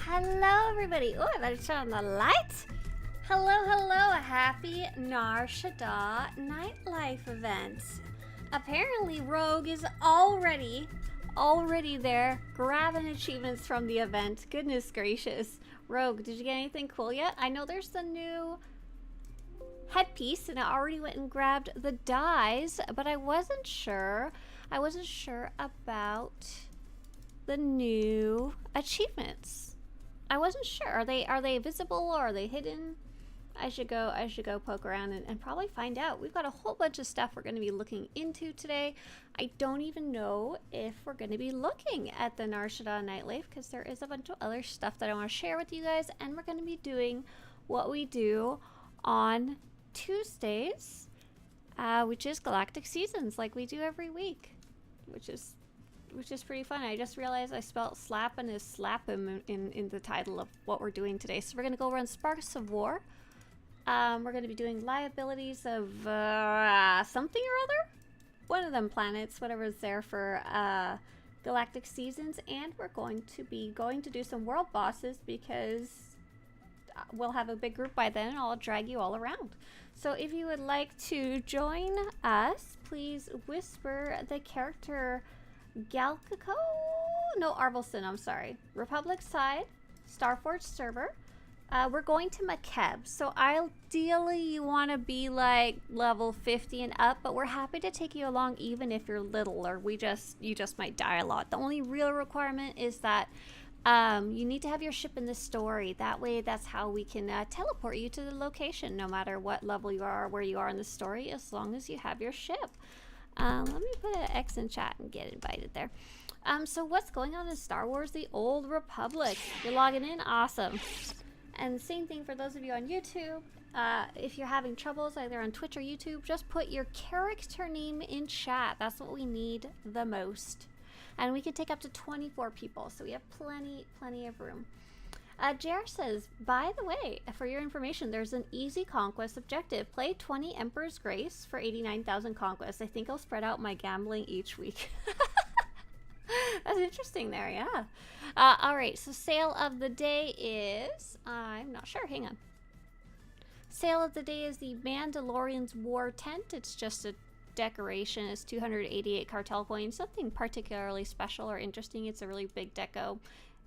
Hello, everybody. Oh, I better turn on the lights. Hello. Happy SWTOR Nightlife event. Apparently, Rogue is already there grabbing achievements from the event. Goodness gracious. Rogue, did you get anything cool yet? I know there's the new headpiece, and I already went and grabbed the dies, but I wasn't sure. I wasn't sure about the new achievements. I wasn't sure. Are they visible or are they hidden? I should go poke around and probably find out. We've got a whole bunch of stuff we're going to be looking into today. I don't even know if we're going to be looking at the SWTOR Nightlife because there is a bunch of other stuff that I want to share with you guys, and we're going to be doing what we do on Tuesdays, which is Galactic Seasons, like we do every week, which is pretty fun. I just realized I spelled Slappin' as Slappim in the title of what we're doing today. So we're going to go run Sparks of War. We're going to be doing liabilities of something or other. One of them planets, whatever's there for Galactic Seasons. And we're going to do some world bosses because we'll have a big group by then and I'll drag you all around. So if you would like to join us, please whisper the character Arvelson, I'm sorry. Republic side, Starforge server. We're going to Makeb, so ideally you want to be like level 50 and up, but we're happy to take you along even if you're little or you just might die a lot. The only real requirement is that you need to have your ship in the story. That way, that's how we can teleport you to the location, no matter what level you are or where you are in the story, as long as you have your ship. Let me put an X in chat and get invited there. So what's going on in Star Wars The Old Republic? You're logging in? Awesome. And same thing for those of you on YouTube. If you're having troubles either on Twitch or YouTube, just put your character name in chat. That's what we need the most. And we can take up to 24 people, so we have plenty of room. JR says, by the way, for your information, there's an easy conquest objective. Play 20 Emperor's Grace for 89,000 conquests. I think I'll spread out my gambling each week. That's interesting there, yeah. Alright, so sale of the day is... I'm not sure, hang on. Sale of the day is the Mandalorian's War Tent. It's just a decoration. It's 288 cartel coins. Nothing particularly special or interesting. It's a really big deco.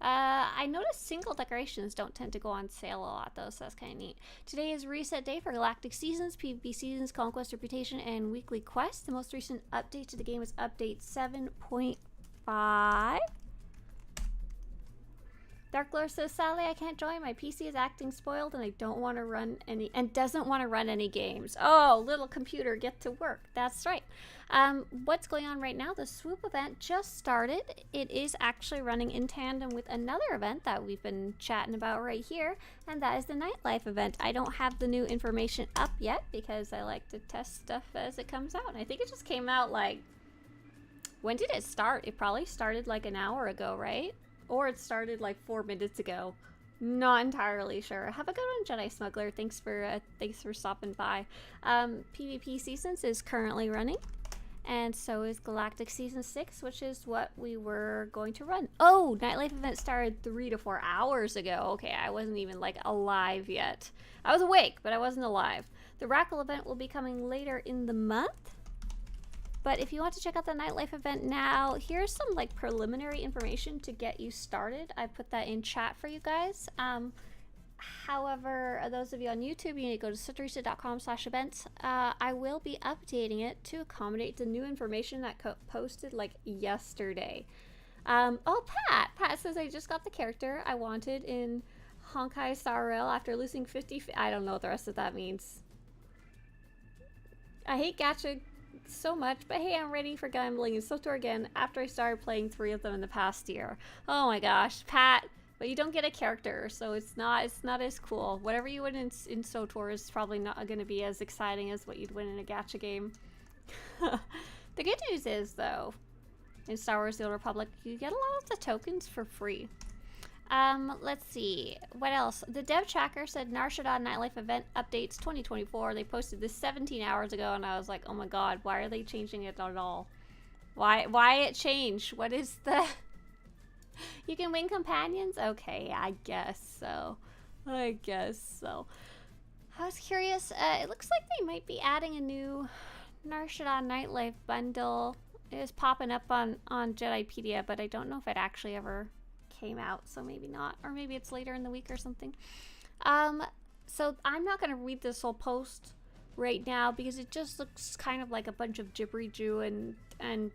I noticed single decorations don't tend to go on sale a lot though, so that's kind of neat. Today is reset day for Galactic Seasons, PvP Seasons, Conquest, Reputation, and Weekly Quests. The most recent update to the game is update 7.5. Dark Lord says, sadly I can't join. My PC is acting spoiled and I don't want to run any doesn't want to run any games. Oh, little computer, get to work. That's right. What's going on right now? The swoop event just started. It is actually running in tandem with another event that we've been chatting about right here, and that is the Nightlife event. I don't have the new information up yet because I like to test stuff as it comes out. And I think it just came out like, when did it start? It probably started like an hour ago, right? Or it started like 4 minutes ago. Not entirely sure. Have a good one, Jedi Smuggler. Thanks for stopping by. PvP Seasons is currently running, and so is Galactic Season 6, which is what we were going to run. Oh, Nightlife event started 3 to 4 hours ago. Okay, I wasn't even like alive yet. I was awake, but I wasn't alive. The Rackle event will be coming later in the month. But if you want to check out the Nightlife event now, here's some like preliminary information to get you started. I put that in chat for you guys. However, those of you on YouTube, you need to go to Swtorista.com/events. I will be updating it to accommodate the new information that posted like yesterday. Oh, Pat says I just got the character I wanted in Honkai Star Rail after losing 50. I don't know what the rest of that means. I hate gacha so much, but hey, I'm ready for gambling in SWTOR again after I started playing 3 of them in the past year. Oh my gosh, Pat, but you don't get a character, so it's not as cool. Whatever you win in SWTOR is probably not going to be as exciting as what you'd win in a gacha game. The good news is, though, in Star Wars The Old Republic, you get a lot of the tokens for free. Let's see. What else? The dev tracker said SWTOR Nightlife event updates 2024. They posted this 17 hours ago, and I was like, oh my god, why are they changing it at all? Why it changed? What is the... You can win companions? Okay, I guess so. I guess so. I was curious. It looks like they might be adding a new Narshada Nightlife bundle. It was popping up on Jedipedia, but I don't know if it actually ever came out, so maybe not. Or maybe it's later in the week or something. So I'm not going to read this whole post right now because it just looks kind of like a bunch of gibbery-joo, and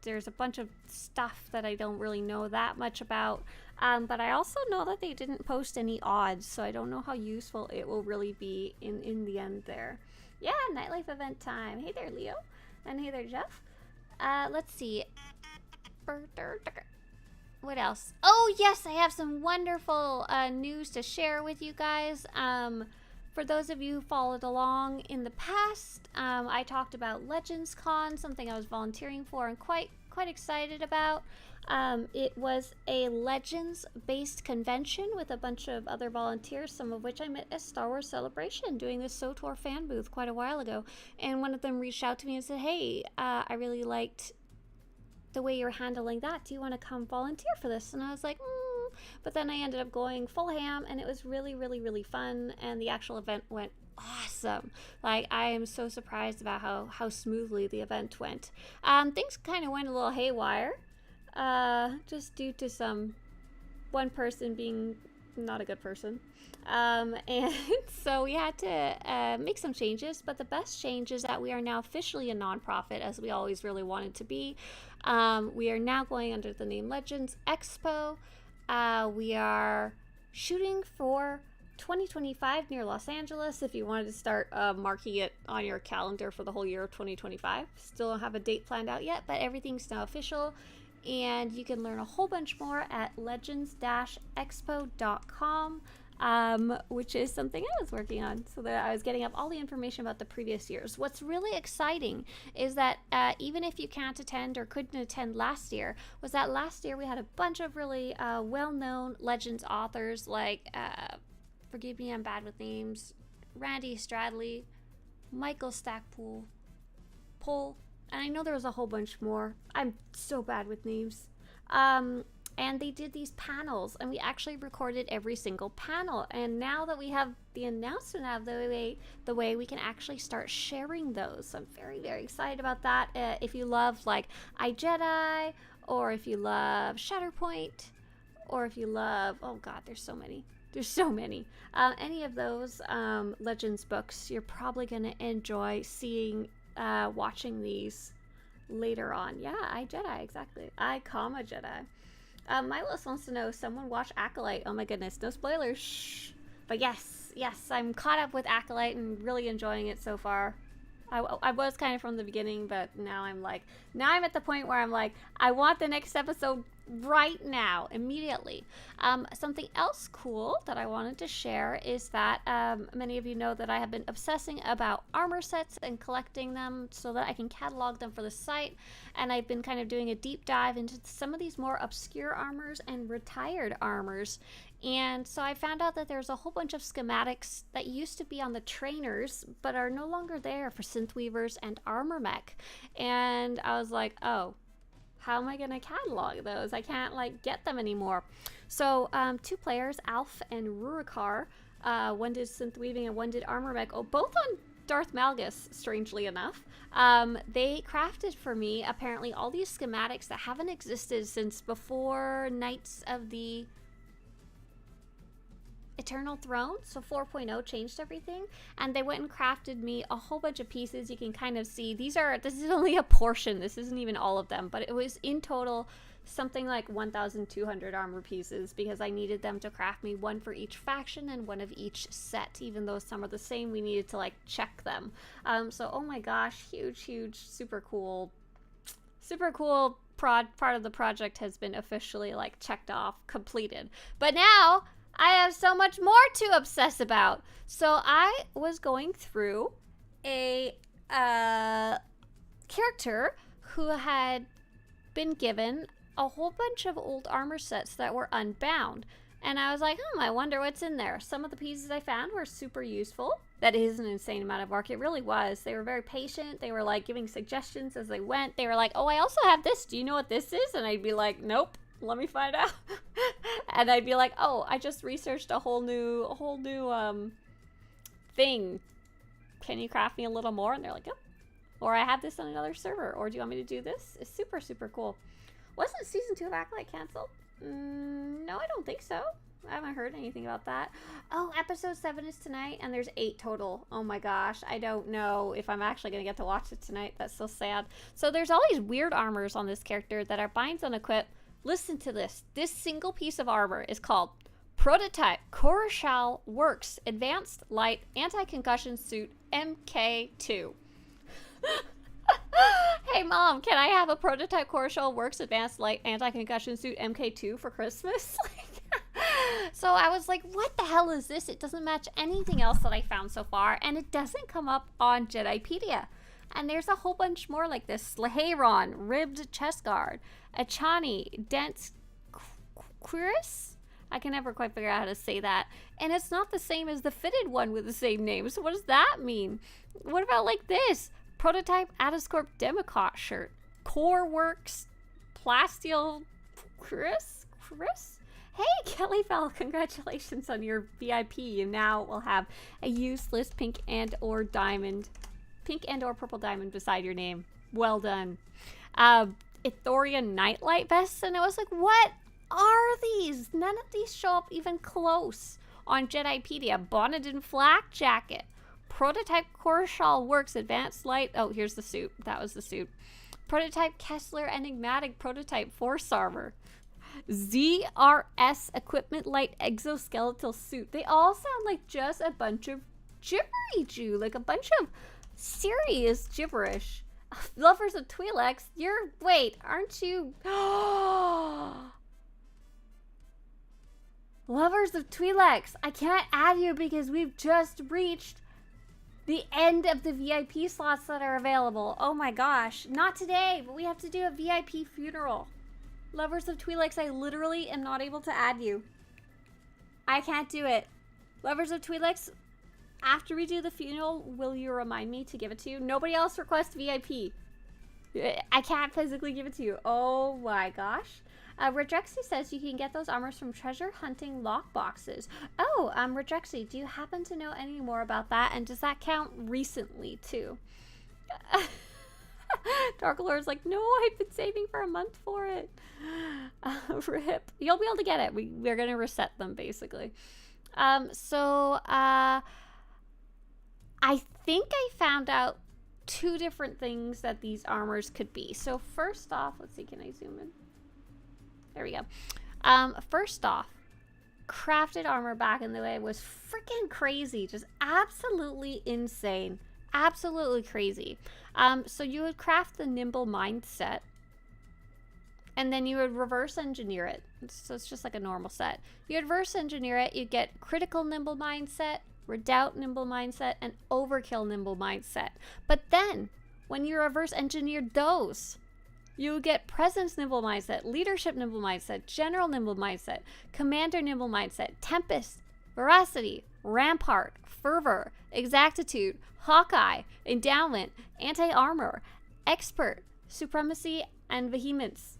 there's a bunch of stuff that I don't really know that much about. But I also know that they didn't post any odds, so I don't know how useful it will really be in the end there. Yeah, Nightlife event time. Hey there, Leo. And hey there, Jeff. Let's see. What else? Oh, yes, I have some wonderful news to share with you guys. For those of you who followed along in the past, I talked about Legends Con, something I was volunteering for and quite excited about. It was a Legends-based convention with a bunch of other volunteers, some of which I met at Star Wars Celebration doing the SWTOR fan booth quite a while ago. And one of them reached out to me and said, hey, I really liked the way you're handling that. Do you want to come volunteer for this? And I was like, But then I ended up going full ham, and it was really, really, really fun, and the actual event went awesome. Like, I am so surprised about how smoothly the event went. Things kind of went a little haywire, just due to one person being not a good person. And so we had to make some changes, but the best change is that we are now officially a nonprofit, as we always really wanted to be. We are now going under the name Legends Expo. We are shooting for 2025 near Los Angeles. If you wanted to start marking it on your calendar for the whole year of 2025. Still don't have a date planned out yet, but everything's now official. And you can learn a whole bunch more at legends-expo.com. Which is something I was working on, so that I was getting up all the information about the previous years. What's really exciting is that even if you can't attend or couldn't attend last year, was that last year we had a bunch of really well-known Legends authors like, forgive me, I'm bad with names, Randy Stradley, Michael Stackpool, and I know there was a whole bunch more. I'm so bad with names. And they did these panels, and we actually recorded every single panel. And now that we have the announcement out of the way, we can actually start sharing those. So I'm very, very excited about that. If you love, like, iJedi, or if you love Shatterpoint, or if you love, oh god, there's so many. Any of those Legends books, you're probably going to enjoy watching these later on. Yeah, iJedi, exactly. Jedi. Milos wants to know, someone watch Acolyte. Oh my goodness, no spoilers. Shh. But yes, I'm caught up with Acolyte and really enjoying it so far. I was kind of from the beginning, but now I'm at the point where I'm like, I want the next episode right now, immediately. Something else cool that I wanted to share is that many of you know that I have been obsessing about armor sets and collecting them so that I can catalog them for the site, and I've been kind of doing a deep dive into some of these more obscure armors and retired armors. And so I found out that there's a whole bunch of schematics that used to be on the trainers but are no longer there for Synthweavers and Armor Mech. And I was like, oh, how am I going to catalog those? I can't get them anymore. So 2 players, Alf and Rurikar, one did Synthweaving and one did Armor Mech, both on Darth Malgus, strangely enough. They crafted for me apparently all these schematics that haven't existed since before Knights of the Eternal Throne, so 4.0 changed everything, and they went and crafted me a whole bunch of pieces. You can kind of see this is only a portion, this isn't even all of them, but it was in total something like 1,200 armor pieces, because I needed them to craft me one for each faction and one of each set. Even though some are the same, we needed to check them. So oh my gosh, huge, super cool part of the project has been officially checked off, completed. But now I have so much more to obsess about. So I was going through a character who had been given a whole bunch of old armor sets that were unbound. And I was like, I wonder what's in there. Some of the pieces I found were super useful. That is an insane amount of work. It really was. They were very patient. They were giving suggestions as they went. They were like, oh, I also have this. Do you know what this is? And I'd be like, nope. Let me find out. And I'd be like, oh, I just researched a whole new thing. Can you craft me a little more? And they're like, yep. Or I have this on another server. Or do you want me to do this? It's super, super cool. Wasn't season 2 of Acolyte canceled? No, I don't think so. I haven't heard anything about that. Oh, episode 7 is tonight, and there's 8 total. Oh my gosh, I don't know if I'm actually going to get to watch it tonight. That's so sad. So there's all these weird armors on this character that are binds unequipped. Listen to this. This single piece of armor is called Prototype Corishal Works Advanced Light Anti-Concussion Suit MK2. Hey mom, can I have a Prototype Corishal Works Advanced Light Anti-Concussion Suit MK2 for Christmas? So I was like, what the hell is this? It doesn't match anything else that I found so far, and it doesn't come up on Jedipedia. And there's a whole bunch more like this. Slaheron, Ribbed Chest Guard, Achani, Dense Quiris? I can never quite figure out how to say that. And it's not the same as the fitted one with the same name. So what does that mean? What about like this? Prototype Atascorp Democot shirt. Core Works Plasteel Chris? Hey, Kelly Fell, congratulations on your VIP. You now will have a useless pink and or purple diamond beside your name. Well done. Ithorian Nightlight vests, and I was like, what are these? None of these show up even close on Jedipedia. Bonnet and flak jacket. Prototype Corishal Works Advanced Light. Oh, here's the suit. That was the suit. Prototype Kessler Enigmatic Prototype Force Armor. ZRS Equipment Light Exoskeletal Suit. They all sound like just a bunch of gibbery-Jew, like a bunch of serious gibberish. Lovers of Twi'leks, aren't you? Lovers of Twi'leks, I can't add you because we've just reached the end of the VIP slots that are available. Oh my gosh, not today, but we have to do a VIP funeral. Lovers of Twi'leks, I literally am not able to add you. I can't do it. Lovers of Twi'leks, after we do the funeral, will you remind me to give it to you? Nobody else requests VIP. I can't physically give it to you. Oh my gosh. Redrexy says you can get those armors from treasure hunting lockboxes. Oh, Redrexy, do you happen to know any more about that? And does that count recently too? Dark Lord's like, no, I've been saving for a month for it. Rip. You'll be able to get it. We're going to reset them, basically. I think I found out 2 different things that these armors could be. So first off, let's see, can I zoom in? There we go. First off, crafted armor back in the day was freaking crazy. Just absolutely insane. Absolutely crazy. So you would craft the nimble mindset, and then you would reverse engineer it. So it's just like a normal set. You reverse engineer it, you get critical nimble mindset, redoubt nimble mindset, and overkill nimble mindset. But then, when you reverse engineered those, you get presence nimble mindset, leadership nimble mindset, general nimble mindset, commander nimble mindset, tempest, veracity, rampart, fervor, exactitude, Hawkeye, endowment, anti-armor, expert, supremacy, and vehemence.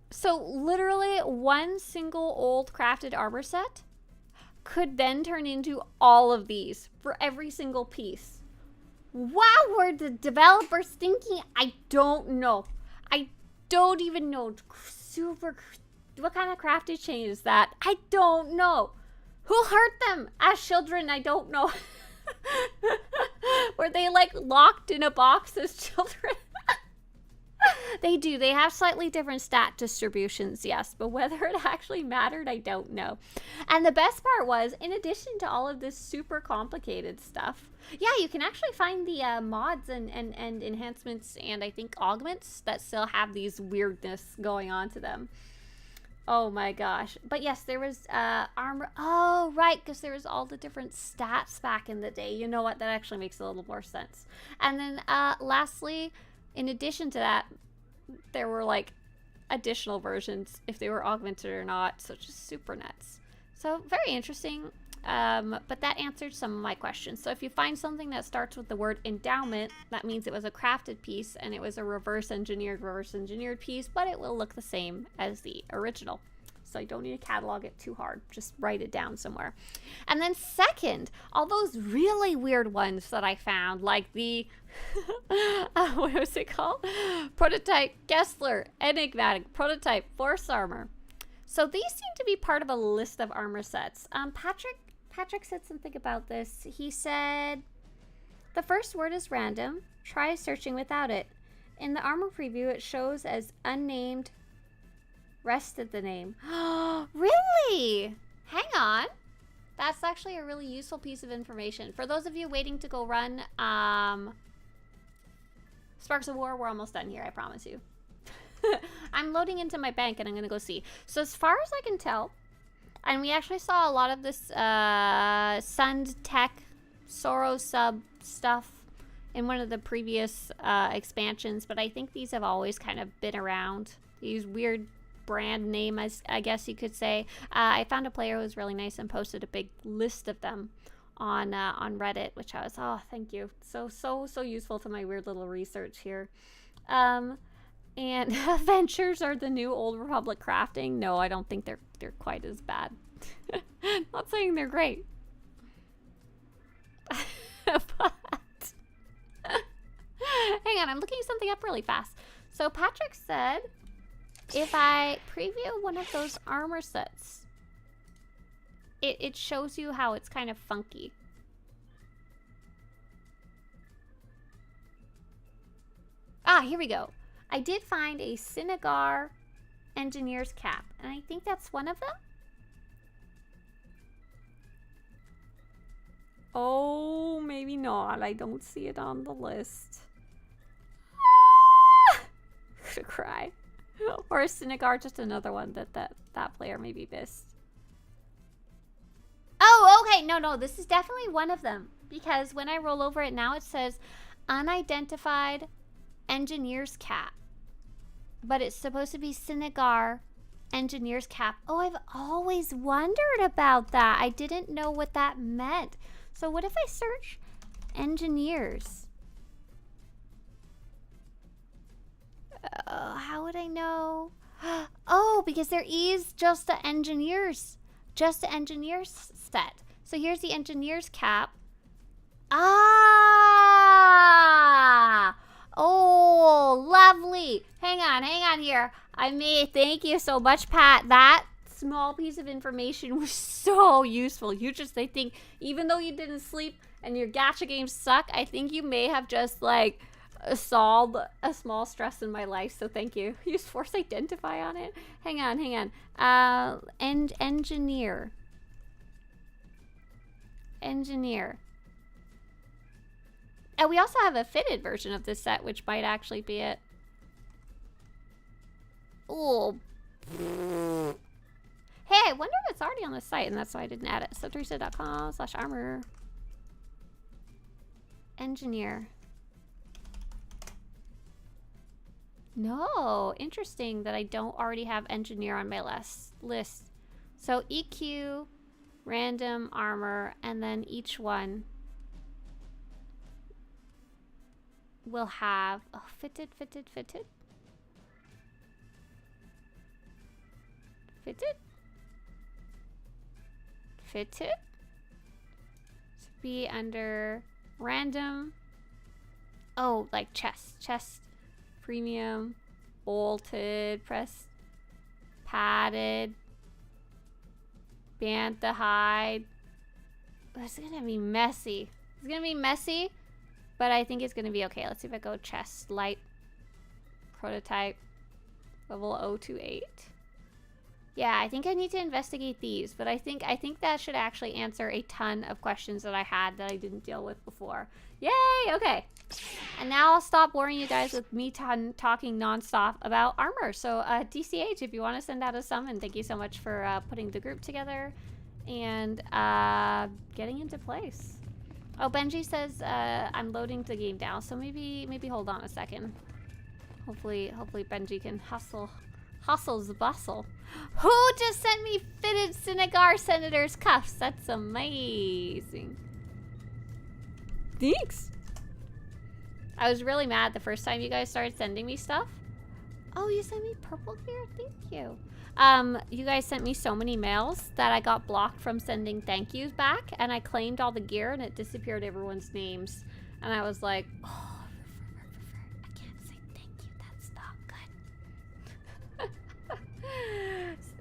So literally one single old crafted armor set could then turn into all of these for every single piece. Wow, were the developers thinking? I don't know. I don't even know. What kind of crafted chain is that? I don't know. Who hurt them as children? I don't know. Were they like locked in a box as children? They do. They have slightly different stat distributions, yes. But whether it actually mattered, I don't know. And the best part was, in addition to all of this super complicated stuff, yeah, you can actually find the mods and enhancements and I think augments that still have these weirdness going on to them. Oh my gosh. But yes, there was armor. Oh, right, because there was all the different stats back in the day. You know what? That actually makes a little more sense. And then lastly, in addition to that, there were like additional versions if they were augmented or not. So just super nuts. So very interesting. But that answered some of my questions. So if you find something that starts with the word endowment, that means it was a crafted piece and it was a reverse engineered piece, but it will look the same as the original. So you don't need to catalog it too hard. Just write it down somewhere. And then second, all those really weird ones that I found, like the, what was it called? Prototype Gessler, Enigmatic, Prototype Force Armor. So these seem to be part of a list of armor sets. Patrick said something about this. He said, the first word is random. Try searching without it. In the armor preview, it shows as unnamed. Rest of the name. Really? Hang on. That's actually a really useful piece of information. For those of you waiting to go run Sparks of War, we're almost done here, I promise you. I'm loading into my bank and I'm going to go see. So as far as I can tell, and we actually saw a lot of this Sund Tech Soro sub stuff in one of the previous expansions, but I think these have always kind of been around. These weird brand name, I guess you could say. I found a player who was really nice and posted a big list of them on Reddit, which I was, oh, thank you. So useful to my weird little research here. And Adventures are the new Old Republic crafting. No, I don't think they're quite as bad. Not saying they're great. But hang on, I'm looking something up really fast. So Patrick said, if I preview one of those armor sets, it shows you how it's kind of funky. Ah, here we go. I did find a Cinegar Engineer's Cap, and I think that's one of them. Oh, maybe not. I don't see it on the list. I'm gonna cry. Or a Cinegar, just another one that player maybe missed. Oh, okay. No, this is definitely one of them. Because when I roll over it now, it says unidentified engineer's cap. But it's supposed to be Cinegar engineer's cap. Oh, I've always wondered about that. I didn't know what that meant. So what if I search engineers? How would I know? Oh, because there is just the engineers set. So here's the engineer's cap. Ah! Oh, lovely. Hang on here. Thank you so much, Pat. That small piece of information was so useful. I think, even though you didn't sleep and your gacha games suck, I think you may have just, like, solved a small stress in my life, so thank you. Use force identify on it. Hang on. Engineer. And we also have a fitted version of this set, which might actually be it. Oh. Hey, I wonder if it's already on the site, and that's why I didn't add it. Swtorista.com/armor. Engineer. No, interesting that I don't already have engineer on my list. So EQ, random, armor, and then each one will have fitted. So be under random. Oh, like chest. Premium, bolted, pressed, padded, bantha hide. It's gonna be messy. But I think it's gonna be okay. Let's see if I go chest, light, prototype, level 028. Yeah, I think I need to investigate these, but I think that should actually answer a ton of questions that I had that I didn't deal with before. Yay! Okay. And now I'll stop boring you guys with me talking nonstop about armor. So DCH, if you want to send out a summon, thank you so much for putting the group together and getting into place. Oh, Benji says I'm loading the game now, so maybe hold on a second. Hopefully Benji can hustle Hustle's the bustle. Who just sent me fitted Senegar Senator's cuffs? That's amazing. Thanks. I was really mad the first time you guys started sending me stuff. Oh, you sent me purple gear? Thank you. You guys sent me so many mails that I got blocked from sending thank yous back, and I claimed all the gear and it disappeared everyone's names. And I was like, oh, I can't say thank you. That's not good.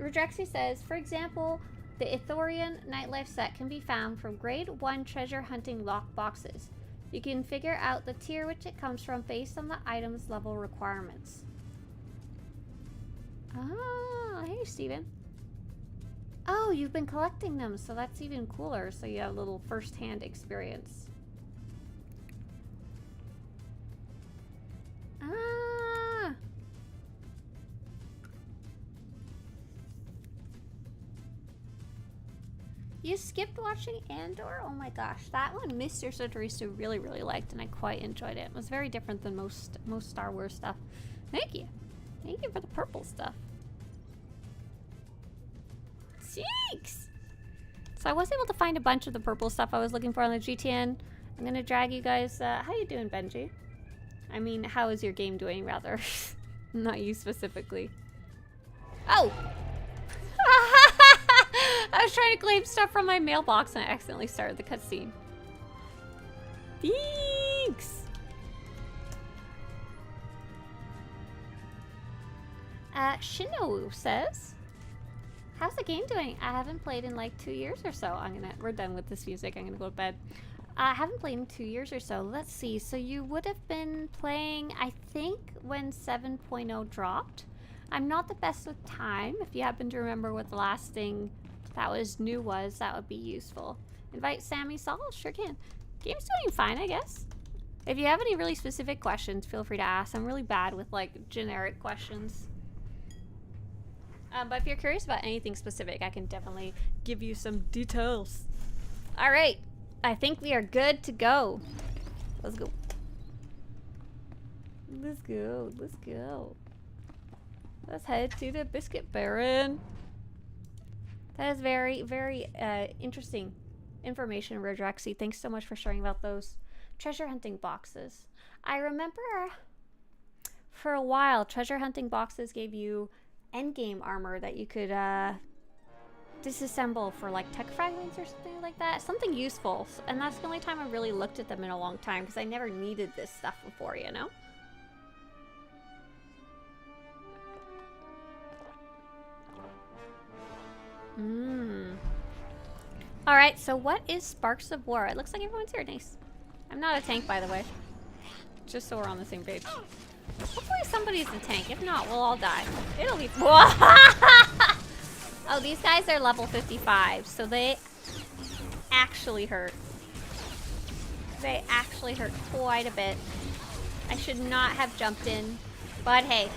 Redrexy says, for example, the Ithorian Nightlife set can be found from grade 1 treasure hunting lock boxes. You can figure out the tier which it comes from based on the item's level requirements. Oh, hey, Steven. Oh, you've been collecting them, so that's even cooler. So you have a little first-hand experience. Ah. You skipped watching Andor? Oh my gosh, that one Mr. Swtorista really, really liked, and I quite enjoyed it. It was very different than most Star Wars stuff. Thank you. Thank you for the purple stuff. Thanks! So I was able to find a bunch of the purple stuff I was looking for on the GTN. I'm gonna drag you guys. How you doing, Benji? I mean, how is your game doing, rather? Not you specifically. Oh! I was trying to claim stuff from my mailbox and I accidentally started the cutscene. Thanks! Shino says, how's the game doing? I haven't played in like 2 years or so. We're done with this music. I'm gonna go to bed. I haven't played in 2 years or so. Let's see. So you would have been playing, I think, when 7.0 dropped. I'm not the best with time. If you happen to remember what the last thing that was new was, that would be useful. Invite Sammy Saul? Sure can. Game's doing fine, I guess. If you have any really specific questions, feel free to ask. I'm really bad with like generic questions. But if you're curious about anything specific, I can definitely give you some details. All right. I think we are good to go. Let's go. Let's go. Let's go. Let's head to the Biscuit Baron. That is very, very interesting information, Rodrexy. Thanks so much for sharing about those treasure hunting boxes. I remember for a while, treasure hunting boxes gave you endgame armor that you could disassemble for like tech fragments or something like that. Something useful. And that's the only time I really looked at them in a long time because I never needed this stuff before, you know? Alright, so what is Sparks of War? It looks like everyone's here. Nice. I'm not a tank, by the way. Just so we're on the same page. Hopefully somebody's a tank. If not, we'll all die. It'll be... Oh, these guys are level 55, so they actually hurt. They actually hurt quite a bit. I should not have jumped in, but hey,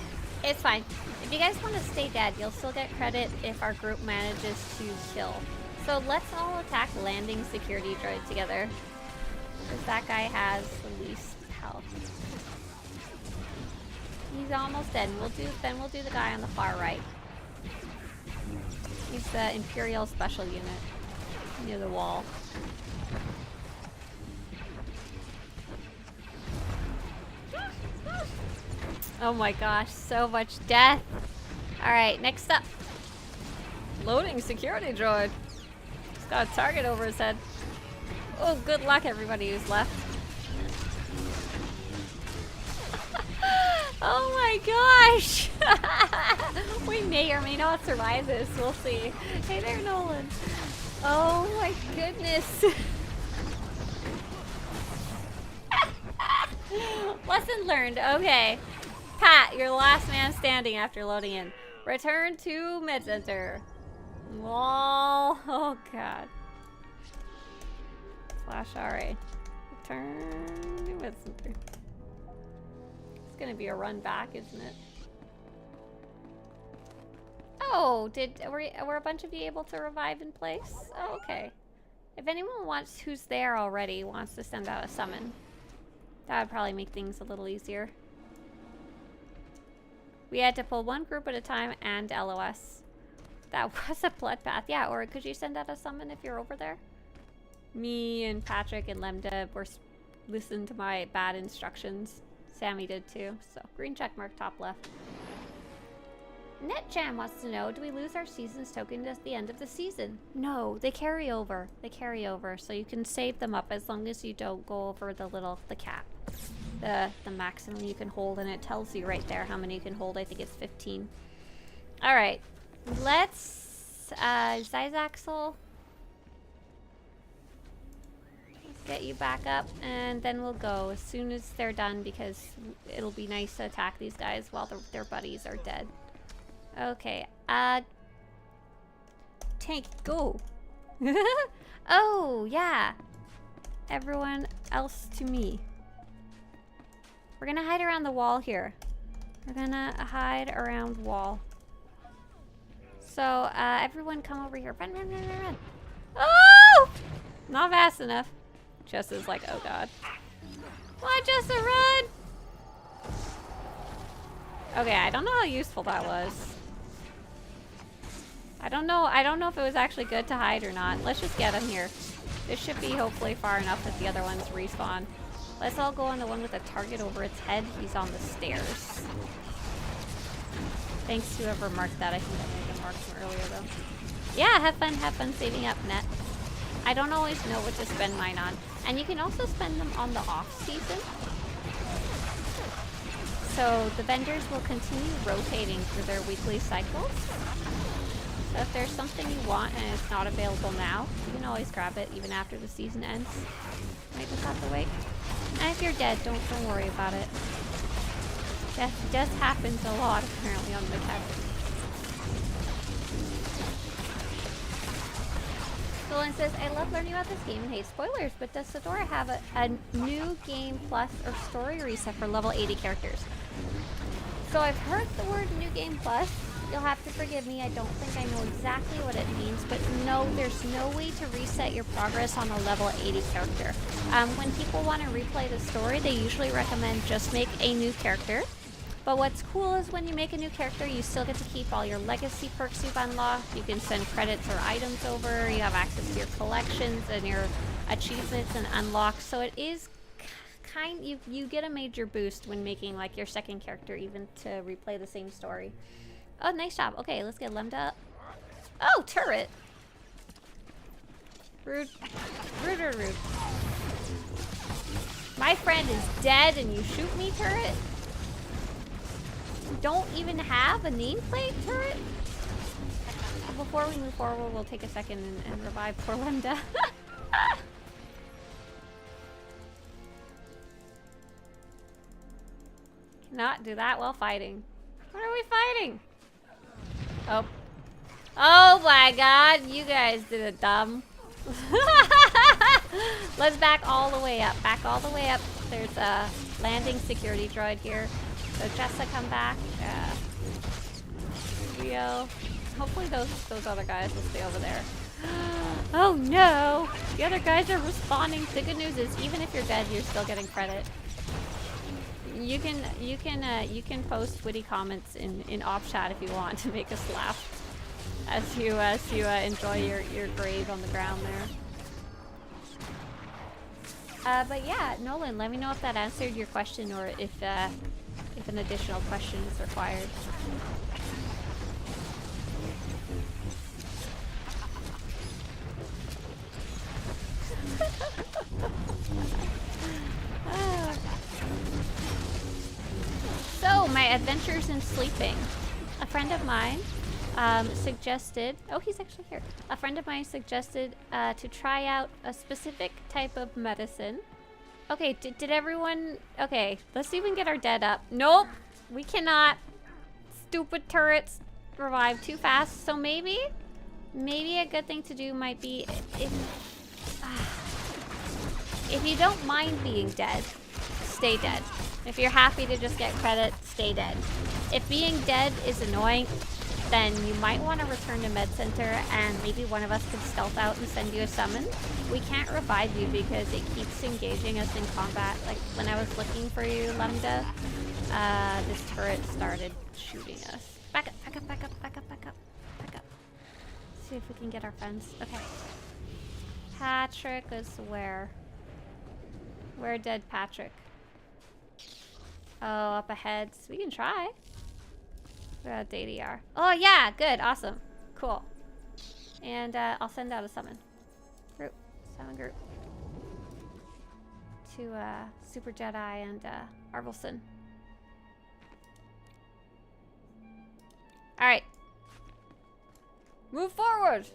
it's fine. If you guys want to stay dead, you'll still get credit if our group manages to kill. So let's all attack landing security droid together. Because that guy has the least health. He's almost dead. Then we'll do the guy on the far right. He's the Imperial Special Unit near the wall. Oh my gosh, so much death. Alright, next up. Loading security droid. He's got a target over his head. Oh, good luck everybody who's left. Oh my gosh! We may or may not survive this. We'll see. Hey there, Nolan. Oh my goodness. Lesson learned. Okay. Pat, you're the last man standing after loading in. Return to Med Center. Wall. Oh god. / RA. Return to Med Center. It's gonna be a run back, isn't it? Oh, were a bunch of you able to revive in place? Oh, okay. If anyone who's there already wants to send out a summon, that would probably make things a little easier. We had to pull one group at a time and LOS. That was a bloodbath. Yeah, or could you send out a summon if you're over there? Me and Patrick and Lemda were listened to my bad instructions. Sammy did too. So green check mark top left. NetJam wants to know, do we lose our seasons token at the end of the season? No, they carry over. They carry over, so you can save them up as long as you don't go over the cap. The maximum you can hold, and it tells you right there how many you can hold. I think it's 15. Alright. Let's Zyzaxel. Let's get you back up, and then we'll go as soon as they're done, because it'll be nice to attack these guys while their buddies are dead. Okay, tank, go! Oh, yeah! Everyone else to me. We're gonna hide around the wall here. We're gonna hide around wall. So, everyone come over here. Run, run, run, run, run! Oh! Not fast enough. Jess is like, oh god. Come on, Jess, run! Okay, I don't know how useful that was. I don't know if it was actually good to hide or not. Let's just get him here. This should be hopefully far enough that the other ones respawn. Let's all go on the one with a target over its head. He's on the stairs. Thanks to whoever marked that. I think I made a mark from earlier though. Yeah, have fun saving up, Net. I don't always know what to spend mine on. And you can also spend them on the off season. So the vendors will continue rotating through their weekly cycles. So if there's something you want and it's not available now, you can always grab it even after the season ends. Right, just have to wait. And if you're dead, don't worry about it. Death happens a lot apparently on the cat. Dolan says, I love learning about this game and hate spoilers, but does SWTOR have a new game plus or story reset for level 80 characters? So I've heard the word new game plus. You'll have to forgive me, I don't think I know exactly what it means, but no, there's no way to reset your progress on a level 80 character. When people want to replay the story, they usually recommend just make a new character. But what's cool is when you make a new character, you still get to keep all your legacy perks you've unlocked. You can send credits or items over, you have access to your collections and your achievements and unlocks, so it is you get a major boost when making like your second character even to replay the same story. Oh, nice job. Okay, let's get Lemda up. Oh, turret! Rude. Rude. My friend is dead and you shoot me, turret? You don't even have a nameplate, turret? Before we move forward, we'll take a second and revive poor Lemda. Cannot do that while fighting. What are we fighting? Oh. Oh my god, you guys did it dumb. Let's back all the way up. Back all the way up. There's a landing security droid here. So Jessa, come back. Rio. Hopefully those other guys will stay over there. Oh no! The other guys are responding. The good news is even if you're dead, you're still getting credit. You can post witty comments in off chat if you want to make us laugh as you enjoy your grave on the ground there. But yeah, Nolan, let me know if that answered your question or if an additional question is required. So, my adventures in sleeping. A friend of mine suggested, oh, he's actually here. A friend of mine suggested to try out a specific type of medicine. Okay, did everyone, okay, let's see if we can get our dead up. Nope, we cannot. Stupid turrets revive too fast. So maybe a good thing to do might be if you don't mind being dead, stay dead. If you're happy to just get credit, stay dead. If being dead is annoying, then you might want to return to Med Center and maybe one of us could stealth out and send you a summon. We can't revive you because it keeps engaging us in combat. Like when I was looking for you, Lemda, this turret started shooting us. Back up, back up, back up, back up, back up, back up. Let's see if we can get our friends. Okay. Patrick is where? Where did Patrick? Oh, up ahead. So we can try. DDR. Oh yeah, good, awesome, cool. And I'll send out a summon. Summon group. To Super Jedi and Arvelson. Alright. Move forward!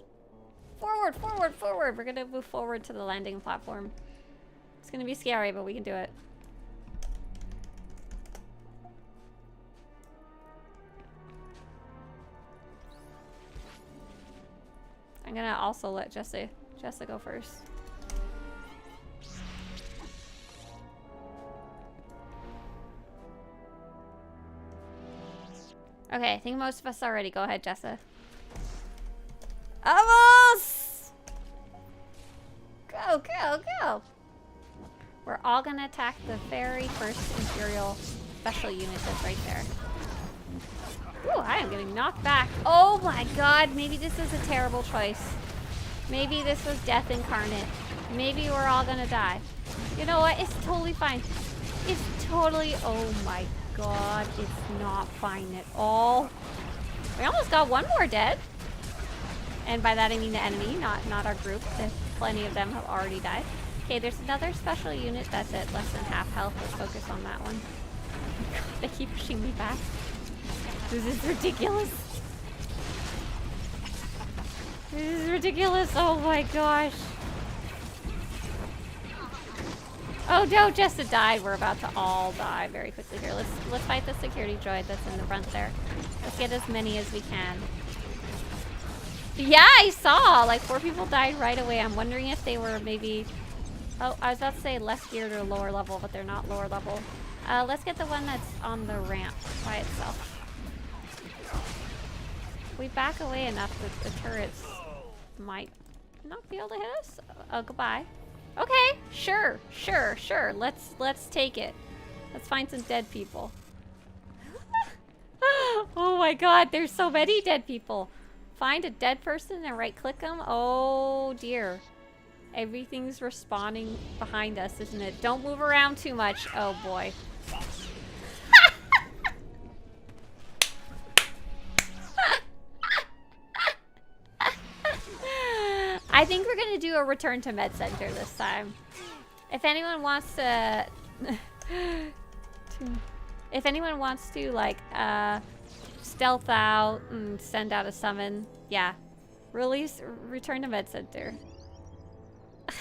Forward, forward, forward! We're gonna move forward to the landing platform. It's gonna be scary, but we can do it. I'm gonna also let Jessa go first. Okay, I think most of us are ready. Go ahead, Jessa. Almost! Go, go, go! We're all gonna attack the very first Imperial special unit that's right there. Ooh, I am getting knocked back. Oh my god, maybe this is a terrible choice. Maybe this was death incarnate. Maybe we're all gonna die. You know what? It's totally fine. It's totally... Oh my god, it's not fine at all. We almost got one more dead. And by that I mean the enemy, not our group. Plenty of them have already died. Okay, there's another special unit that's at less than half health. Let's focus on that one. They keep pushing me back. This is ridiculous. This is ridiculous. Oh my gosh. Oh no, Jessa died. We're about to all die very quickly here. Let's fight the security droid that's in the front there. Let's get as many as we can. Yeah, I saw. Like 4 people died right away. I'm wondering if they were maybe... Oh, I was about to say less geared or lower level, but they're not lower level. Let's get the one that's on the ramp by itself. If we back away enough that the turrets might not be able to hit us. Oh, goodbye. Okay, sure. Let's take it. Let's find some dead people. Oh my god, there's so many dead people. Find a dead person and right-click them. Oh dear. Everything's respawning behind us, isn't it? Don't move around too much. Oh boy. I think we're gonna do a return to Med Center this time. If anyone wants to... if anyone wants to, like, stealth out and send out a summon, yeah. Return to Med Center.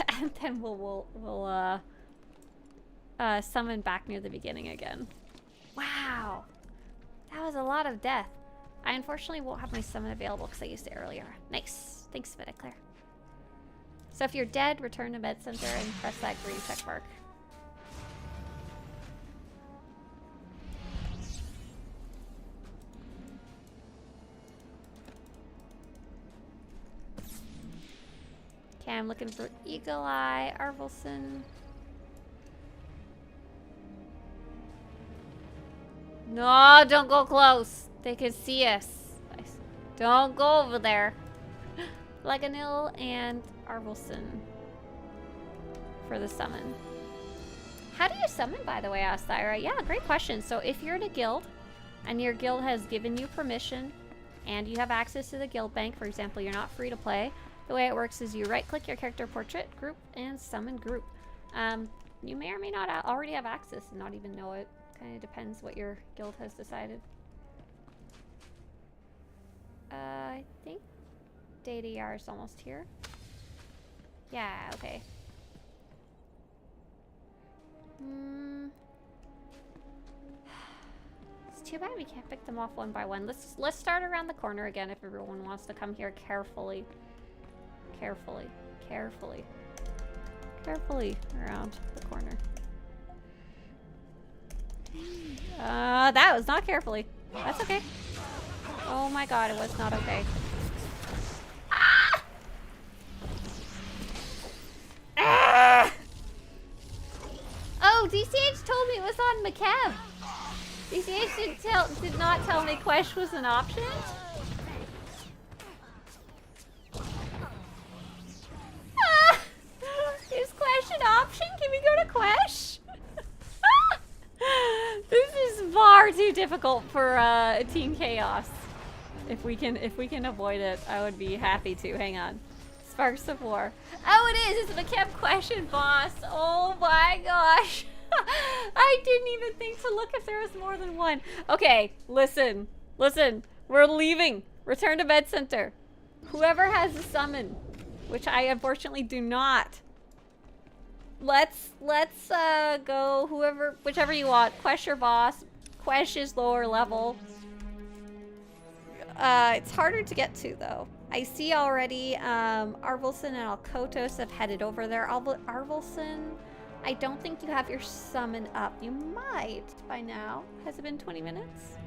And then we'll summon back near the beginning again. Wow. That was a lot of death. I unfortunately won't have my summon available because I used it earlier. Nice. Thanks, Claire. So if you're dead, return to Med Center and press that green check mark. Okay, I'm looking for Eagle Eye, Arvelson. No, don't go close. They can see us. Don't go over there. Leganil and Arvelson for the summon. How do you summon, by the way, Asthyra? Yeah, great question. So if you're in a guild and your guild has given you permission and you have access to the guild bank, for example, you're not free to play, the way it works is you right-click your character portrait, group, and summon group. You may or may not already have access and not even know it. Kind of depends what your guild has decided. I think DDR is almost here. Yeah, okay. It's too bad we can't pick them off one by one. Let's start around the corner again if everyone wants to come here carefully. Carefully around the corner. That was not carefully. That's okay. Oh my god, it was not okay. Ah! Oh, DCH told me it was on McKev. DCH did not tell me Quesh was an option. Ah! Is Quesh an option? Can we go to Quesh? This is far too difficult for Team Chaos. If we can avoid it, I would be happy to. Hang on. Sparks of War. Oh, it is. It's a McKev question, boss. Oh my gosh. I didn't even think to look if there was more than one. Okay, listen. Listen. We're leaving. Return to Med Center. Whoever has a summon, which I unfortunately do not. Let's go whichever you want. Quesh or boss. Quesh is lower level. It's harder to get to though. I see already Arvelson and Alkotos have headed over there. Arvelson, I don't think you have your summon up. You might by now. Has it been 20 minutes?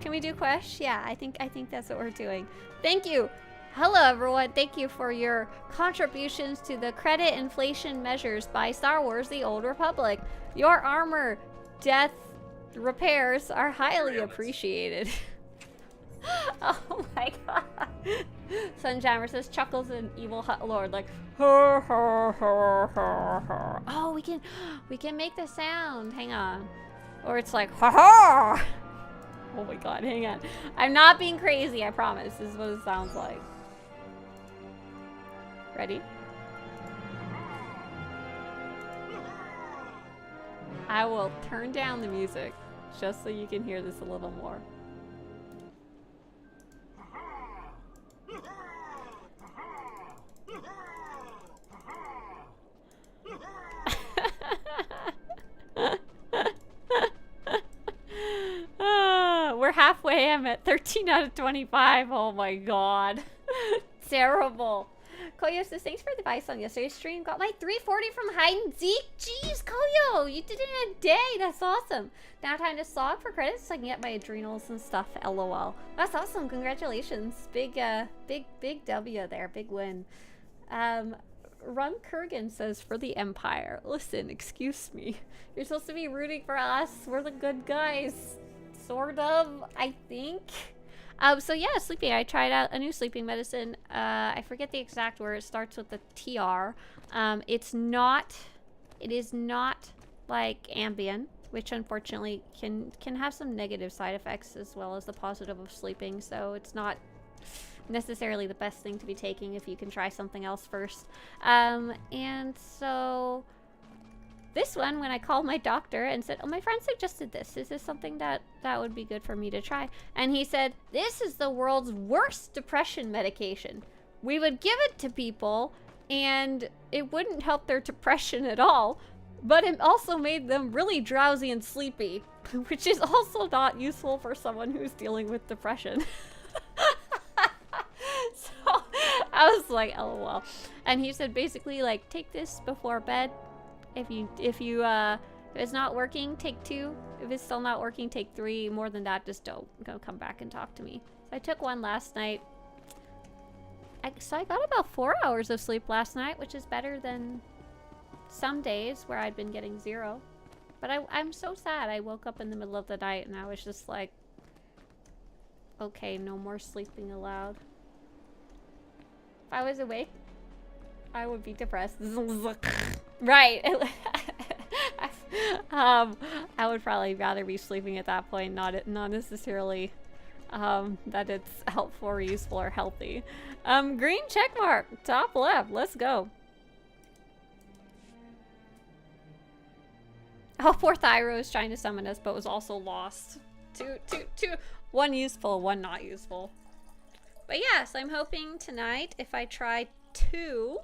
Can we do Quesh? Yeah, I think that's what we're doing. Thank you. Hello everyone. Thank you for your contributions to the credit inflation measures by Star Wars: The Old Republic. Your armor, death, repairs are highly appreciated. Oh my god. Sunjammer says chuckles an evil hut lord like her. Oh, we can make the sound. Hang on. Or it's like ha ha. Oh my god, hang on. I'm not being crazy, I promise. This is what it sounds like. Ready? I will turn down the music just so you can hear this a little more. We're halfway. I'm at 13 out of 25. Oh my god. Terrible. Koyo says, thanks for the advice on yesterday's stream. Got my 340 from hide and seek. Jeez, Koyo, you did it in a day. That's awesome. Now time to slog for credits so I can get my adrenals and stuff. LOL. That's awesome. Congratulations. Big W there. Big win. Run Kurgan says, for the Empire. Listen, excuse me. You're supposed to be rooting for us. We're the good guys. Sort of, I think. So yeah, sleeping. I tried out a new sleeping medicine. I forget the exact word. It starts with the TR. It is not like Ambien, which unfortunately can have some negative side effects as well as the positive of sleeping. So it's not necessarily the best thing to be taking if you can try something else first. And so this one, when I called my doctor and said, oh, my friend suggested this. Is this something that would be good for me to try? And he said, this is the world's worst depression medication. We would give it to people and it wouldn't help their depression at all, but it also made them really drowsy and sleepy, which is also not useful for someone who's dealing with depression. So I was like, LOL. And he said, basically, like, take this before bed. If it's not working, take 2. If it's still not working, take 3. More than that, just don't come back and talk to me. So I took one last night. So I got about 4 hours of sleep last night, which is better than some days where I'd been getting 0. But I'm so sad. I woke up in the middle of the night and I was just like, okay, no more sleeping allowed. If I was awake, I would be depressed. Right. I would probably rather be sleeping at that point, not necessarily that it's helpful or useful or healthy. Green check mark, top left. Let's go. Oh, poor Thyro is trying to summon us, but was also lost. Two. One useful, one not useful. But yeah, so I'm hoping tonight, if I try 2,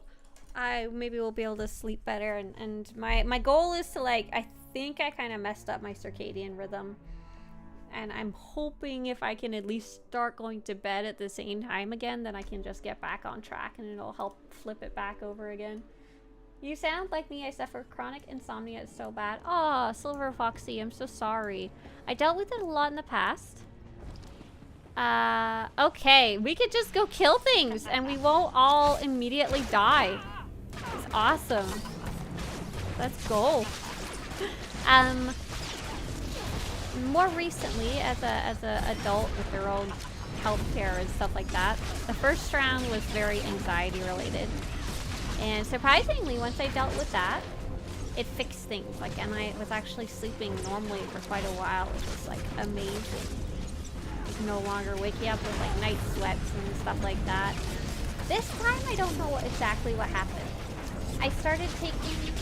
I maybe will be able to sleep better. And my goal is to, like, I think I kind of messed up my circadian rhythm. And I'm hoping if I can at least start going to bed at the same time again, then I can just get back on track and it'll help flip it back over again. You sound like me. I suffer chronic insomnia. It's so bad. Aw, Silver Foxy, I'm so sorry. I dealt with it a lot in the past. Okay. We could just go kill things and we won't all immediately die. It's awesome. Let's go. More recently, as a adult with their own healthcare and stuff like that, the first round was very anxiety related. And surprisingly, once I dealt with that, it fixed things. Like, and I was actually sleeping normally for quite a while, which was like amazing. No longer waking up with like night sweats and stuff like that. This time I don't know exactly what happened. I started taking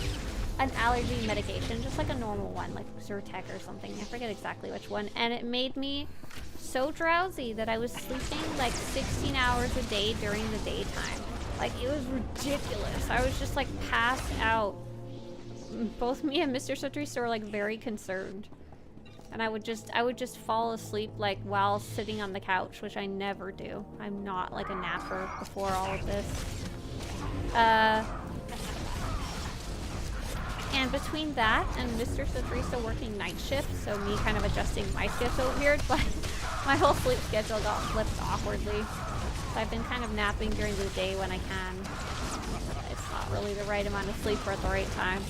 an allergy medication, just like a normal one, like Zyrtec or something. I forget exactly which one. And it made me so drowsy that I was sleeping like 16 hours a day during the daytime. Like, it was ridiculous. I was just like passed out. Both me and Mr. Swtorista were like very concerned. And I would just fall asleep like while sitting on the couch, which I never do. I'm not like a napper before all of this. And between that and Mr. Swtorista working night shift, so me kind of adjusting my schedule weird, but my whole sleep schedule got flipped awkwardly. So I've been kind of napping during the day when I can. It's not really the right amount of sleep or at the right time.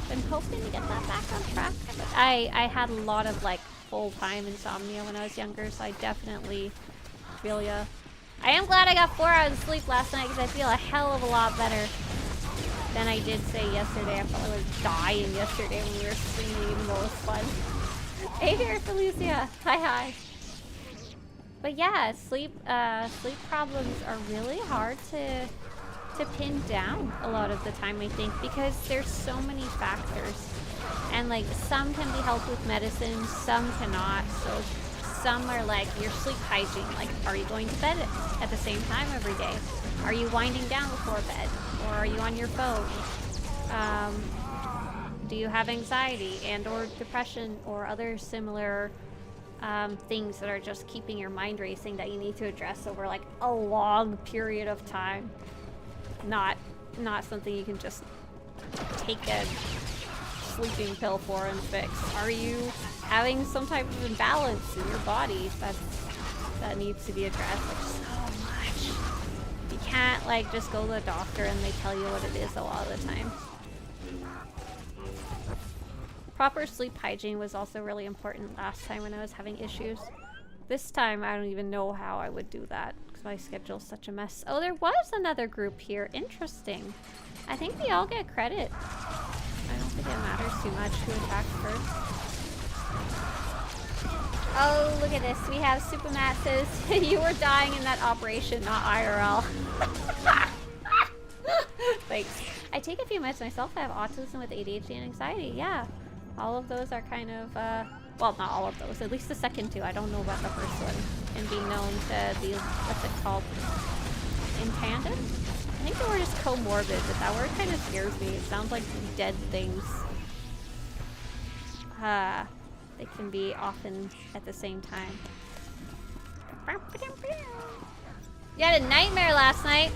Been hoping to get that back on track. But I had a lot of like full-time insomnia when I was younger, so I definitely feel ya. I am glad I got 4 hours of sleep last night because I feel a hell of a lot better than I did say yesterday. I felt like I was dying yesterday when we were streaming, even though it was fun. Hey there, Felicia. Hi. But yeah, sleep problems are really hard to pin down a lot of the time, I think, because there's so many factors. And like, some can be helped with medicine, some cannot. So some are like your sleep hygiene, like, are you going to bed at the same time every day? Are you winding down before bed? Or are you on your phone? Do you have anxiety and or depression or other similar things that are just keeping your mind racing that you need to address over like a long period of time? Not something you can just take a sleeping pill for and fix. Are you having some type of imbalance in your body that needs to be addressed? Like, so much. You can't like just go to the doctor and they tell you what it is a lot of the time. Proper sleep hygiene was also really important last time when I was having issues. This time I don't even know how I would do that because my schedule's such a mess. Oh, there was another group here. Interesting. I think we all get credit. I don't think it matters too much who attacked first. Oh, look at this. We have Supermat says, you were dying in that operation, not IRL. Thanks. I take a few meds myself. I have autism with ADHD and anxiety. Yeah. All of those are kind of, well, not all of those. At least the second two. I don't know about the first one. And being known to be, what's it called? In tandem? I think the word is comorbid, but that word kind of scares me. It sounds like dead things. They can be often at the same time. You had a nightmare last night.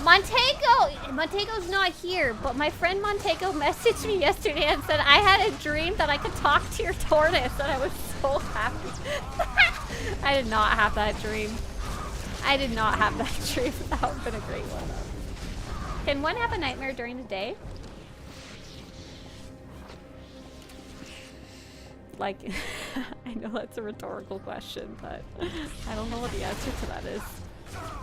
Montego's not here, but my friend Montego messaged me yesterday and said I had a dream that I could talk to your tortoise, and I was so happy. I did not have that dream. I did not have that dream. That would have been a great one. Can one have a nightmare during the day? Like, I know that's a rhetorical question, but I don't know what the answer to that is.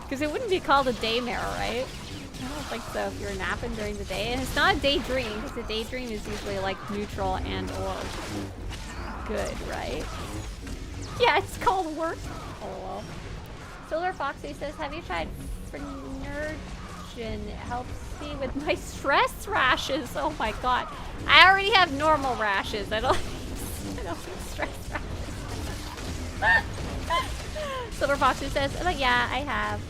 Because it wouldn't be called a daymare, right? I don't think so if you're napping during the day. And it's not a daydream, because a daydream is usually like neutral and or good, right? Yeah, it's called work. Oh well. Solar Foxy says, have you tried Frenergen? It helps me with my stress rashes. Oh my god. I already have normal rashes. I don't need stress rashes. Silver Foxy says, oh, yeah, I have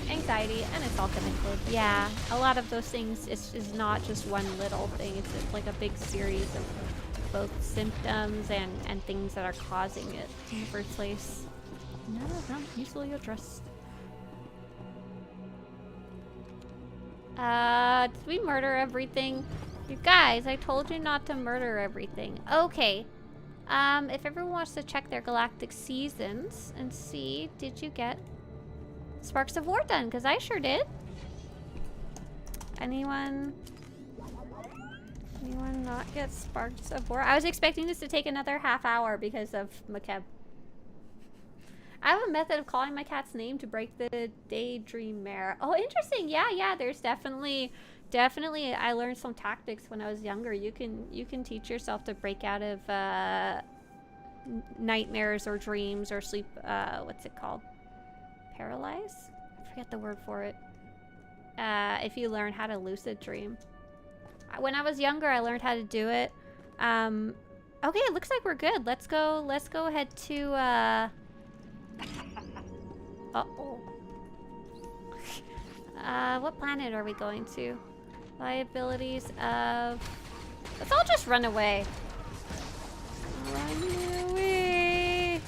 anxiety, and it's all connected. Yeah, a lot of those things is not just one little thing. It's like a big series of both symptoms and things that are causing it in the first place. None of them easily addressed. Did we murder everything? You guys, I told you not to murder everything. Okay. If everyone wants to check their Galactic Seasons and see, did you get Sparks of War done? Because I sure did. Anyone not get Sparks of War? I was expecting this to take another half hour because of McKeb. I have a method of calling my cat's name to break the daydream mare. Oh, interesting. Yeah, there's definitely I learned some tactics when I was younger. You can teach yourself to break out of nightmares or dreams or sleep, what's it called? Paralyze? I forget the word for it. If you learn how to lucid dream. When I was younger, I learned how to do it. Okay, it looks like we're good. Let's go ahead to, uh-oh. What planet are we going to? Liabilities of... Let's all just run away. Run away.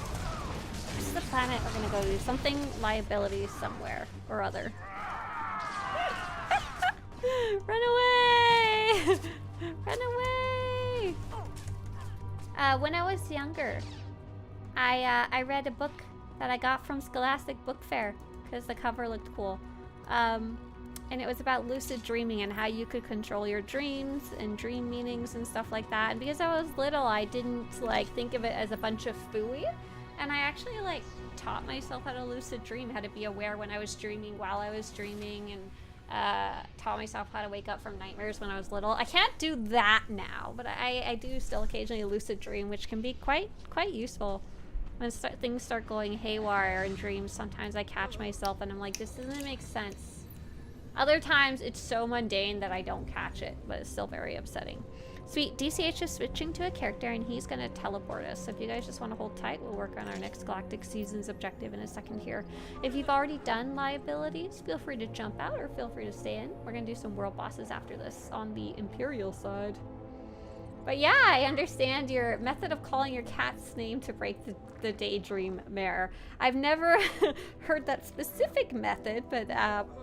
This is the planet we're gonna go to. Something liabilities somewhere or other. Run away! Run away! When I was younger, I read a book that I got from Scholastic Book Fair because the cover looked cool. And it was about lucid dreaming and how you could control your dreams and dream meanings and stuff like that. And because I was little, I didn't like think of it as a bunch of phooey. And I actually like taught myself how to lucid dream, how to be aware when I was dreaming while I was dreaming, and taught myself how to wake up from nightmares when I was little. I can't do that now, but I do still occasionally lucid dream, which can be quite useful. When things start going haywire in dreams, sometimes I catch myself and I'm like, this doesn't make sense. Other times, it's so mundane that I don't catch it, but it's still very upsetting. Sweet, DCH is switching to a character and he's gonna teleport us. So if you guys just want to hold tight, we'll work on our next Galactic Seasons objective in a second here. If you've already done liabilities, feel free to jump out or feel free to stay in. We're gonna do some world bosses after this on the Imperial side. But yeah, I understand your method of calling your cat's name to break the daydream mare. I've never heard that specific method, but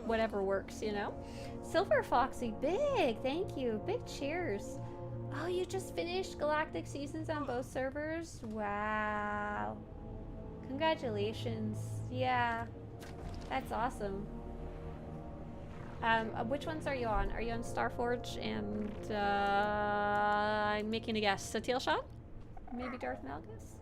whatever works, you know? Silver Foxy, big, thank you. Big cheers. Oh, you just finished Galactic Seasons on both servers? Wow. Congratulations. Yeah, that's awesome. Which ones are you on? Are you on Starforge and, I'm making a guess, Satil Shot? Maybe Darth Malgus?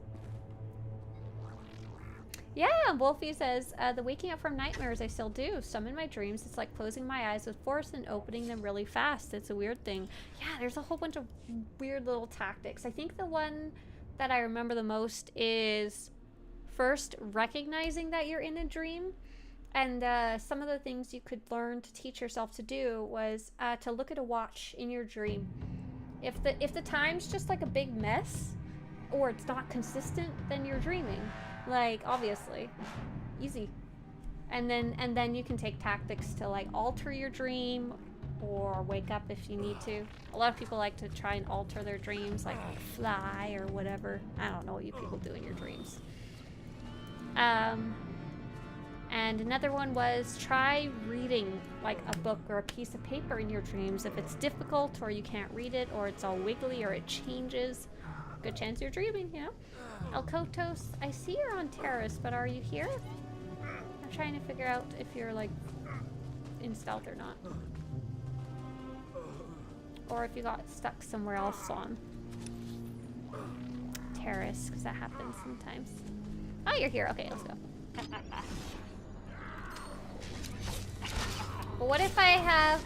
Yeah, Wolfie says, the waking up from nightmares I still do. Some in my dreams, it's like closing my eyes with force and opening them really fast. It's a weird thing. Yeah, there's a whole bunch of weird little tactics. I think the one that I remember the most is first recognizing that you're in a dream. And some of the things you could learn to teach yourself to do was to look at a watch in your dream. If the time's just like a big mess, or it's not consistent, then you're dreaming. Like, obviously, easy. And then you can take tactics to like alter your dream, or wake up if you need to. A lot of people like to try and alter their dreams, like fly or whatever. I don't know what you people do in your dreams. And another one was try reading like a book or a piece of paper in your dreams. If it's difficult or you can't read it or it's all wiggly or it changes, good chance you're dreaming, you know? El Kotos, I see you're on Terrace, but are you here? I'm trying to figure out if you're like in stealth or not. Or if you got stuck somewhere else on Terrace, because that happens sometimes. Oh, you're here. Okay, let's go. What if I have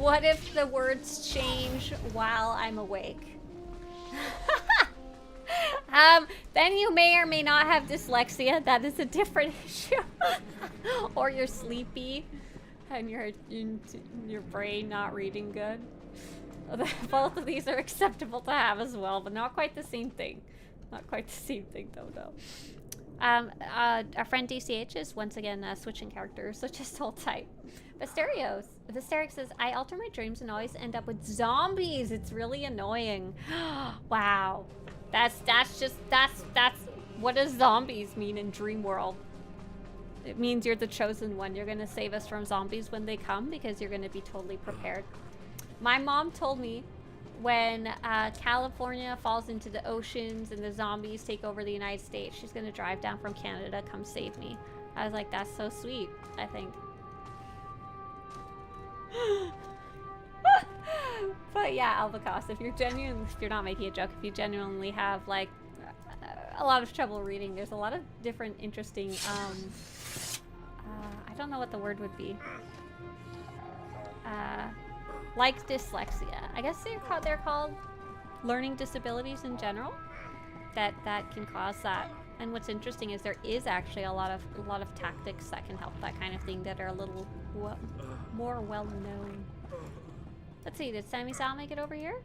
what if the words change while I'm awake? Then you may or may not have dyslexia. That is a different issue. Or you're sleepy and your brain not reading good. Both of these are acceptable to have as well, but not quite the same thing. Not quite the same thing though, no. Our friend DCH is once again switching characters, so just hold tight. Visteric says, I alter my dreams and always end up with zombies. It's really annoying. Wow. That's what does zombies mean in Dream World? It means you're the chosen one. You're gonna save us from zombies when they come because you're gonna be totally prepared. My mom told me when California falls into the oceans and the zombies take over the United States, she's gonna drive down from Canada, come save me. I was like, that's so sweet, I think. But yeah, Albacos, if you're not making a joke, if you genuinely have like a lot of trouble reading, there's a lot of different interesting, I don't know what the word would be. Like dyslexia. I guess they're called learning disabilities in general. That can cause that. And what's interesting is there is actually a lot of tactics that can help that kind of thing that are a little more well known. Let's see, did Sammy Sal make it over here?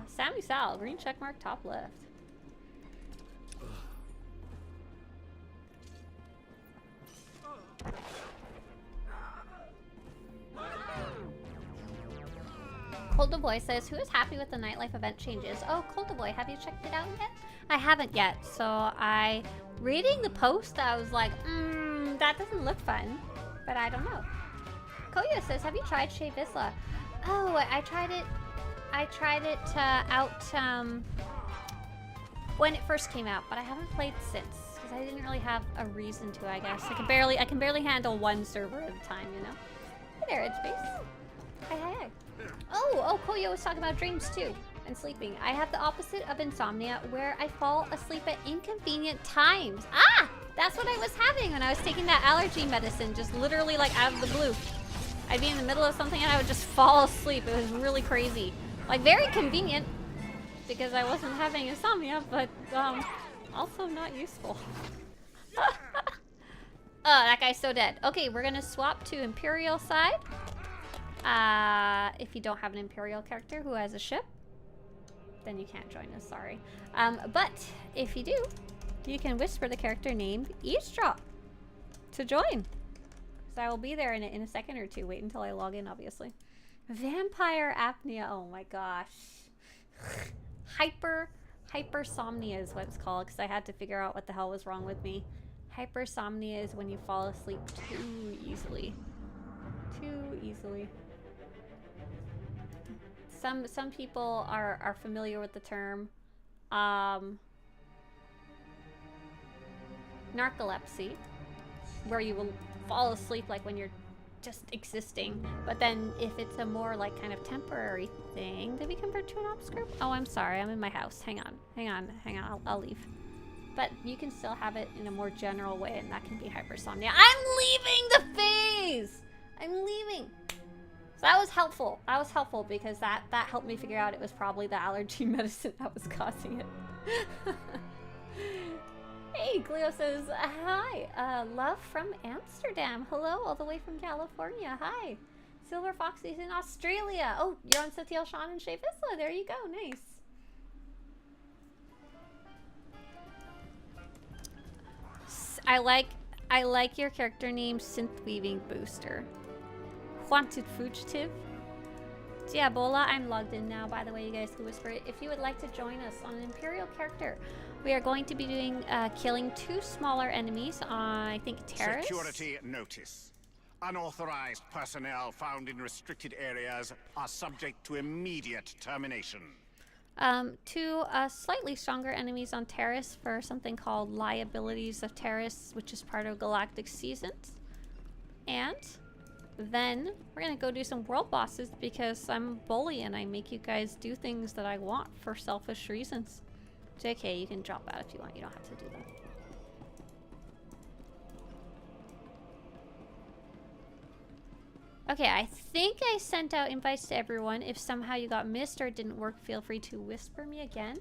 Sammy Sal, green checkmark top left. Coldeboy says, who is happy with the Nightlife event changes? Oh, Coldeboy, have you checked it out yet? I haven't yet, so reading the post, I was like, that doesn't look fun, but I don't know. Koya says, have you tried Shea Vizsla? Oh, I tried it out when it first came out, but I haven't played since because I didn't really have a reason to, I guess. I can barely handle one server at a time, you know? Hey there, Edgeface. Hi. Oh, Koyo was talking about dreams too, and sleeping. I have the opposite of insomnia, where I fall asleep at inconvenient times. Ah! That's what I was having when I was taking that allergy medicine, just literally like out of the blue. I'd be in the middle of something and I would just fall asleep. It was really crazy. Like, very convenient, because I wasn't having insomnia, but also not useful. Oh, that guy's so dead. Okay, we're gonna swap to Imperial side. If you don't have an Imperial character who has a ship, then you can't join us, sorry. But if you do, you can whisper the character named Eavesdrop to join. So I will be there in a second or two. Wait until I log in, obviously. Vampire apnea, oh my gosh. Hypersomnia is what it's called, because I had to figure out what the hell was wrong with me. Hypersomnia is when you fall asleep too easily. Too easily. Some people are familiar with the term narcolepsy, where you will fall asleep like when you're just existing, but then if it's a more like kind of temporary thing, did we convert to an ops group? Oh, I'm sorry, I'm in my house. Hang on, I'll leave. But you can still have it in a more general way, and that can be hypersomnia. I'm leaving the phase! I'm leaving! So that was helpful. That was helpful because that helped me figure out it was probably the allergy medicine that was causing it. Hey, Cleo says, hi. Love from Amsterdam. Hello, all the way from California. Hi. Silver Foxy's in Australia. Oh, you're on Satiel, Sean, and Shea Vizsla. There you go. Nice. I like your character name, Synth Weaving Booster. Wanted Fugitive. Diabola, I'm logged in now, by the way, you guys can whisper it. If you would like to join us on an Imperial character, we are going to be doing killing 2 smaller enemies on, I think, Terrace. Security notice. Unauthorized personnel found in restricted areas are subject to immediate termination. 2 slightly stronger enemies on Terrace for something called Liabilities of Terrace, which is part of Galactic Seasons. And then we're gonna go do some world bosses because I'm a bully and I make you guys do things that I want for selfish reasons. JK, you can drop out if you want. You don't have to do that. Okay, I think I sent out invites to everyone. If somehow you got missed or it didn't work, feel free to whisper me again.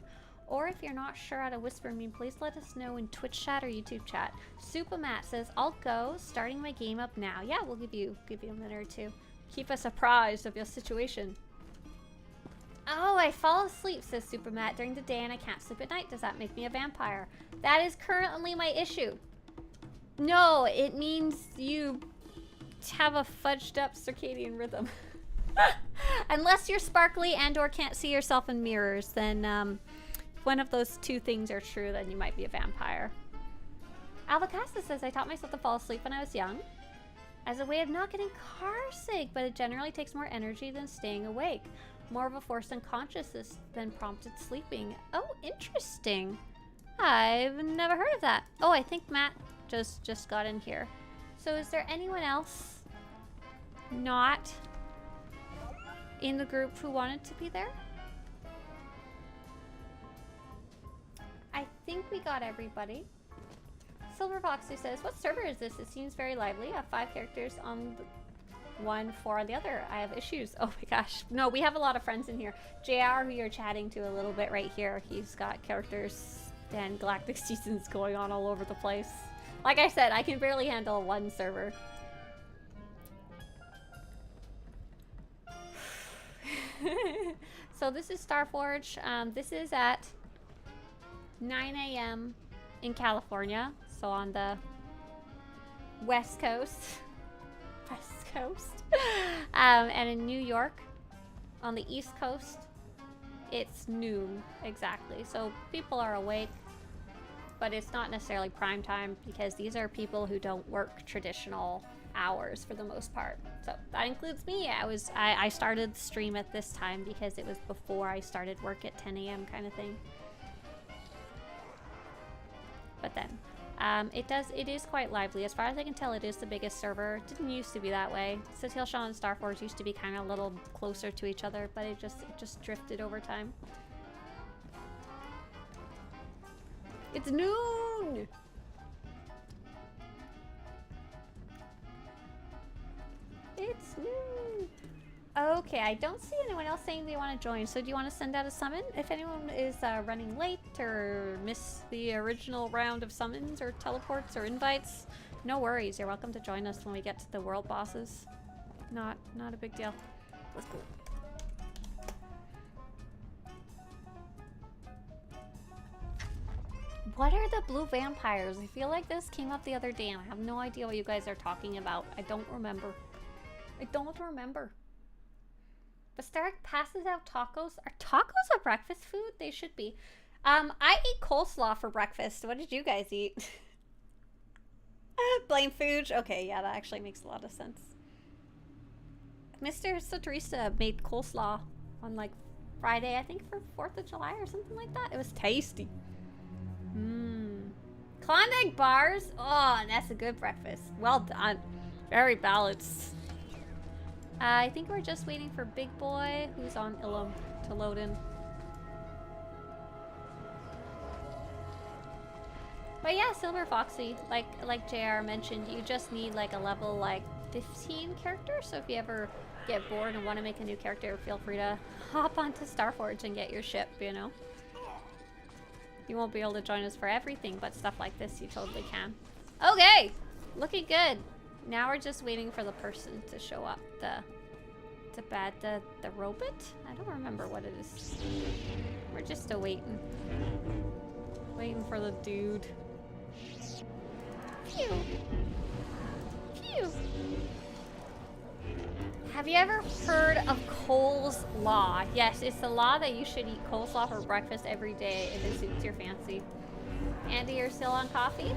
Or if you're not sure how to whisper me, please let us know in Twitch chat or YouTube chat. Supamat says, I'll go, starting my game up now. Yeah, we'll give you a minute or two. Keep us apprised of your situation. Oh, I fall asleep, says Supamat, during the day and I can't sleep at night. Does that make me a vampire? That is currently my issue. No, it means you have a fudged up circadian rhythm. Unless you're sparkly and or can't see yourself in mirrors, then if one of those 2 things are true, then you might be a vampire. Alvacasta says, I taught myself to fall asleep when I was young. as a way of not getting car sick, but it generally takes more energy than staying awake. More of a force than consciousness than prompted sleeping. Oh, interesting. I've never heard of that. Oh, I think Matt just got in here. So is there anyone else not in the group who wanted to be there? I think we got everybody. Silver Foxy says, what server is this? It seems very lively. I have 5 characters on the one, 4 on the other. I have issues. Oh my gosh. No, we have a lot of friends in here. JR, who you're chatting to a little bit right here, he's got characters and Galactic Seasons going on all over the place. Like I said, I can barely handle one server. So this is Starforge. This is at 9 a.m. in California, so on the West Coast. West Coast. And in New York, on the East Coast, it's noon exactly. So people are awake, but it's not necessarily prime time because these are people who don't work traditional hours for the most part. So that includes me. I started the stream at this time because it was before I started work at 10 a.m. kind of thing. But then it is quite lively. As far as I can tell, it is the biggest server. It didn't used to be that way. Satil Shaw and Starforge used to be kind of a little closer to each other, but it just drifted over time. It's noon! It's noon! Okay, I don't see anyone else saying they want to join, so do you want to send out a summon? If anyone is running late or missed the original round of summons or teleports or invites, no worries. You're welcome to join us when we get to the world bosses. Not a big deal. Let's go. What are the blue vampires? I feel like this came up the other day and I have no idea what you guys are talking about. I don't remember. I don't remember. But Stark passes out tacos. Are tacos a breakfast food? They should be. I eat coleslaw for breakfast. What did you guys eat? Blame food. Okay, yeah, that actually makes a lot of sense. Mr. Swtorista made coleslaw on like Friday, I think for 4th of July or something like that. It was tasty. Klondike bars. Oh, that's a good breakfast. Well done. Very balanced. I think we're just waiting for Big Boy, who's on Ilum, to load in. But yeah, Silver Foxy, like JR mentioned, you just need like a level like 15 character. So if you ever get bored and want to make a new character, feel free to hop onto Starforge and get your ship, you know. You won't be able to join us for everything, but stuff like this you totally can. Okay, looking good. Now we're just waiting for the person to show up. The robot? I don't remember what it is. We're just still waiting. Waiting for the dude. Phew. Phew. Have you ever heard of Cole's Law? Yes, it's the law that you should eat coleslaw for breakfast every day if it suits your fancy. Andy, you're still on coffee?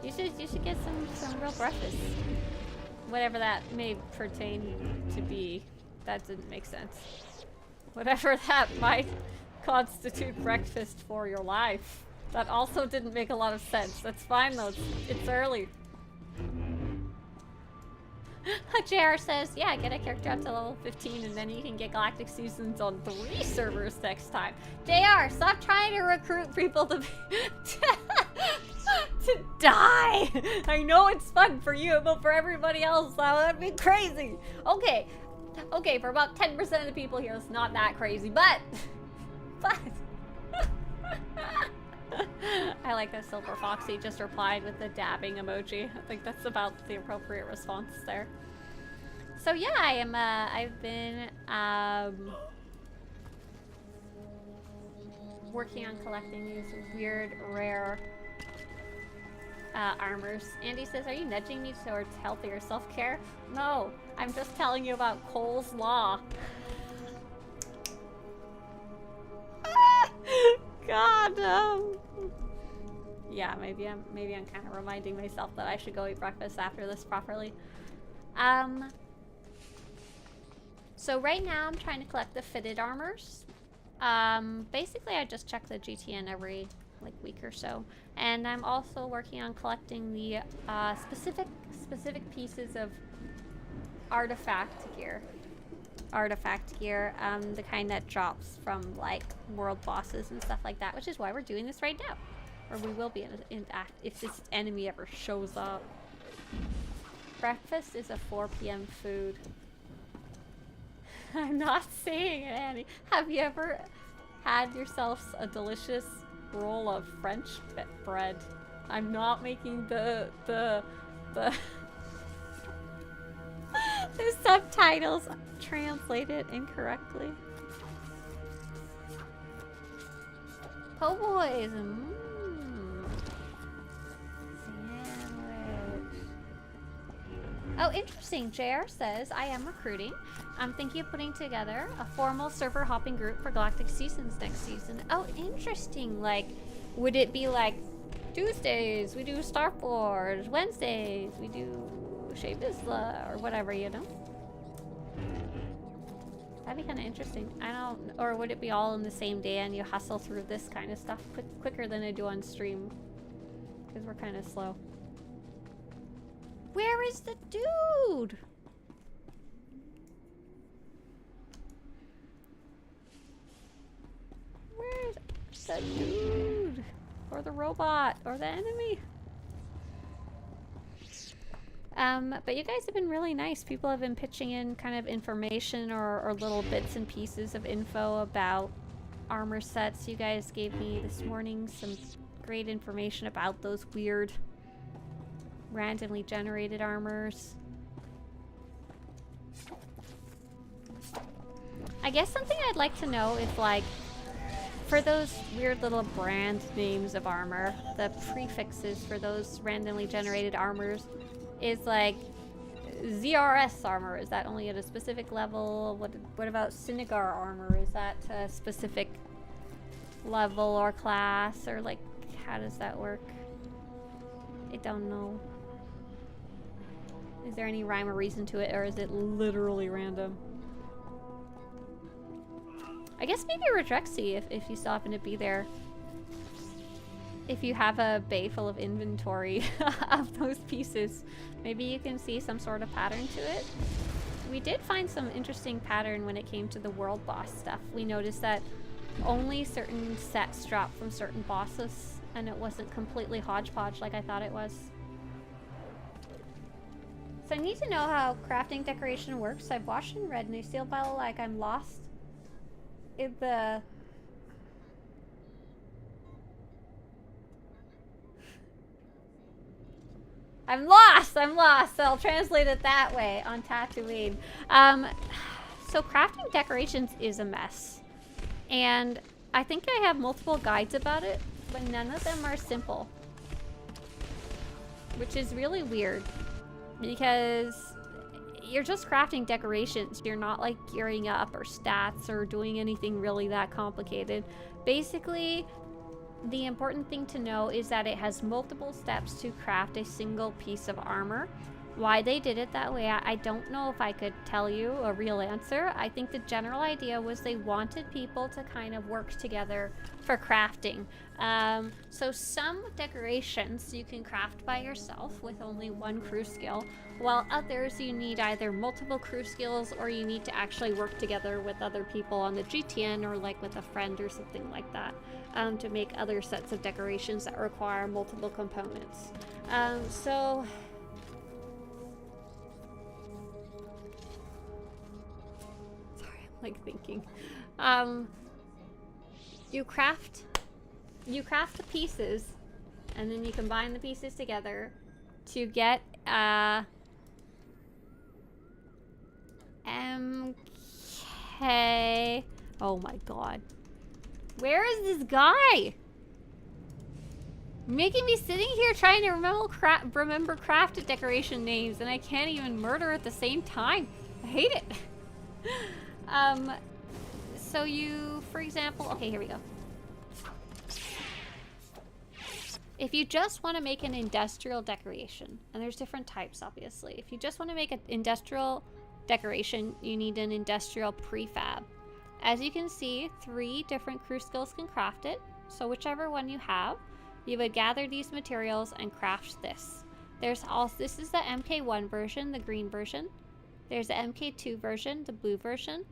You should get some real breakfast. Whatever that may pertain to be. That didn't make sense. Whatever that might constitute breakfast for your life. That also didn't make a lot of sense. That's fine though, it's early. JR says, yeah, get a character up to level 15 and then you can get Galactic Seasons on 3 servers next time. JR, stop trying to recruit people to to die. I know it's fun for you, but for everybody else, that would be crazy. Okay, for about 10% of the people here, it's not that crazy, but I like that Silver Foxy just replied with the dabbing emoji. I think that's about the appropriate response there. So yeah, I've been working on collecting these weird, rare armors. Andy says, are you nudging me towards healthier self-care? No, I'm just telling you about Cole's Law. God, yeah, maybe I'm kind of reminding myself that I should go eat breakfast after this properly. So right now I'm trying to collect the fitted armors. Basically I just check the GTN every like week or so, and I'm also working on collecting the specific pieces of artifact gear, the kind that drops from like world bosses and stuff like that, which is why we're doing this right now, or we will be if this enemy ever shows up. Breakfast is a 4 p.m. food. I'm not saying it, Annie. Have you ever had yourselves a delicious roll of French bread? I'm not making the the subtitles translated incorrectly. Po' boys. Oh, interesting. JR says, I am recruiting. I'm thinking of putting together a formal server hopping group for Galactic Seasons next season. Oh, interesting. Like, would it be like Tuesdays we do Star Forge, Wednesdays we do Shea Vizsla, or whatever, you know? That'd be kind of interesting. I don't, or would it be all in the same day and you hustle through this kind of stuff quicker than I do on stream? Because we're kind of slow. Where is the dude? Where's the dude? Or the robot? Or the enemy? But you guys have been really nice. People have been pitching in kind of information or little bits and pieces of info about armor sets. You guys gave me this morning some great information about those weird randomly generated armors. I guess something I'd like to know if, like, for those weird little brand names of armor, the prefixes for those randomly generated armors is like ZRS armor. Is that only at a specific level? What about Synagar armor? Is that a specific level or class? Or like, how does that work? I don't know. Is there any rhyme or reason to it, or is it literally random? I guess maybe Redrexy, if you still happen to be there. If you have a bay full of inventory of those pieces, maybe you can see some sort of pattern to it. We did find some interesting pattern when it came to the world boss stuff. We noticed that only certain sets drop from certain bosses, and it wasn't completely hodgepodge like I thought it was. So I need to know how crafting decoration works. I've watched and read, and I still feel like I'm lost in the... I'm lost! So I'll translate it that way on Tatooine. So crafting decorations is a mess. And I think I have multiple guides about it, but none of them are simple. Which is really weird. Because you're just crafting decorations. You're not like gearing up or stats or doing anything really that complicated. Basically, the important thing to know is that it has multiple steps to craft a single piece of armor. Why they did it that way, I don't know if I could tell you a real answer. I think the general idea was they wanted people to kind of work together for crafting. So some decorations you can craft by yourself with only one crew skill, while others you need either multiple crew skills or you need to actually work together with other people on the GTN or like with a friend or something like that to make other sets of decorations that require multiple components. So like thinking. You craft the pieces, and then you combine the pieces together to get MK. Oh my god. Where is this guy? Making me sitting here trying to remember crafted decoration names, and I can't even murder at the same time. I hate it. So you, for example, okay, here we go. If you just want to make an industrial decoration, and there's different types obviously. If you just want to make an industrial decoration, you need an industrial prefab. As you can see, 3 different crew skills can craft it. So whichever one you have, you would gather these materials and craft this. There's also, this is the MK1 version, the green version. There's the MK2 version, the blue version,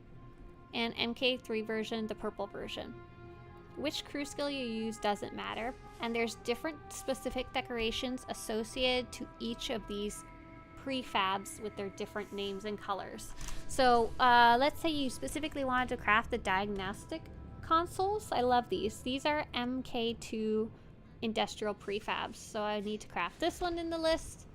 and MK3 version, the purple version. Which crew skill you use doesn't matter, and there's different specific decorations associated to each of these prefabs with their different names and colors. So let's say you specifically wanted to craft the diagnostic consoles. I love these. These are MK2 industrial prefabs. So I need to craft this one in the list,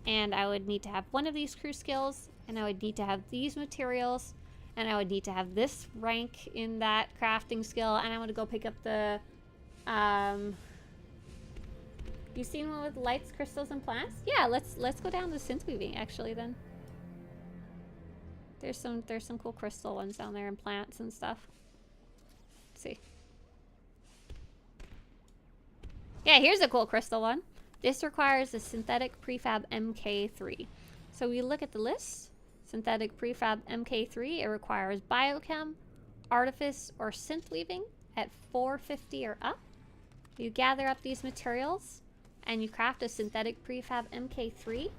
and I would need to have one of these crew skills, and I would need to have these materials, and I would need to have this rank in that crafting skill, and I'm going to go pick up the you seen one with lights, crystals, and plants? Yeah, let's go down to synth weaving actually then. There's some cool crystal ones down there and plants and stuff. Let's see. Yeah, here's a cool crystal one. This requires a synthetic prefab MK3. So we look at the list. Synthetic prefab MK3, it requires biochem, artifice, or synth weaving at 450 or up. You gather up these materials and you craft a synthetic prefab MK3.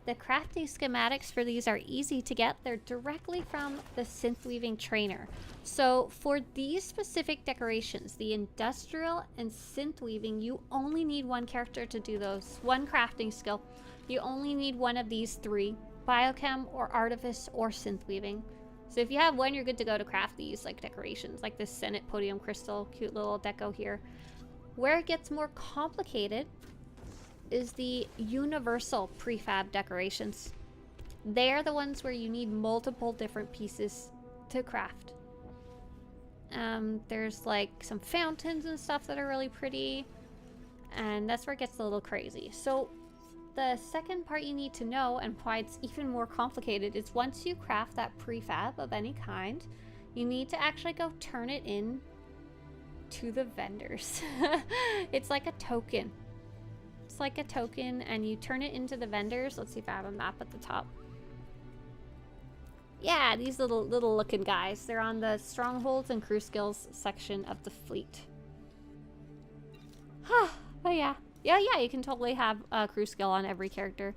The crafting schematics for these are easy to get. They're directly from the synth weaving trainer. So for these specific decorations, the industrial and synth weaving, you only need one character to do those. One crafting skill. You only need one of these 3. Biochem or artifice or synth weaving. So if you have one, you're good to go to craft these like decorations, like this Senate podium crystal, cute little deco here. Where it gets more complicated is the universal prefab decorations. They're the ones where you need multiple different pieces to craft. There's like some fountains and stuff that are really pretty, and that's where it gets a little crazy. So the second part you need to know, and why it's even more complicated, is once you craft that prefab of any kind, you need to actually go turn it in to the vendors. It's like a token. It's like a token, and you turn it into the vendors. Let's see if I have a map at the top. Yeah, these little looking guys. They're on the strongholds and crew skills section of the fleet. Oh yeah. Yeah, you can totally have a crew skill on every character.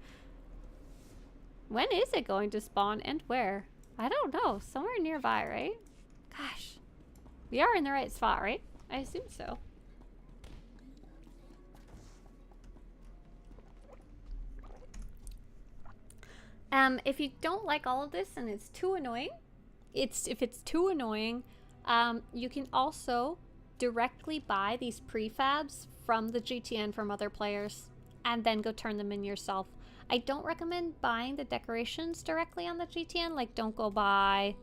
When is it going to spawn and where? I don't know. Somewhere nearby, right? Gosh. We are in the right spot, right? I assume so. If you don't like all of this and it's too annoying, if it's too annoying, you can also directly buy these prefabs from the GTN from other players and then go turn them in yourself. I don't recommend buying the decorations directly on the GTN. Like, don't go buy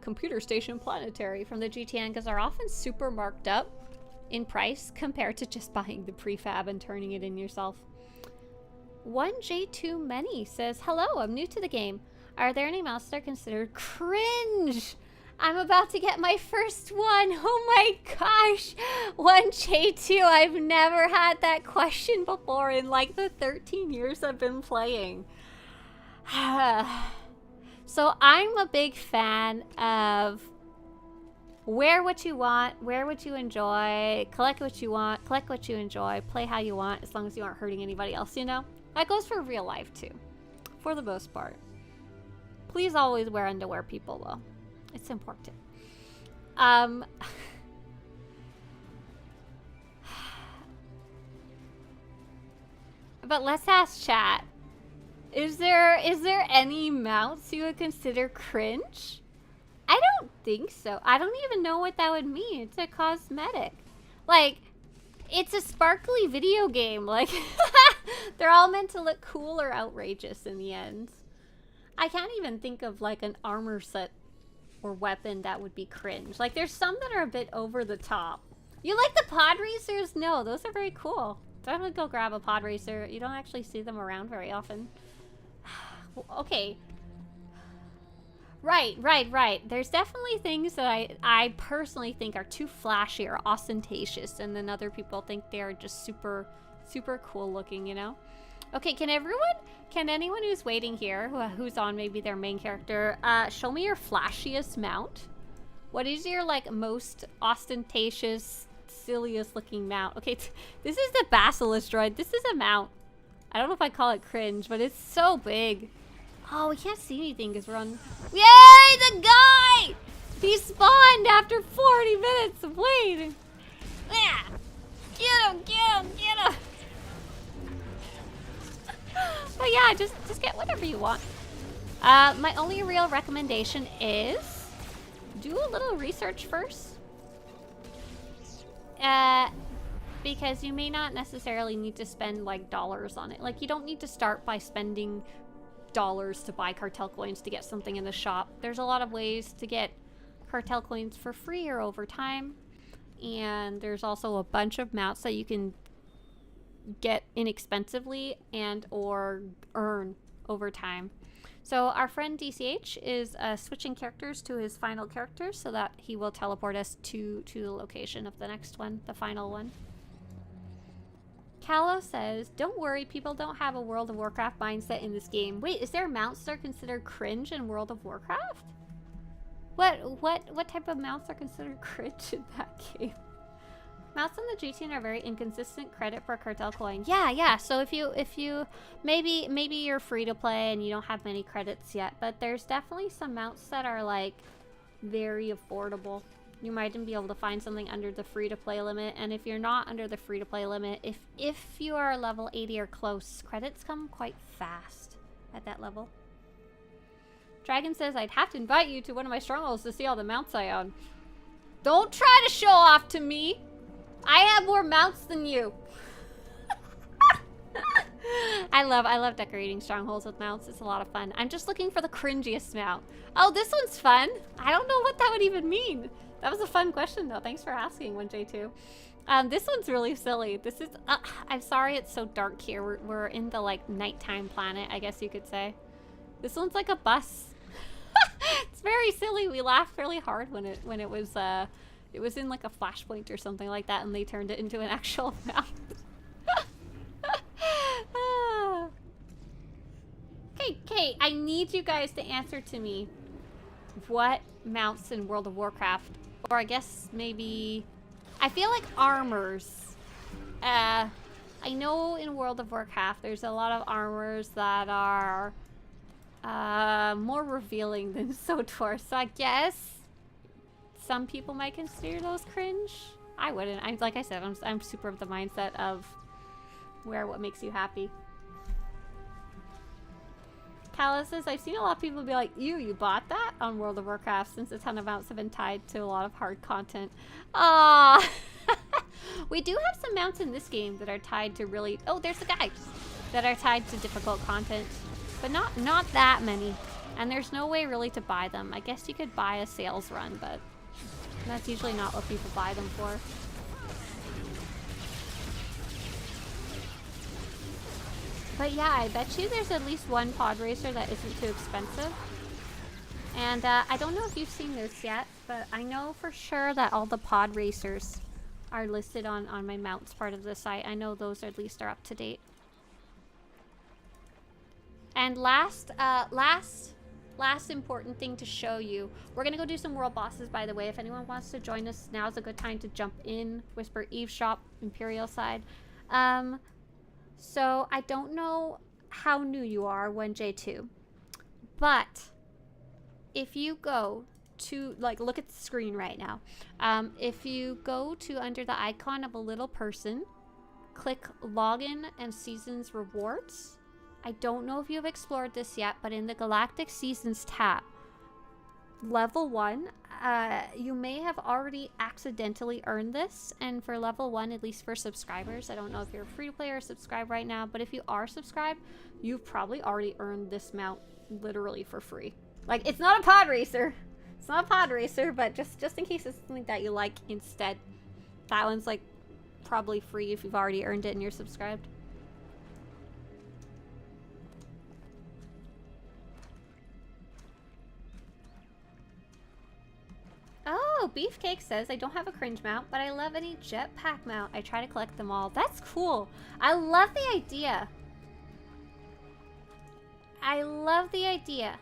Computer Station Planetary from the GTN, because they're often super marked up in price compared to just buying the prefab and turning it in yourself. 1J2 Many says, hello, I'm new to the game. Are there any mounts that are considered cringe? I'm about to get my first one. Oh my gosh. 1J2, I've never had that question before in like the 13 years I've been playing. So I'm a big fan of wear what you want, wear what you enjoy, collect what you want, collect what you enjoy, play how you want, as long as you aren't hurting anybody else, you know? That goes for real life too, for the most part. Please always wear underwear, people, though. It's important. But let's ask chat. Is there any mounts you would consider cringe? I don't think so. I don't even know what that would mean. It's a cosmetic. Like, it's a sparkly video game. Like, they're all meant to look cool or outrageous in the end. I can't even think of like an armor set or weapon that would be cringe. Like, there's some that are a bit over the top. You like the pod racers? No, those are very cool. Definitely go grab a pod racer. You don't actually see them around very often. Okay. Right. There's definitely things that I personally think are too flashy or ostentatious, and then other people think they're just super cool looking, you know? Okay, can anyone who's waiting here, who's on maybe their main character, show me your flashiest mount? What is your, like, most ostentatious, silliest looking mount? Okay, this is the Basilisk droid. This is a mount. I don't know if I call it cringe, but it's so big. Oh, we can't see anything because we're on... Yay, the guy! He spawned after 40 minutes of waiting. Yeah. Get him. But yeah, just get whatever you want. My only real recommendation is do a little research first. Because you may not necessarily need to spend like dollars on it. Like, you don't need to start by spending dollars to buy cartel coins to get something in the shop. There's a lot of ways to get cartel coins for free or over time. And there's also a bunch of mounts that you can get inexpensively and or earn over time. So our friend DCH is switching characters to his final character so that he will teleport us to the location of the next one, the final one. Callow says, don't worry, people don't have a World of Warcraft mindset in this game. Wait, is there mounts that are considered cringe in World of Warcraft? What type of mounts are considered cringe in that game? Mounts on the G-Team are very inconsistent credit for cartel coin. Yeah. So if you maybe you're free to play and you don't have many credits yet, but there's definitely some mounts that are like very affordable. You might even be able to find something under the free to play limit, and if you're not under the free to play limit, if you are level 80 or close, credits come quite fast at that level. Dragon says, I'd have to invite you to one of my strongholds to see all the mounts I own. Don't try to show off to me. I have more mounts than you. I love decorating strongholds with mounts. It's a lot of fun. I'm just looking for the cringiest mount. Oh, this one's fun. I don't know what that would even mean. That was a fun question though. Thanks for asking, 1J2. This one's really silly. This is, I'm sorry it's so dark here. We're in the like nighttime planet, I guess you could say. This one's like a bus. It's very silly. We laughed really hard when it was in like a flashpoint or something like that, and they turned it into an actual mount. Okay, I need you guys to answer to me what mounts in World of Warcraft, or I guess maybe, I feel like armors. I know in World of Warcraft there's a lot of armors that are more revealing than SWTOR, so I guess some people might consider those cringe. I wouldn't. Like I said, I'm super of the mindset of wear what makes you happy. Callus says, I've seen a lot of people be like, you bought that on World of Warcraft since a ton of mounts have been tied to a lot of hard content. Ah, we do have some mounts in this game that are tied to really, oh, there's a guy, that are tied to difficult content, but not that many. And there's no way really to buy them. I guess you could buy a sales run, but that's usually not what people buy them for. But yeah, I bet you there's at least one pod racer that isn't too expensive. And I don't know if you've seen this yet, but I know for sure that all the pod racers are listed on my mounts part of the site. I know those at least are up to date. And last important thing to show you. We're gonna go do some world bosses, by the way. If anyone wants to join us, now's a good time to jump in. Whisper, Eavesdrop, Imperial side. So I don't know how new you are, 1J2, but if you go to, like, look at the screen right now. If you go to under the icon of a little person, click Login and Seasons Rewards. I don't know if you've explored this yet, but in the Galactic Seasons tab, level 1, you may have already accidentally earned this, and for level 1, at least for subscribers, I don't know if you're free to play or subscribed right now, but if you are subscribed, you've probably already earned this mount literally for free. Like, it's not a pod racer. It's not a pod racer, but just in case it's something that you like instead, that one's like probably free if you've already earned it and you're subscribed. Oh, Beefcake says, I don't have a cringe mount, but I love any jetpack mount. I try to collect them all. That's cool. I love the idea. I love the idea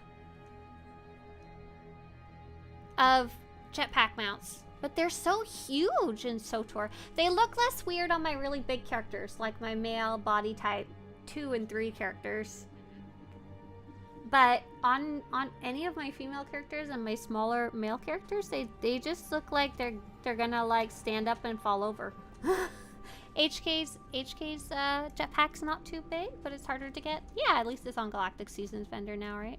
of jetpack mounts. But they're so huge in SWTOR. They look less weird on my really big characters, like my male body type 2 and 3 characters. But on any of my female characters and my smaller male characters, they just look like they're gonna like stand up and fall over. HK's jetpack's not too big, but it's harder to get. Yeah, at least it's on Galactic Seasons vendor now, right?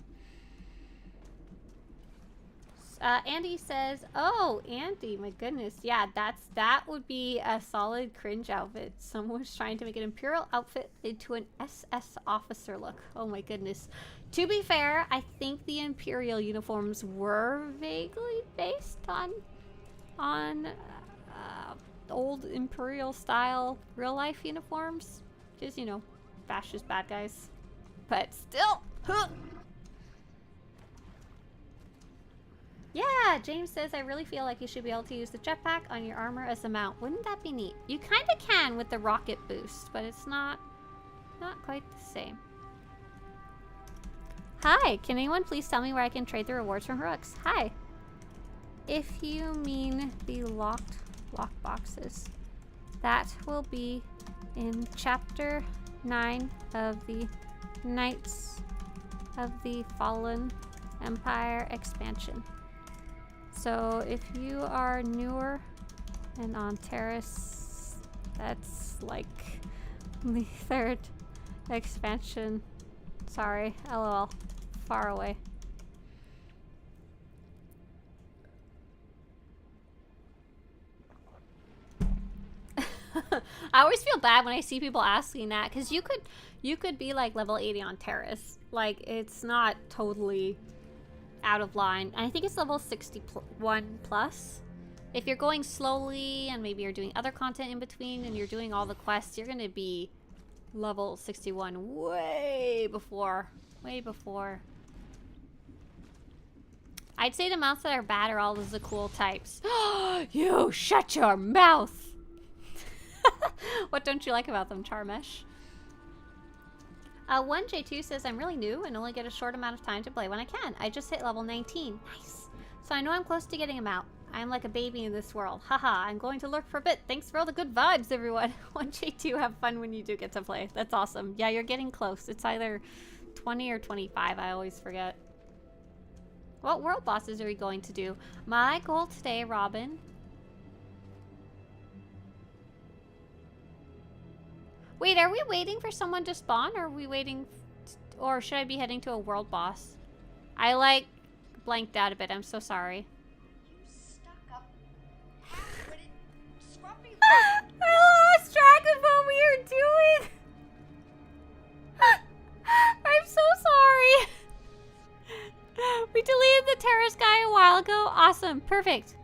Andy says, oh, Andy, my goodness. Yeah, that would be a solid cringe outfit. Someone was trying to make an Imperial outfit into an SS officer look. Oh my goodness. To be fair, I think the Imperial uniforms were vaguely based on old Imperial style real life uniforms. Just, you know, fascist bad guys. But still, huh. Yeah, James says, I really feel like you should be able to use the jetpack on your armor as a mount. Wouldn't that be neat? You kind of can with the rocket boost, but it's not quite the same. Hi, can anyone please tell me where I can trade the rewards from Heroics? Hi. If you mean the lock boxes, that will be in Chapter 9 of the Knights of the Fallen Empire expansion. So if you are newer and on Terrace, that's like the 3rd expansion. Sorry, LOL. Far away. I always feel bad when I see people asking that, because you could be like level 80 on Terrace. Like, it's not totally out of line. I think it's level 61 plus. If you're going slowly and maybe you're doing other content in between and you're doing all the quests, you're gonna be level 61 way before. I'd say the mounts that are bad are all the cool types. You shut your mouth! What don't you like about them, Charmesh? 1J2 says, I'm really new and only get a short amount of time to play when I can. I just hit level 19. Nice. So I know I'm close to getting him out. I'm like a baby in this world. Haha, I'm going to lurk for a bit. Thanks for all the good vibes, everyone. 1J2, have fun when you do get to play. That's awesome. Yeah, you're getting close. It's either 20 or 25. I always forget. What world bosses are we going to do? My goal today, Robin. Wait, are we waiting for someone to spawn, or are we waiting, or should I be heading to a world boss? I like blanked out a bit. I'm so sorry. You stuck up, half-witted, scruffy. I lost track of what we were doing. I'm so sorry. We deleted the terrorist guy a while ago. Awesome. Perfect.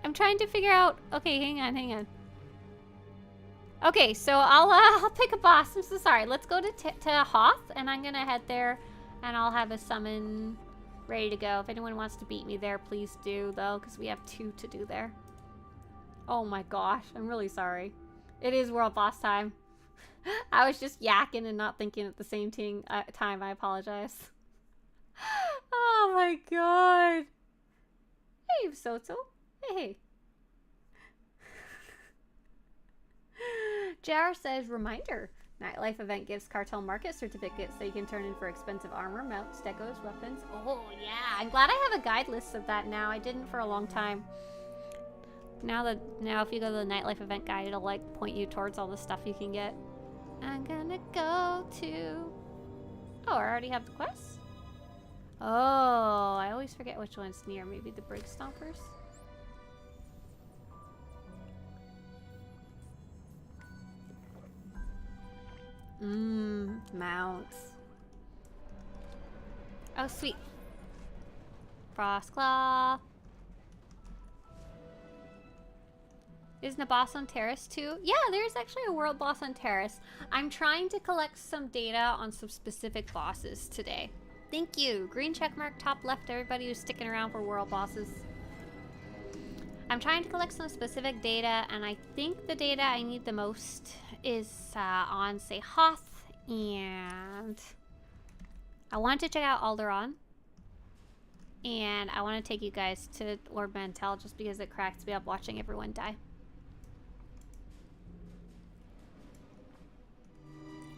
I'm trying to figure out. Okay, hang on. Okay, so I'll pick a boss. I'm so sorry. Let's go to Hoth, and I'm gonna head there, and I'll have a summon ready to go. If anyone wants to beat me there, please do, though, because we have 2 to do there. Oh my gosh, I'm really sorry. It is world boss time. I was just yakking and not thinking at the same time. I apologize. Oh my god. Hey, Soto. Hey. JR says, reminder. Nightlife event gives cartel market certificates so you can turn in for expensive armor, mounts, decos, weapons. Oh, yeah. I'm glad I have a guide list of that now. I didn't for a long time. Now if you go to the Nightlife event guide, it'll like point you towards all the stuff you can get. I'm gonna go to... Oh, I already have the quest? Oh, I always forget which one's near. Maybe the Brig Stompers? Mounts. Oh, sweet. Frostclaw. Isn't a boss on Terrace too? Yeah, there's actually a world boss on Terrace. I'm trying to collect some data on some specific bosses today. Thank you. Green check mark top left, everybody who's sticking around for world bosses. I'm trying to collect some specific data, and I think the data I need the most is on, say, Hoth, and I want to check out Alderaan, and I want to take you guys to Ord Mantell just because it cracks me up watching everyone die.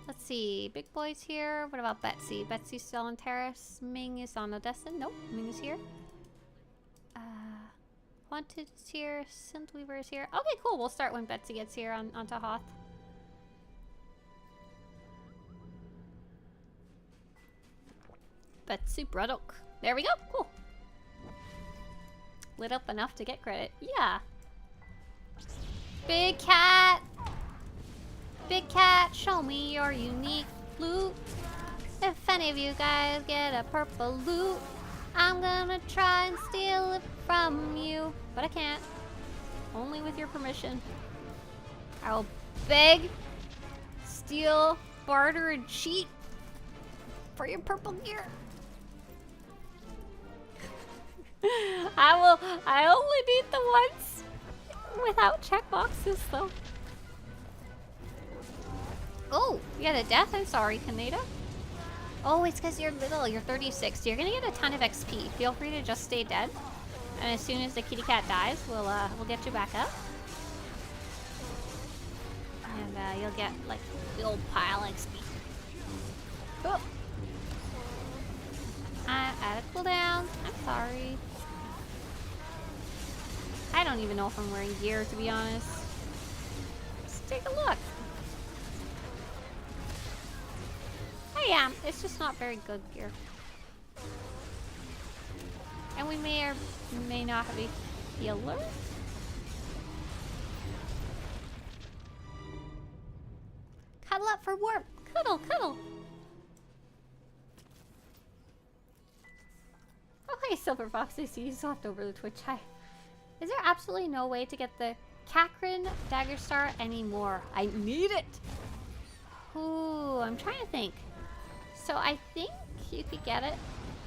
Let's see, Big Boy's here. What about Betsy? Betsy's still on Terrace. Ming is on Odessa. Nope, Ming is here. Wanted is here. Synthweaver is here. Okay, cool. We'll start when Betsy gets here onto Hoth. Betsy Braddock. There we go. Cool. Lit up enough to get credit. Yeah. Big cat. Big cat, show me your unique loot. If any of you guys get a purple loot, I'm gonna try and steal it from you. But I can't. Only with your permission. I will beg, steal, barter, and cheat for your purple gear. I only need the ones without checkboxes though. Oh, you got a death? I'm sorry, Kaneda. Oh, it's because you're little. You're 36. You're gonna get a ton of XP. Feel free to just stay dead. And as soon as the kitty cat dies, we'll get you back up. And you'll get like the old pile XP. Oh. I'm at a cooldown. I'm sorry. I don't even know if I'm wearing gear, to be honest. Let's take a look. I am. It's just not very good gear. And we may or may not have a healer. Cuddle up for warmth. Cuddle, cuddle. Okay, Silver Fox, I see you swapped over the Twitch. Hi. Is there absolutely no way to get the Cachren Dagger Star anymore? I need it. Ooh, I'm trying to think. So I think you could get it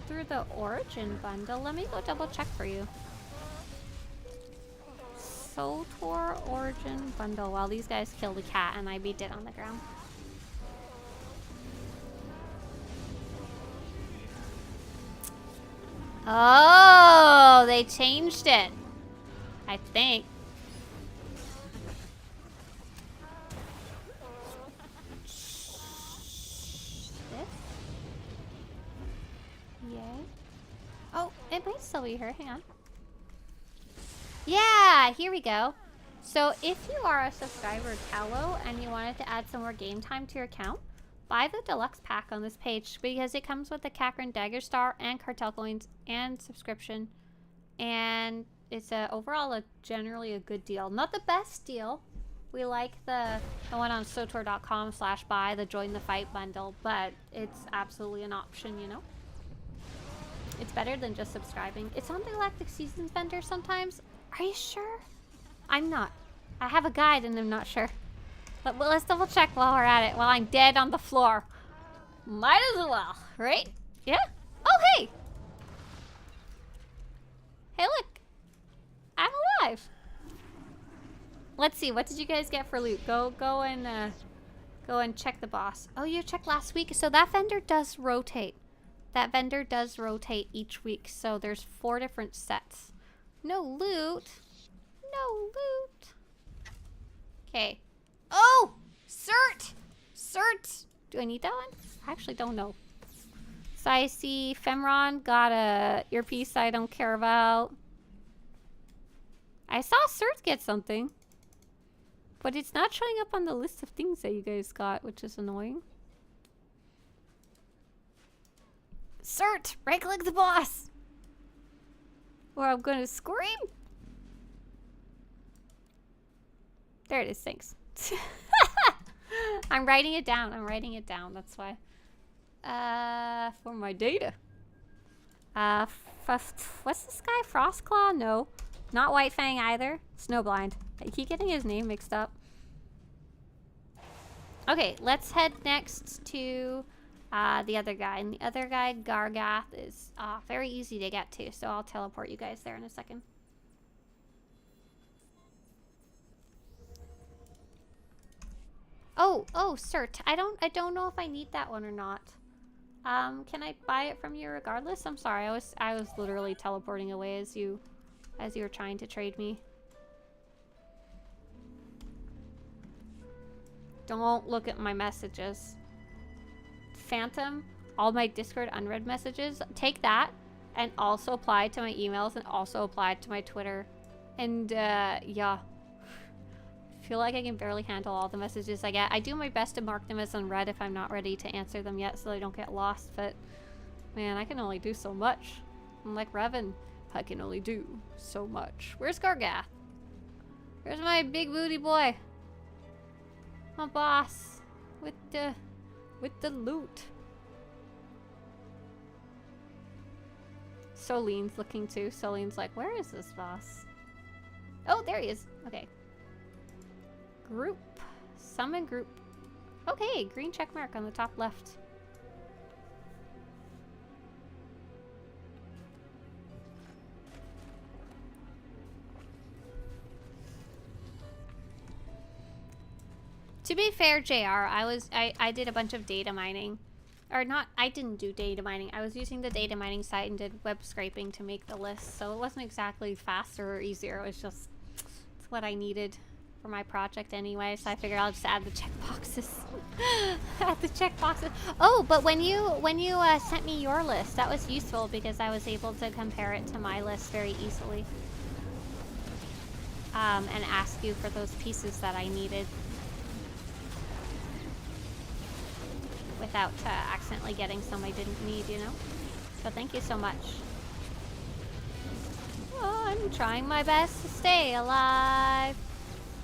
through the Origin bundle. Let me go double check for you. SWTOR Origin bundle. While these guys kill the cat and I beat it on the ground. Oh, they changed it. I think. Oh, it might still be here. Hang on. Yeah, here we go. So if you are a subscriber to Callow and you wanted to add some more game time to your account, buy the deluxe pack on this page because it comes with the Cachren Dagger Star and cartel coins and subscription. And it's overall generally a good deal. Not the best deal. We like the one on SWTOR.com/buy, the Join the Fight bundle, but it's absolutely an option, you know? It's better than just subscribing. It's on the Galactic Seasons vendor sometimes. Are you sure? I'm not. I have a guide and I'm not sure. But let's double check while we're at it. While I'm dead on the floor. Might as well, right? Yeah? Oh, hey! Hey, look. I'm alive. Let's see. What did you guys get for loot? Go and check the boss. Oh, you checked last week. So that vendor does rotate. That vendor does rotate each week, so there's 4 different sets. No loot. No loot. Okay. Oh! Cert! Cert! Do I need that one? I actually don't know. So I see Femron got a earpiece I don't care about. I saw Cert get something. But it's not showing up on the list of things that you guys got, which is annoying. Cert! Right-click the boss! Or I'm gonna scream! There it is, thanks. I'm writing it down, that's why. For my data. What's this guy? Frostclaw? No. Not White Fang either. Snowblind. I keep getting his name mixed up. Okay, let's head next to the other guy. And the other guy, Gargath, is very easy to get to. So I'll teleport you guys there in a second. Oh, Cert. I don't know if I need that one or not. Can I buy it from you regardless? I'm sorry. I was literally teleporting away as you were trying to trade me. Don't look at my messages. Phantom, all my Discord unread messages, take that and also apply it to my emails and also apply it to my Twitter. And yeah. I feel like I can barely handle all the messages I get. I do my best to mark them as unread if I'm not ready to answer them yet so they don't get lost, but man, I can only do so much. I'm like Revan. I can only do so much. Where's Gargath? Where's my big booty boy? My boss. With the loot. Solene's looking too. Solene's like, where is this boss? Oh, there he is. Okay. Group. Summon group. Okay, green check mark on the top left. To be fair, JR, I did a bunch of data mining. Or not, I didn't do data mining. I was using the data mining site and did web scraping to make the list. So it wasn't exactly faster or easier. It was just, it's what I needed for my project anyway. So I figured I'll just add the checkboxes. Add the checkboxes. Oh, but when you sent me your list, that was useful because I was able to compare it to my list very easily. And ask you for those pieces that I needed. Without accidentally getting some I didn't need, you know? So thank you so much. Oh, I'm trying my best to stay alive.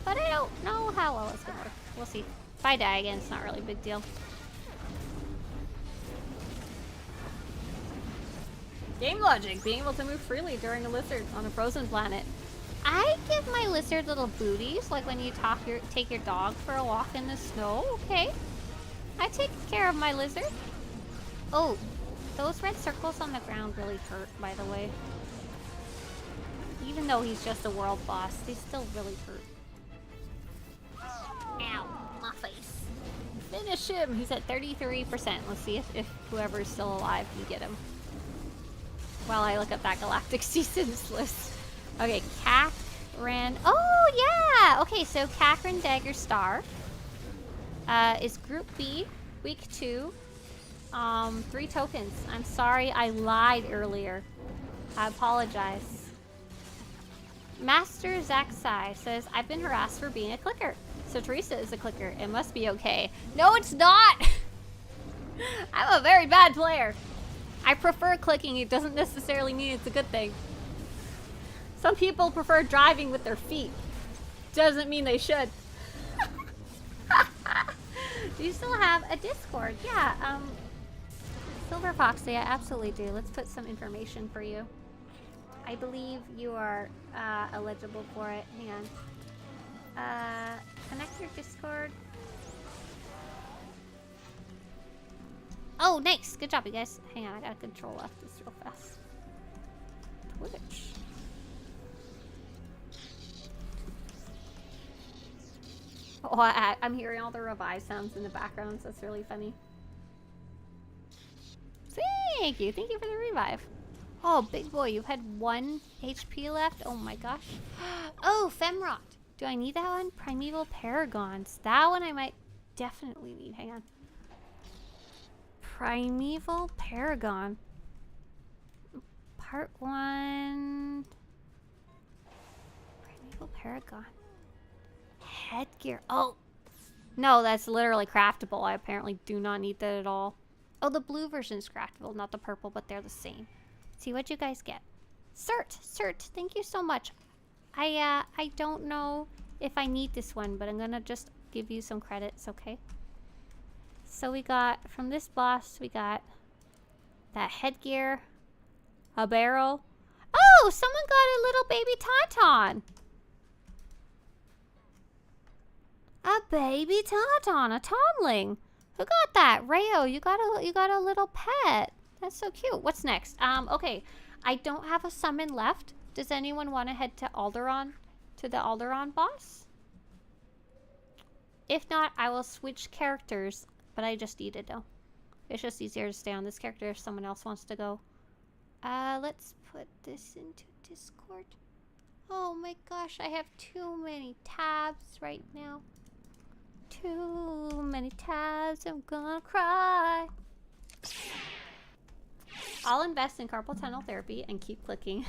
But I don't know how well it's gonna work. We'll see. If I die again, it's not really a big deal. Game logic. Being able to move freely during a lizard on a frozen planet. I give my lizard little booties, like when you take your dog for a walk in the snow, okay? I take care of my lizard. Oh, those red circles on the ground really hurt, by the way. Even though he's just a world boss, they still really hurt. Ow, my face. Finish him! He's at 33%. Let's see if whoever's still alive can get him. While I look up that Galactic Seasons list. Okay, Cacran. Oh, yeah! Okay, so Cacran Dagger Star. Is Group B, Week 2. 3 tokens. I'm sorry, I lied earlier. I apologize. Master Zaxai says, I've been harassed for being a clicker. So Teresa is a clicker. It must be okay. No, it's not! I'm a very bad player. I prefer clicking. It doesn't necessarily mean it's a good thing. Some people prefer driving with their feet. Doesn't mean they should. Do you still have a Discord? Yeah, Silver Foxy, I absolutely do. Let's put some information for you. I believe you are eligible for it. Hang on. Connect your Discord. Oh, nice. Good job, you guys. Hang on, I gotta control F this real fast. Twitch. Oh, I'm hearing all the revive sounds in the background, so it's really funny. Thank you for the revive. Oh, big boy, you've had 1 HP left? Oh my gosh. Oh, Femrot. Do I need that one? Primeval Paragons. That one I might definitely need. Hang on. Primeval Paragon. Part 1. Primeval Paragon. Headgear. Oh. No, that's literally craftable. I apparently do not need that at all. Oh, the blue version is craftable, not the purple, but they're the same. See what you guys get. Cert, thank you so much. I don't know if I need this one, but I'm gonna just give you some credits, okay? So we got, from this boss, we got that headgear, a barrel. Oh, someone got a little baby tauntaun. A baby tauntaun, a taunling. Who got that? Rayo, you got a little pet. That's so cute. What's next? Okay. I don't have a summon left. Does anyone want to head to Alderaan? To the Alderaan boss? If not, I will switch characters. But I just need it though. It's just easier to stay on this character if someone else wants to go. Let's put this into Discord. Oh my gosh, I have too many tabs right now. Too many tabs, I'm gonna cry. I'll invest in carpal tunnel therapy and keep clicking.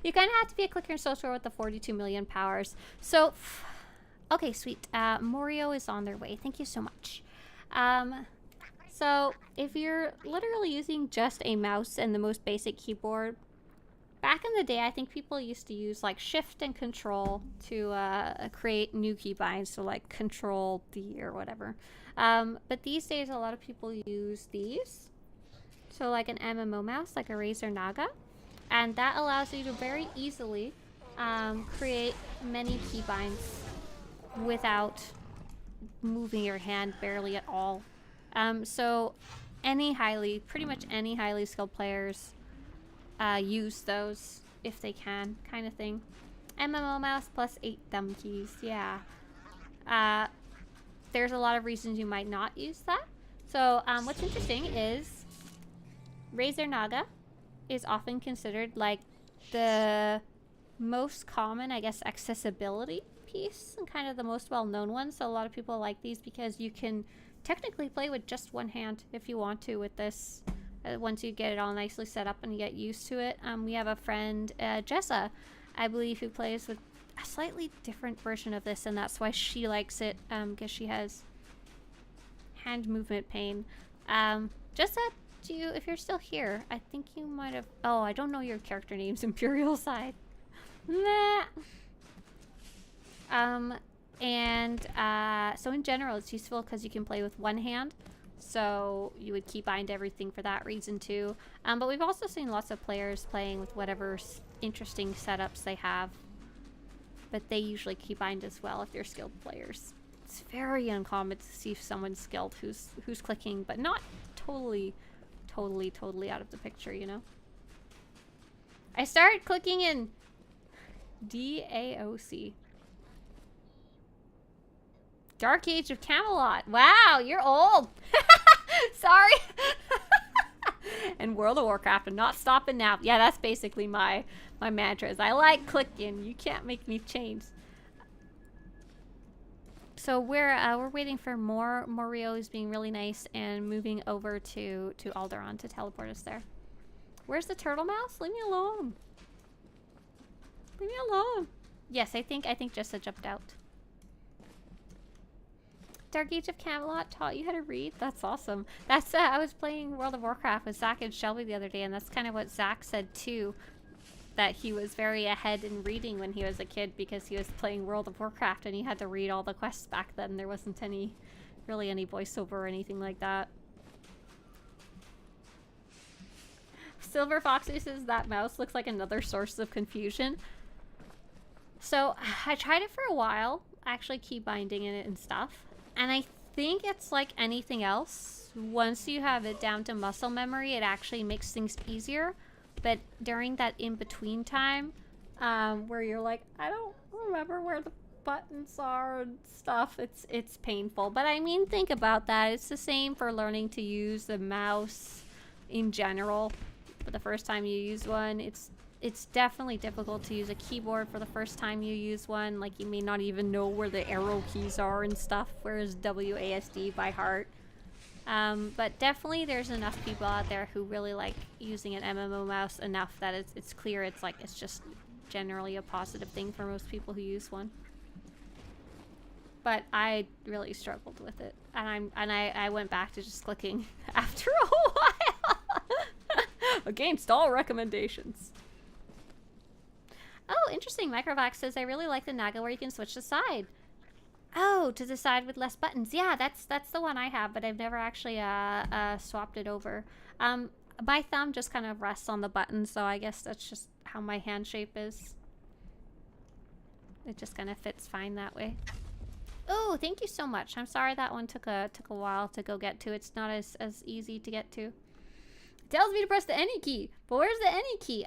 You kind of have to be a clicker in SWTOR with the 42 million powers. So, okay, sweet. Morio is on their way. Thank you so much. So, if you're literally using just a mouse and the most basic keyboard, back in the day, I think people used to use like Shift and Control to create new keybinds, so like Control D or whatever. But these days, a lot of people use these. So like an MMO mouse, like a Razer Naga. And that allows you to very easily create many keybinds without moving your hand barely at all. So pretty much any highly skilled players use those if they can, kind of thing. MMO mouse plus 8 thumb keys, yeah. There's a lot of reasons you might not use that. So what's interesting is Razer Naga is often considered like the most common, I guess, accessibility piece and kind of the most well-known one. So a lot of people like these because you can technically play with just one hand if you want to with this. Once you get it all nicely set up and you get used to it. We have a friend, Jessa, I believe, who plays with a slightly different version of this, and that's why she likes it, because she has hand movement pain. Jessa, if you're still here, I think you might have... Oh, I don't know your character names, Imperial Side. Nah. So in general, it's useful because you can play with one hand. So you would keybind everything for that reason too. But we've also seen lots of players playing with whatever interesting setups they have. But they usually keybind as well if they're skilled players. It's very uncommon to see someone skilled who's clicking, but not totally out of the picture, you know? I started clicking in DAOC. Dark Age of Camelot. Wow, you're old. Sorry. And World of Warcraft. I'm not stopping now. Yeah, that's basically my mantras. I like clicking. You can't make me change. So we're waiting for more Morio is being really nice and moving over to Alderaan to teleport us there. Where's the turtle mouse? Leave me alone. Leave me alone. Yes, I think Jessa jumped out. Dark Age of Camelot taught you how to read? That's awesome. That's I was playing World of Warcraft with Zach and Shelby the other day, and that's kind of what Zach said too, that he was very ahead in reading when he was a kid because he was playing World of Warcraft and he had to read all the quests back then. There wasn't really any voiceover or anything like that. Silver Foxy says that mouse looks like another source of confusion. So I tried it for a while, actually keybinding in it and stuff. And I think it's like anything else. Once you have it down to muscle memory, it actually makes things easier. But during that in-between time, where you're like, I don't remember where the buttons are and stuff, it's painful. But I mean, think about that. It's the same for learning to use the mouse in general. For the first time you use one, it's definitely difficult to use a keyboard for the first time you use one. Like, you may not even know where the arrow keys are and stuff, whereas WASD by heart. But definitely there's enough people out there who really like using an MMO mouse enough that it's clear it's just generally a positive thing for most people who use one. But I really struggled with it, and I went back to just clicking after a while. Against all recommendations. Oh, interesting. Microvax says, I really like the Naga where you can switch the side. Oh, to the side with less buttons. Yeah, that's the one I have, but I've never actually swapped it over. My thumb just kind of rests on the button, so I guess that's just how my hand shape is. It just kind of fits fine that way. Oh, thank you so much. I'm sorry that one took a while to go get to. It's not as easy to get to. It tells me to press the any key, but where's the any key?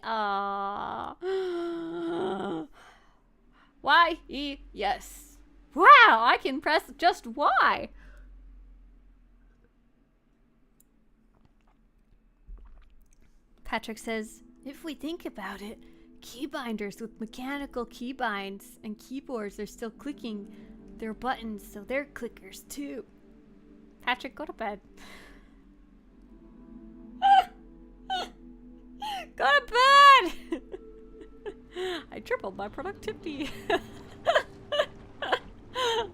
Y, E, yes. Wow, I can press just Y. Patrick says, if we think about it, keybinders with mechanical keybinds and keyboards are still clicking their buttons, so they're clickers too. Patrick, go to bed. Go to bed! I tripled my productivity.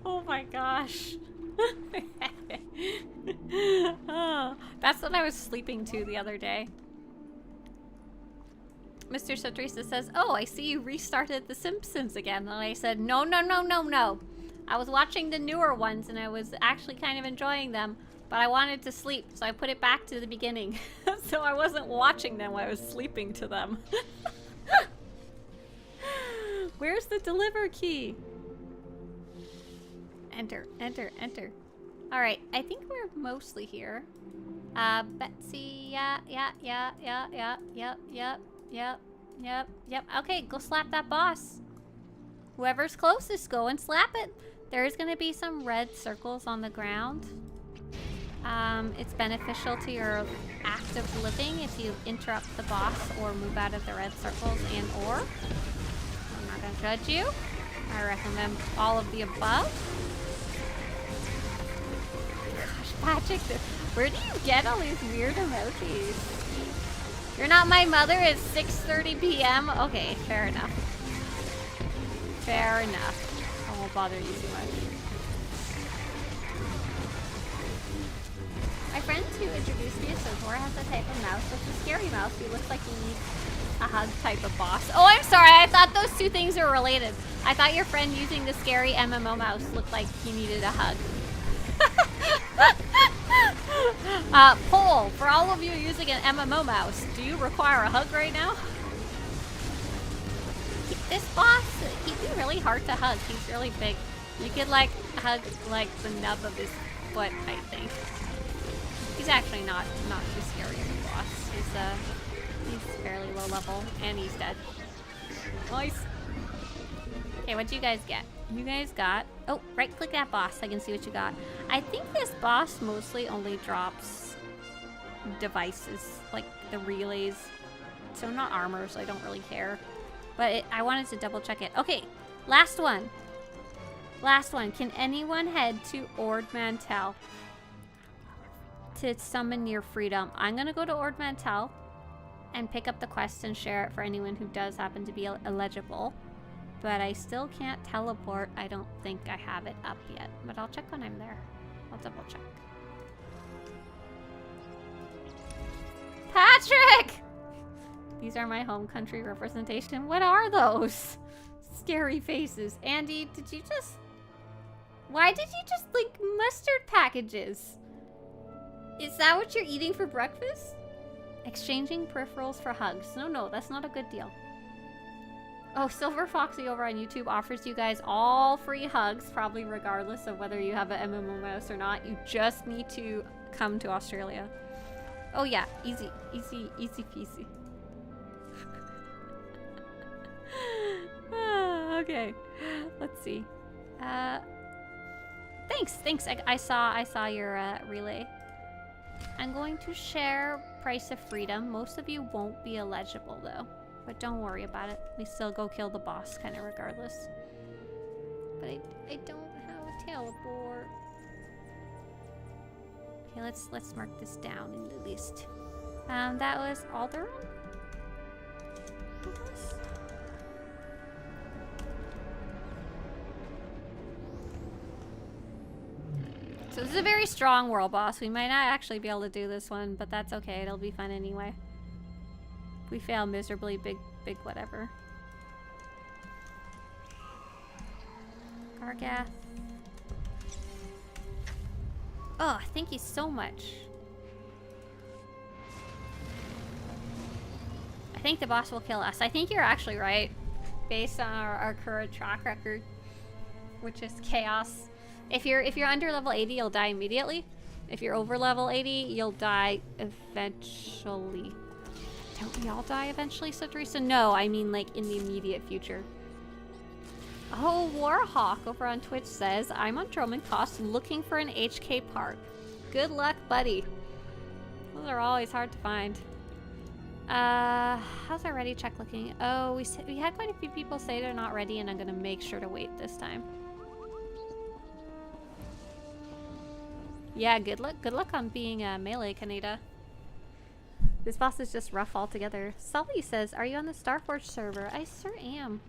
Oh my gosh. Oh, that's what I was sleeping to the other day. Mr. Swtorista says, oh, I see you restarted The Simpsons again. And I said, no. I was watching the newer ones and I was actually kind of enjoying them, but I wanted to sleep, so I put it back to the beginning. So I wasn't watching them, I was sleeping to them. Where's the deliver key? Enter, enter, enter. Alright, I think we're mostly here. Betsy, yep. Okay, go slap that boss. Whoever's closest, go and slap it. There's gonna be some red circles on the ground. It's beneficial to your active living if you interrupt the boss or move out of the red circles and or. I'm not gonna judge you. I recommend all of the above. Gosh, Patrick, where do you get all these weird emojis? You're not my mother, it's 6:30 p.m. Okay, fair enough. Fair enough. I won't bother you too much. My friend who introduced me to SWTOR has a type of mouse. It's a scary mouse. He looks like he needs a hug type of boss. Oh, I'm sorry. I thought those two things were related. I thought your friend using the scary MMO mouse looked like he needed a hug. Poll, for all of you using an MMO mouse, do you require a hug right now? This boss, he'd be really hard to hug. He's really big. You could like hug like the nub of his foot, I think. He's actually not too scary of a boss. He's fairly low level and he's dead. Nice. Okay, what'd you guys get? You guys got, oh, right click that boss. I can see what you got. I think this boss mostly only drops devices, like the relays. So not armor, so I don't really care. But I wanted to double check it. Okay, last one. Last one. Can anyone head to Ord Mantell to summon your freedom? I'm gonna go to Ord Mantell and pick up the quest and share it for anyone who does happen to be eligible. But I still can't teleport. I don't think I have it up yet. But I'll check when I'm there. I'll double check. Patrick! These are my home country representation. What are those? Scary faces. Andy, did you just... Why did you just link mustard packages? Is that what you're eating for breakfast? Exchanging peripherals for hugs. No, that's not a good deal. Oh, Silver Foxy over on YouTube offers you guys all free hugs, probably regardless of whether you have an MMO mouse or not. You just need to come to Australia. Oh yeah, easy peasy. Okay, let's see. Thanks. I saw your relay. I'm going to share Price of Freedom. Most of you won't be eligible though, but don't worry about it. We still go kill the boss kind of regardless. But I don't have a teleport. Okay, let's mark this down in the list. That was Alderaan? So this is a very strong world boss. We might not actually be able to do this one, but that's okay. It'll be fun anyway. If we fail miserably, big whatever. Gargath. Oh, thank you so much. I think the boss will kill us. I think you're actually right. Based on our current track record, which is chaos. If you're under level 80, you'll die immediately. If you're over level 80, you'll die eventually. Don't we all die eventually, Swtorista? No, I mean like in the immediate future. Oh, Warhawk over on Twitch says, I'm on Drummond Cost looking for an HK park. Good luck, buddy. Those are always hard to find. How's our ready check looking? Oh, we had quite a few people say they're not ready, and I'm gonna make sure to wait this time. Yeah, good luck on being a melee, Kaneda. This boss is just rough altogether. Sully says, are you on the Starforge server? I sure am.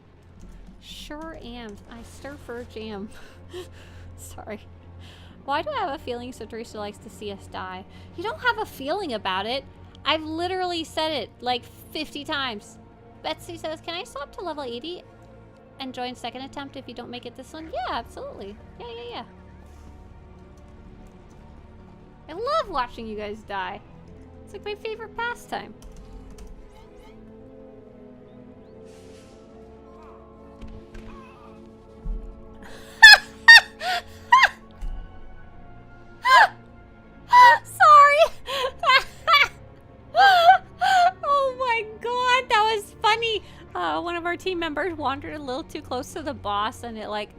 Sure am. I Starforge am. Sorry. Why do I have a feeling Swtorista likes to see us die? You don't have a feeling about it. I've literally said it like 50 times. Betsy says, can I swap to level 80 and join second attempt if you don't make it this one? Yeah, absolutely. Yeah. I love watching you guys die. It's like my favorite pastime. Sorry. Oh my god, that was funny. One of our team members wandered a little too close to the boss and it like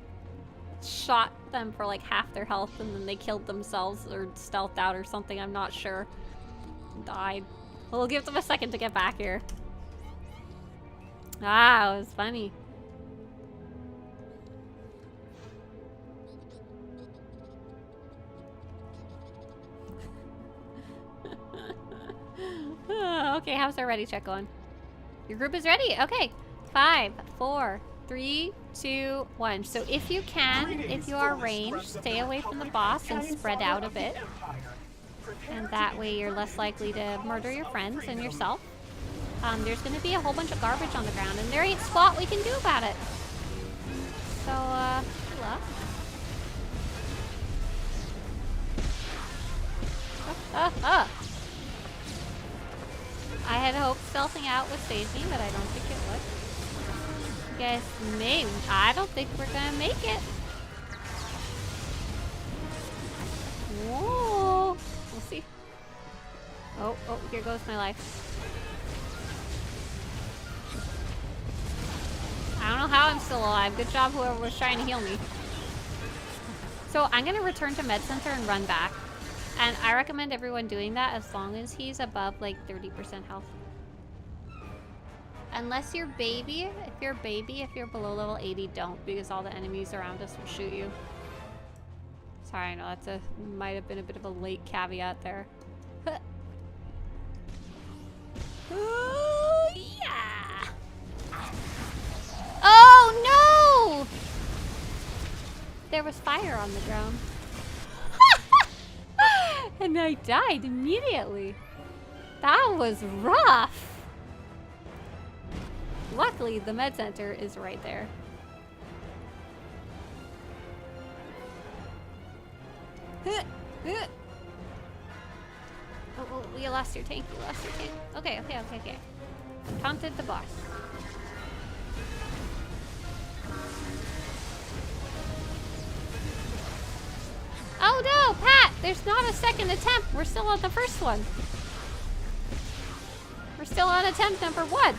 shot them for like half their health and then they killed themselves or stealthed out or something, I'm not sure. Died. We'll give them a second to get back here. Ah, it was funny. Okay, how's our ready check going? Your group is ready? Okay. 5, 4, 3, 2, 1. So if you can, if you are ranged, stay away from the boss and spread out a bit. And that way you're less likely to murder your friends and yourself. There's going to be a whole bunch of garbage on the ground, and there ain't squat we can do about it. So, good luck. I had hoped stealthing out would save me, but I don't think it would. You guys may. I don't think we're going to make it. Whoa. We'll see. Oh, here goes my life. I don't know how I'm still alive. Good job, whoever was trying to heal me. So I'm going to return to Med Center and run back. And I recommend everyone doing that as long as he's above like 30% health. Unless you're baby. If you're below level 80, don't, because all the enemies around us will shoot you. Sorry, I know that's might have been a bit of a late caveat there. Ooh, yeah! Oh no! There was fire on the ground. And I died immediately. That was rough. Luckily, the med center is right there. Oh, you lost your tank. Okay. Taunted the boss. Oh no, Pat! There's not a second attempt. We're still on the first one. We're still on attempt number 1.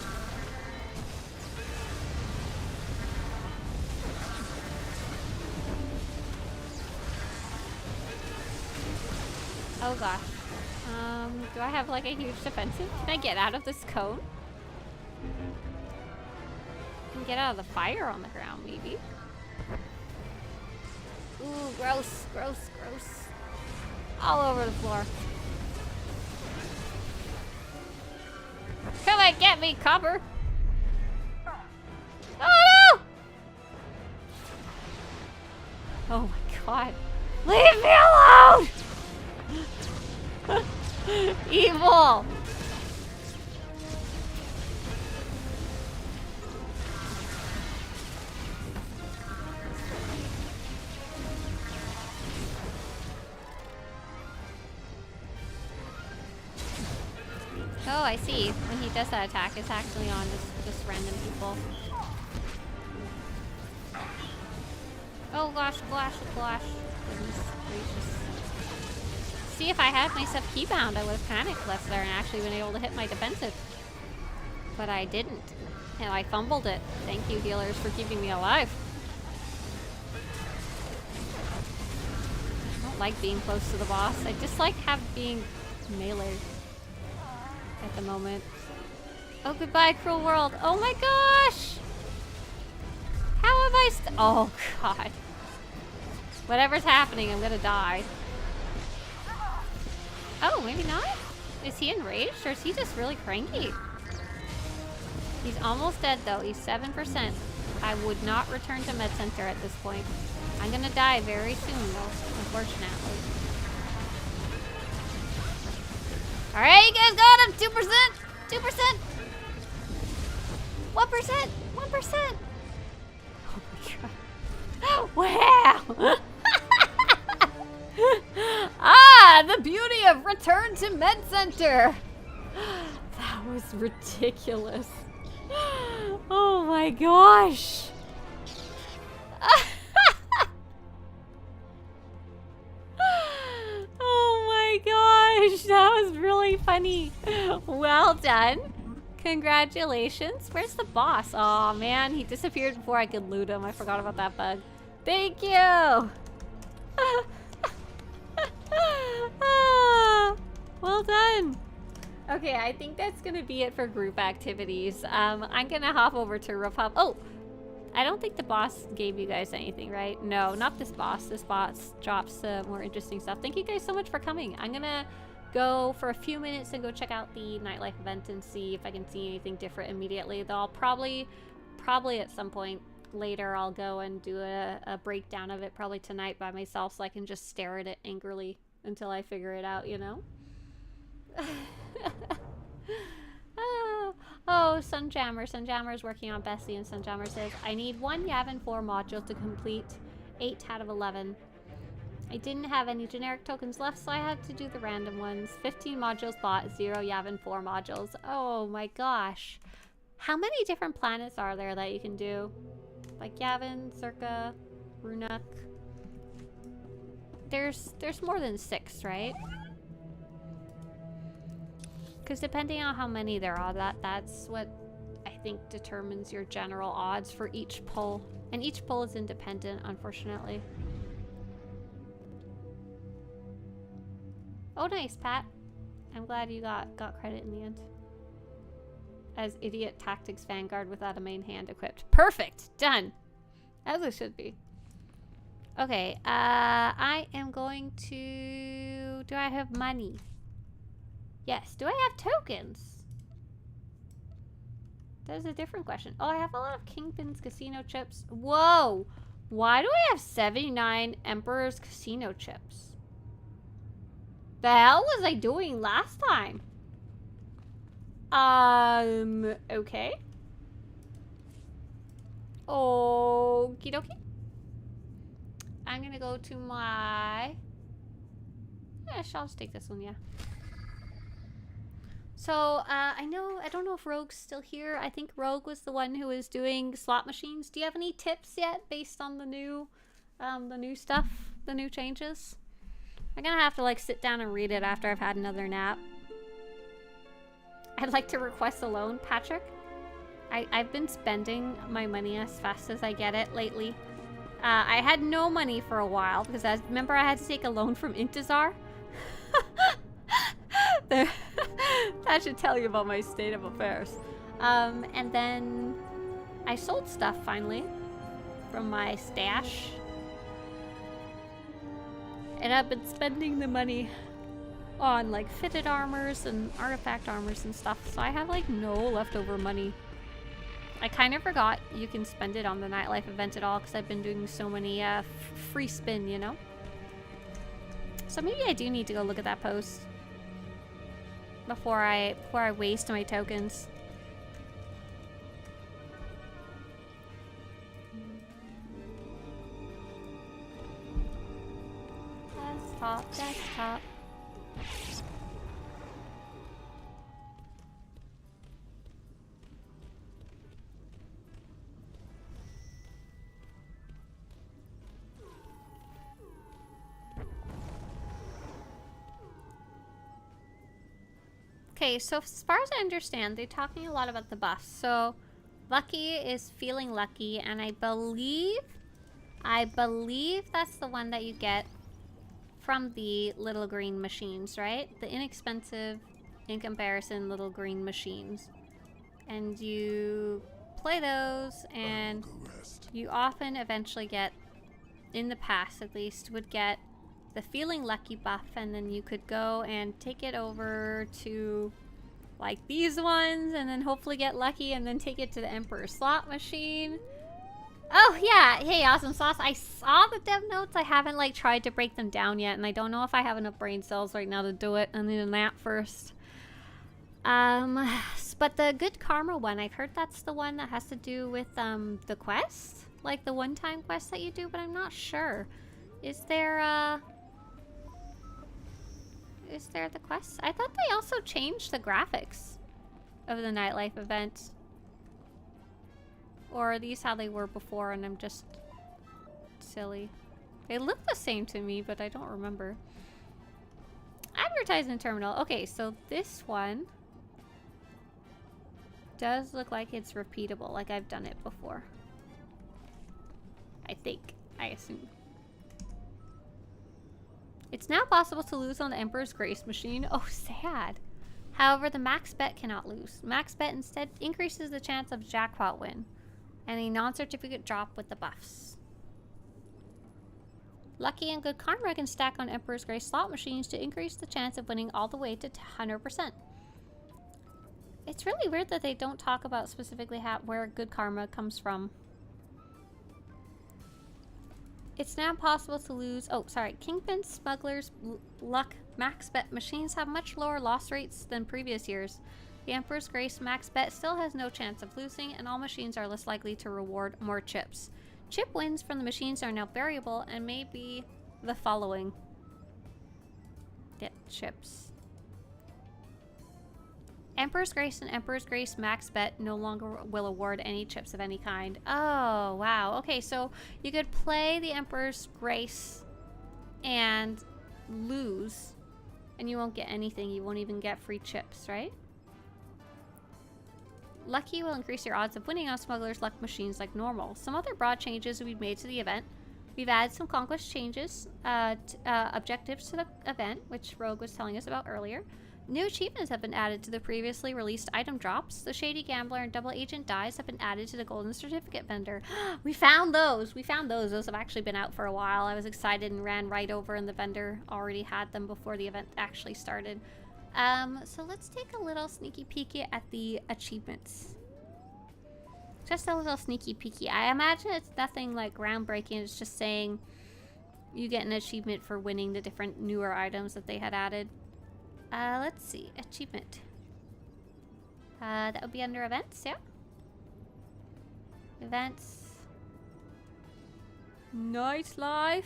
Oh gosh. Do I have like a huge defensive? Can I get out of this cone? Can get out of the fire on the ground, maybe. Ooh, gross. All over the floor. Come and get me, copper. Oh no! Oh my god. Leave me alone! Evil! Oh, I see. When he does that attack, it's actually on just random people. Oh gosh, gosh, gosh. Goodness gracious. See, if I had myself keybound, I would have panicked less there and actually been able to hit my defensive. But I didn't. And I fumbled it. Thank you, healers, for keeping me alive. I don't like being close to the boss. I just like being melee at the moment. Oh, goodbye, cruel world. Oh my gosh! How have I oh god. Whatever's happening, I'm gonna die. Oh, maybe not? Is he enraged or is he just really cranky? He's almost dead though. He's 7%. I would not return to med center at this point. I'm gonna die very soon though, unfortunately. Alright, you guys got him! 2%! 2%! 1%! 1%! Oh my god. Wow! Ah, the beauty of return to med center. That was ridiculous. Oh my gosh. Oh my gosh, that was really funny. Well done. Congratulations. Where's the boss? Oh man, he disappeared before I could loot him. I forgot about that bug. Thank you. Well done. Okay, I think that's gonna be it for group activities. I'm gonna hop over to Republic. Oh, I don't think the boss gave you guys anything, right? No, not this boss. This boss drops more interesting stuff. Thank you guys so much for coming. I'm gonna go for a few minutes and go check out the Nightlife event and see if I can see anything different immediately. Though I'll probably at some point later I'll go and do a breakdown of it, probably tonight by myself, so I can just stare at it angrily until I figure it out, you know? Oh, Sunjammer. Sunjammer's working on Bessie, and Sunjammer says, I need 1 Yavin 4 module to complete 8 out of 11. I didn't have any generic tokens left, so I had to do the random ones. 15 modules bought, 0 Yavin 4 modules. Oh my gosh. How many different planets are there that you can do? Like Yavin, Circa, Runuk. There's more than 6, right? Because depending on how many there are, that's what I think determines your general odds for each pull. And each pull is independent, unfortunately. Oh, nice, Pat. I'm glad you got credit in the end. As Idiot Tactics Vanguard without a main hand equipped. Perfect! Done! As it should be. Okay, I am going to... Do I have money? Yes. Do I have tokens? That is a different question. Oh, I have a lot of Kingpin's Casino chips. Whoa! Why do I have 79 Emperor's Casino chips? The hell was I doing last time? Okay. Okie dokie. I'm gonna go to my... Yeah, I'll just take this one, yeah. So, I don't know if Rogue's still here. I think Rogue was the one who was doing slot machines. Do you have any tips yet based on the new stuff, the new changes? I'm gonna have to, like, sit down and read it after I've had another nap. I'd like to request a loan, Patrick. I've been spending my money as fast as I get it lately. I had no money for a while because remember I had to take a loan from Intizar? That should tell you about my state of affairs. And then I sold stuff finally from my stash. And I've been spending the money on like fitted armors and artifact armors and stuff. So I have like no leftover money. I kind of forgot you can spend it on the Nightlife event at all because I've been doing so many free spin, you know? So maybe I do need to go look at that post before I waste my tokens. Desktop. Okay, so as far as I understand, they're talking a lot about the buffs. So, lucky is feeling lucky, and I believe that's the one that you get from the little green machines, right? The inexpensive, in comparison, little green machines. And you play those, and you often eventually get, in the past at least, would get the feeling lucky buff, and then you could go and take it over to like these ones, and then hopefully get lucky, and then take it to the Emperor slot machine. Oh yeah, hey Awesome Sauce, I saw the dev notes. I haven't like tried to break them down yet, and I don't know if I have enough brain cells right now to do it. I need a nap first. But the good karma one, I've heard that's the one that has to do with the quest, like the one-time quest that you do, but I'm not sure. Is there the quest? I thought they also changed the graphics of the Nightlife event. Or are these how they were before and I'm just silly? They look the same to me, but I don't remember. Advertisement terminal. Okay, so this one does look like it's repeatable, like I've done it before. I think. I assume. It's now possible to lose on the Emperor's Grace machine. Oh, sad. However, the max bet cannot lose. Max bet instead increases the chance of jackpot win and a non-certificate drop with the buffs. Lucky and good karma can stack on Emperor's Grace slot machines to increase the chance of winning all the way to 100%. It's really weird that they don't talk about specifically where good karma comes from. It's now possible to lose... Oh, sorry. Kingpin, Smugglers, Luck, Max Bet machines have much lower loss rates than previous years. The Emperor's Grace Max Bet still has no chance of losing, and all machines are less likely to reward more chips. Chip wins from the machines are now variable and may be the following. Get chips. Emperor's Grace and Emperor's Grace Max Bet no longer will award any chips of any kind. Oh, wow. Okay, so you could play the Emperor's Grace and lose, and you won't get anything. You won't even get free chips, right? Lucky will increase your odds of winning on Smuggler's Luck machines like normal. Some other broad changes we've made to the event. We've added some conquest changes, objectives to the event, which Rogue was telling us about earlier. New achievements have been added to the previously released item drops. The Shady Gambler and Double Agent dies have been added to the Golden Certificate vendor. We found those! We found those. Those have actually been out for a while. I was excited and ran right over, and the vendor already had them before the event actually started. So let's take a little sneaky peeky at the achievements. Just a little sneaky peeky. I imagine it's nothing like groundbreaking. It's just saying you get an achievement for winning the different newer items that they had added. Let's see. Achievement. That would be under events, yeah? Events. Nightlife.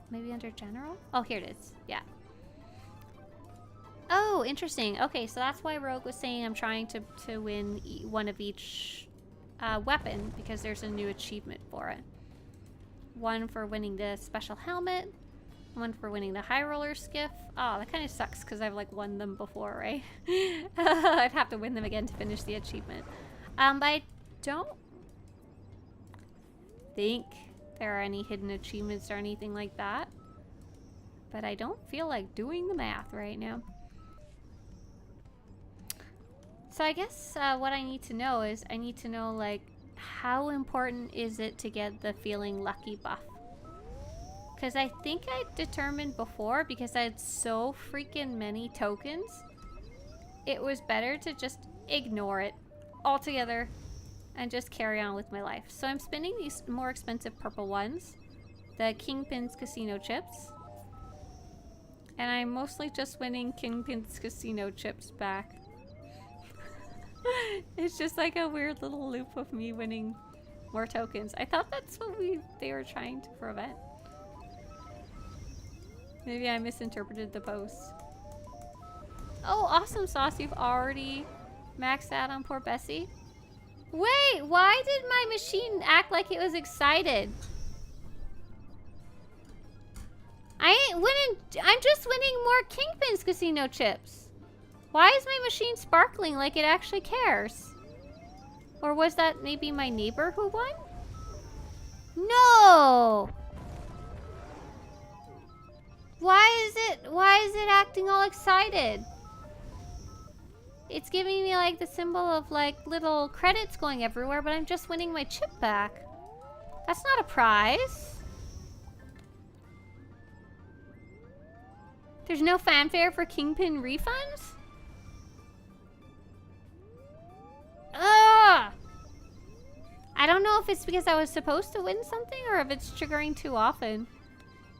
Maybe under general? Oh, here it is. Yeah. Oh, interesting. Okay, so that's why Rogue was saying I'm trying to win one of each weapon, because there's a new achievement for it. One for winning the special helmet. One for winning the high roller skiff. Oh, that kind of sucks because I've like won them before, right? I'd have to win them again to finish the achievement. But I don't think there are any hidden achievements or anything like that. But I don't feel like doing the math right now. So I guess what I need to know is I need to know like how important is it to get the feeling lucky buff? Because I think I determined before, because I had so freaking many tokens, it was better to just ignore it altogether and just carry on with my life. So I'm spending these more expensive purple ones, the Kingpin's Casino chips. And I'm mostly just winning Kingpin's Casino chips back. It's just like a weird little loop of me winning more tokens. I thought that's what they were trying to prevent. Maybe I misinterpreted the post. Oh, Awesome Sauce, you've already maxed out on poor Bessie? Wait, why did my machine act like it was excited? I ain't winning. I'm just winning more Kingpin's casino chips. Why is my machine sparkling like it actually cares? Or was that maybe my neighbor who won? No! Why is it acting all excited? It's giving me like the symbol of like little credits going everywhere, but I'm just winning my chip back. That's not a prize. There's no fanfare for Kingpin refunds? Ugh! I don't know if it's because I was supposed to win something or if it's triggering too often.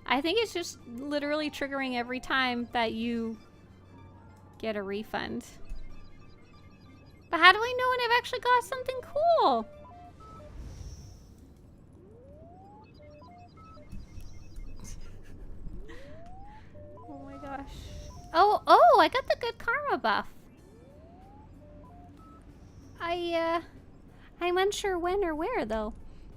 I think it's just literally triggering every time that you get a refund. But how do I know when I've actually got something cool? Oh my gosh. Oh, I got the good karma buff. I'm unsure when or where though.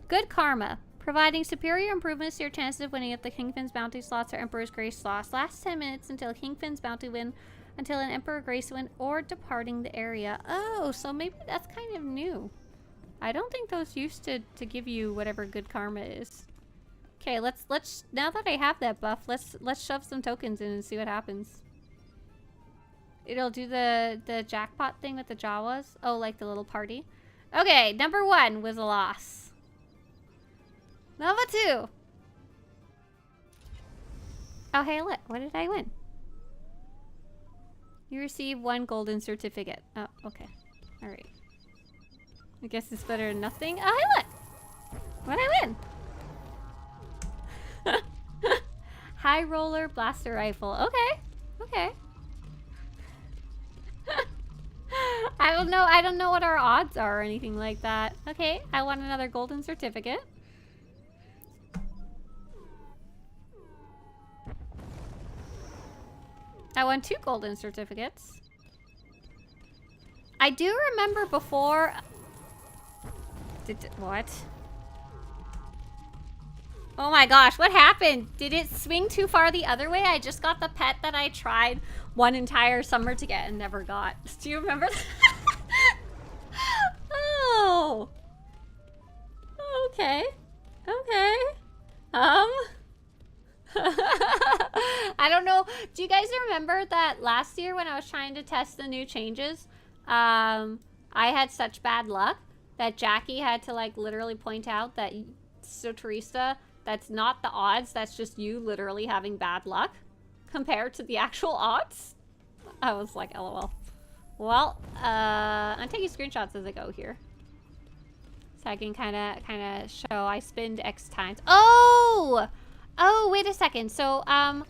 Good karma. Providing superior improvements to your chances of winning at the Kingpin's Bounty slots or Emperor's Grace slots. Last 10 minutes until Kingpin's Bounty win, until an Emperor Grace win, or departing the area. Oh, so maybe that's kind of new. I don't think those used to give you whatever good karma is. Okay, let's now that I have that buff, let's shove some tokens in and see what happens. It'll do the jackpot thing with the Jawas. Oh, like the little party. Okay, number 1 was a loss. Number 2. Oh, hey, look. What did I win? You receive 1 golden certificate. Oh, okay. Alright. I guess it's better than nothing. Oh, hey, look. What did I win? High roller blaster rifle. Okay. Okay. I don't know what our odds are or anything like that. Okay, I want another golden certificate. I won 2 golden certificates. I do remember before... What? Oh my gosh, what happened? Did it swing too far the other way? I just got the pet that I tried one entire summer to get and never got. Do you remember that? Oh. Okay. Okay. I don't know. Do you guys remember that last year when I was trying to test the new changes? I had such bad luck that Jackie had to like literally point out that Swtorista, that's not the odds, that's just you literally having bad luck compared to the actual odds. I was like, LOL. Well, I'm taking screenshots as I go here. So I can kind of show I spinned X times. Oh! Oh, wait a second. So, I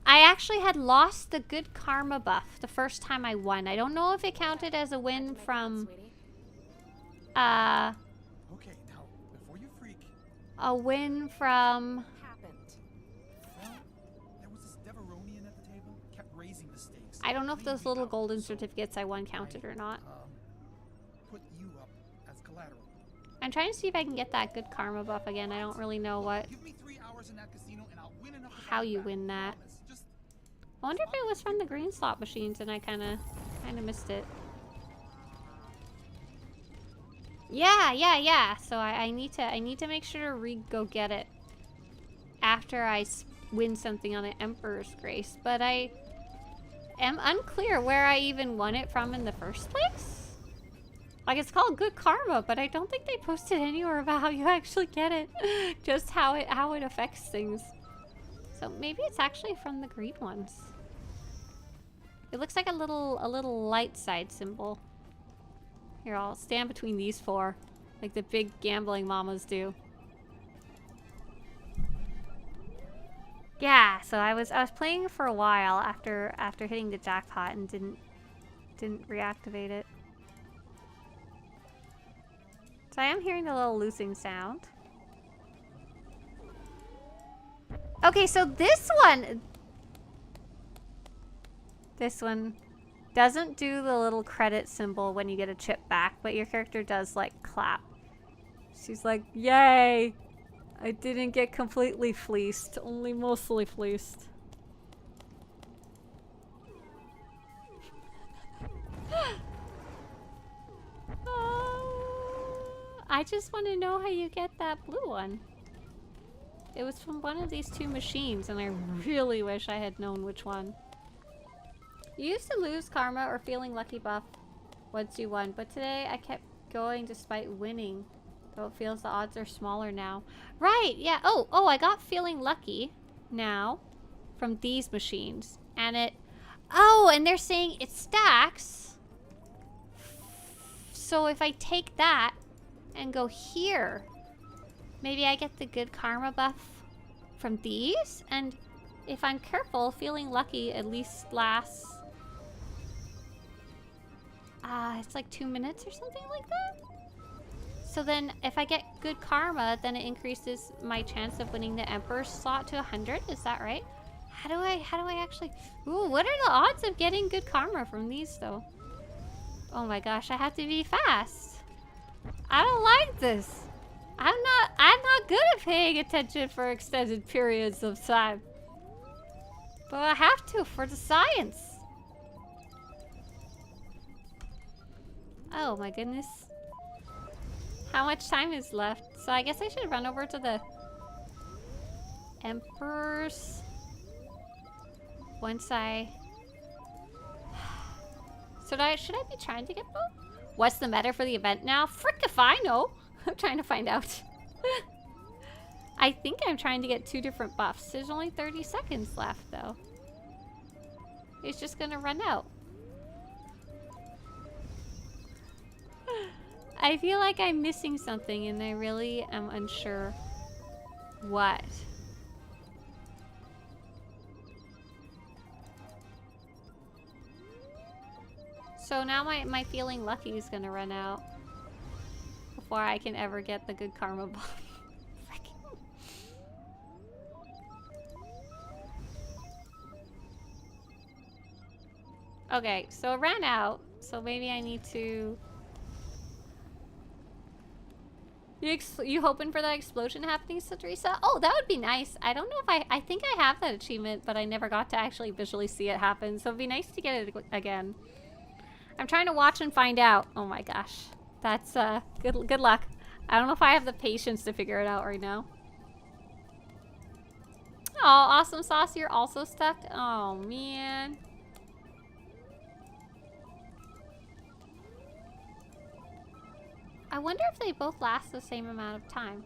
actually had lost the good karma buff the first time I won. I don't know if it counted as a win from, Okay, now, before you freak. a win from... Well, there was this Deveronian at the table, kept raising the stakes. I don't know if those little golden certificates I won counted or not. Put you up as collateral. I'm trying to see if I can get that good karma buff again. I don't really know what... Give me 3 hours in that casino and I'll win enough to how buy you back. win that. Just I wonder if it was from the green slot machines and I kind of missed it. Yeah. So I need to make sure to go get it after I win something on the Emperor's Grace. But I am unclear where I even won it from in the first place. Like, it's called good karma, but I don't think they posted anywhere about how you actually get it. Just how it affects things. So maybe it's actually from the green ones. It looks like a little light side symbol. Here, I'll stand between these 4, like the big gambling mamas do. Yeah, so I was playing for a while after hitting the jackpot and didn't reactivate it. So I am hearing the little loosing sound. Okay, so this one doesn't do the little credit symbol when you get a chip back, but your character does like clap. She's like, yay! I didn't get completely fleeced, only mostly fleeced. I just want to know how you get that blue one. It was from one of these two machines, and I really wish I had known which one. You used to lose karma or feeling lucky buff once you won, but today I kept going despite winning. Though it feels the odds are smaller now. Right, yeah. Oh, I got feeling lucky now from these machines. And it... Oh, and they're saying it stacks. So if I take that and go here, maybe I get the good karma buff from these? And if I'm careful, feeling lucky at least lasts... it's like 2 minutes or something like that? So then, if I get good karma, then it increases my chance of winning the Emperor slot to 100. Is that right? How do I actually... Ooh, what are the odds of getting good karma from these, though? Oh my gosh, I have to be fast. I don't like this. I'm not good at paying attention for extended periods of time. But I have to for the science. Oh my goodness. How much time is left? So I guess I should run over to the Emperors once I... So should I be trying to get both? What's the meta for the event now? Frick if I know. I'm trying to find out. I think I'm trying to get 2 different buffs. There's only 30 seconds left though. It's just gonna run out. I feel like I'm missing something and I really am unsure what. So now my feeling lucky is gonna run out before I can ever get the good karma buff. Okay, so it ran out, so maybe I need to... You hoping for that explosion happening, Swtorista? Oh, that would be nice. I don't know if I think I have that achievement, but I never got to actually visually see it happen. So it'd be nice to get it again. I'm trying to watch and find out. Oh my gosh. That's, good luck. I don't know if I have the patience to figure it out right now. Oh, Awesome Sauce, you're also stuck? Oh, man. I wonder if they both last the same amount of time.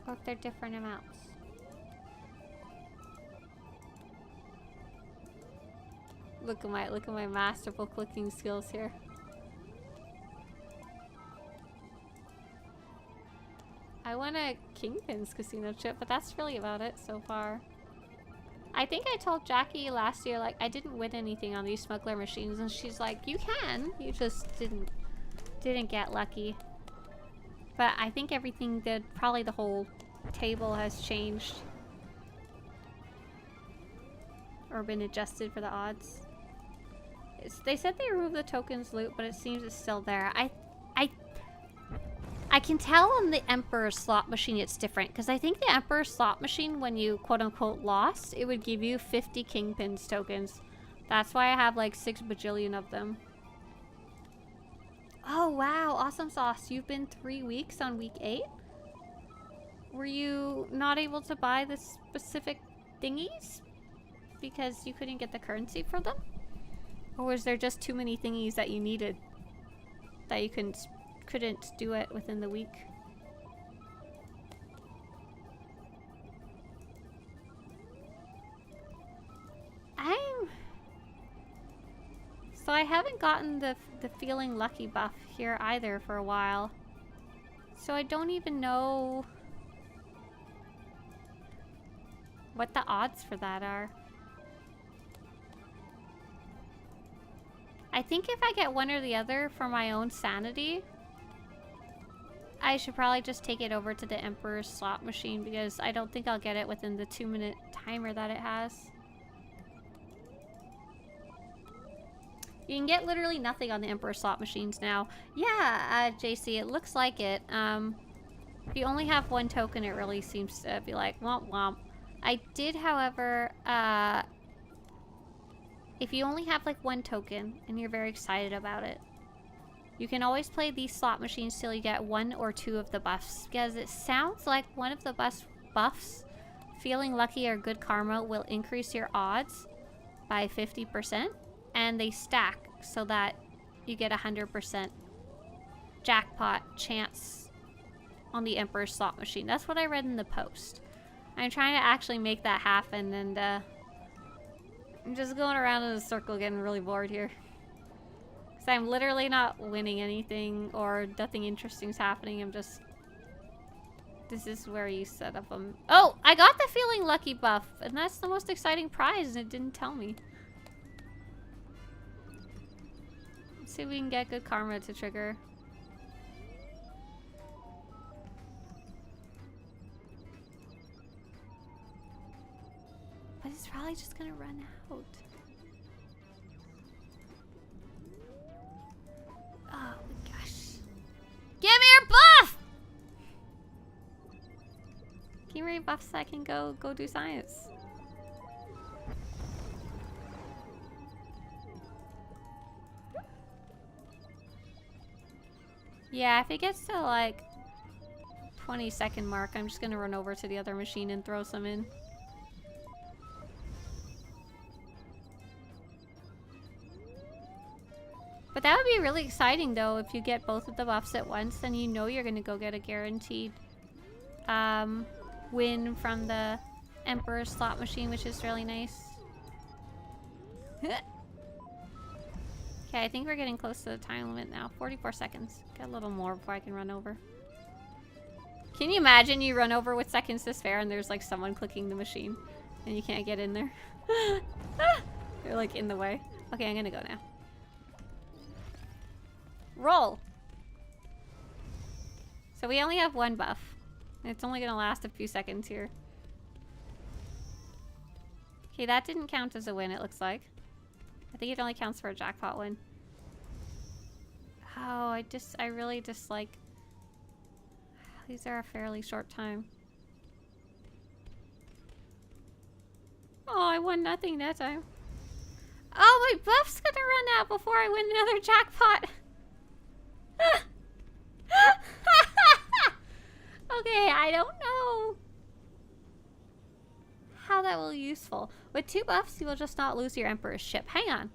Or if they're different amounts. Look at my masterful clicking skills here. I want a Kingpin's casino chip, but that's really about it so far. I think I told Jackie last year, like, I didn't win anything on these smuggler machines, and she's like, you can, you just didn't get lucky. But I think everything did, probably the whole table has changed. Or been adjusted for the odds. They said they removed the tokens loot, but it seems it's still there. I can tell on the Emperor slot machine it's different, because I think the Emperor slot machine, when you quote-unquote lost, it would give you 50 Kingpins tokens. That's why I have like 6 bajillion of them. Oh wow, Awesome Sauce, you've been 3 weeks on week 8? Were you not able to buy the specific thingies? Because you couldn't get the currency for them? Or was there just too many thingies that you needed? That you couldn't do it within the week? So I haven't gotten the feeling lucky buff here either for a while. So I don't even know what the odds for that are. I think if I get one or the other for my own sanity, I should probably just take it over to the Emperor's slot machine, because I don't think I'll get it within the 2-minute timer that it has. You can get literally nothing on the Emperor slot machines now. Yeah, JC, it looks like it. If you only have one token, it really seems to be like, womp womp. I did, however, if you only have like one token and you're very excited about it, you can always play these slot machines till you get 1 or 2 of the buffs. Because it sounds like one of the buffs, feeling lucky or good karma, will increase your odds by 50%. And they stack so that you get 100% jackpot chance on the Emperor's slot machine. That's what I read in the post. I'm trying to actually make that happen, and I'm just going around in a circle getting really bored here. Because I'm literally not winning anything or nothing interesting's happening. I'm just... This is where you set up them. Oh! I got the feeling lucky buff, and that's the most exciting prize, and it didn't tell me. Let's see if we can get good karma to trigger. But it's probably just gonna run out. Oh my gosh. Give me your buff! Give me your buff so I can go do science. Yeah, if it gets to like 20-second mark, I'm just gonna run over to the other machine and throw some in. But that would be really exciting though if you get both of the buffs at once, then you know you're gonna go get a guaranteed win from the Emperor's slot machine, which is really nice. Okay, I think we're getting close to the time limit now. 44 seconds. Got a little more before I can run over. Can you imagine you run over with seconds to spare and there's like someone clicking the machine and you can't get in there? They're like in the way. Okay, I'm gonna go now. Roll! So we only have one buff. It's only gonna last a few seconds here. Okay, that didn't count as a win, it looks like. I think it only counts for a jackpot win. Oh, I really dislike... These are a fairly short time. Oh, I won nothing that time. Oh, my buff's gonna run out before I win another jackpot. Okay, I don't know how that will be useful. With 2 buffs, you will just not lose your Emperor's ship. Hang on.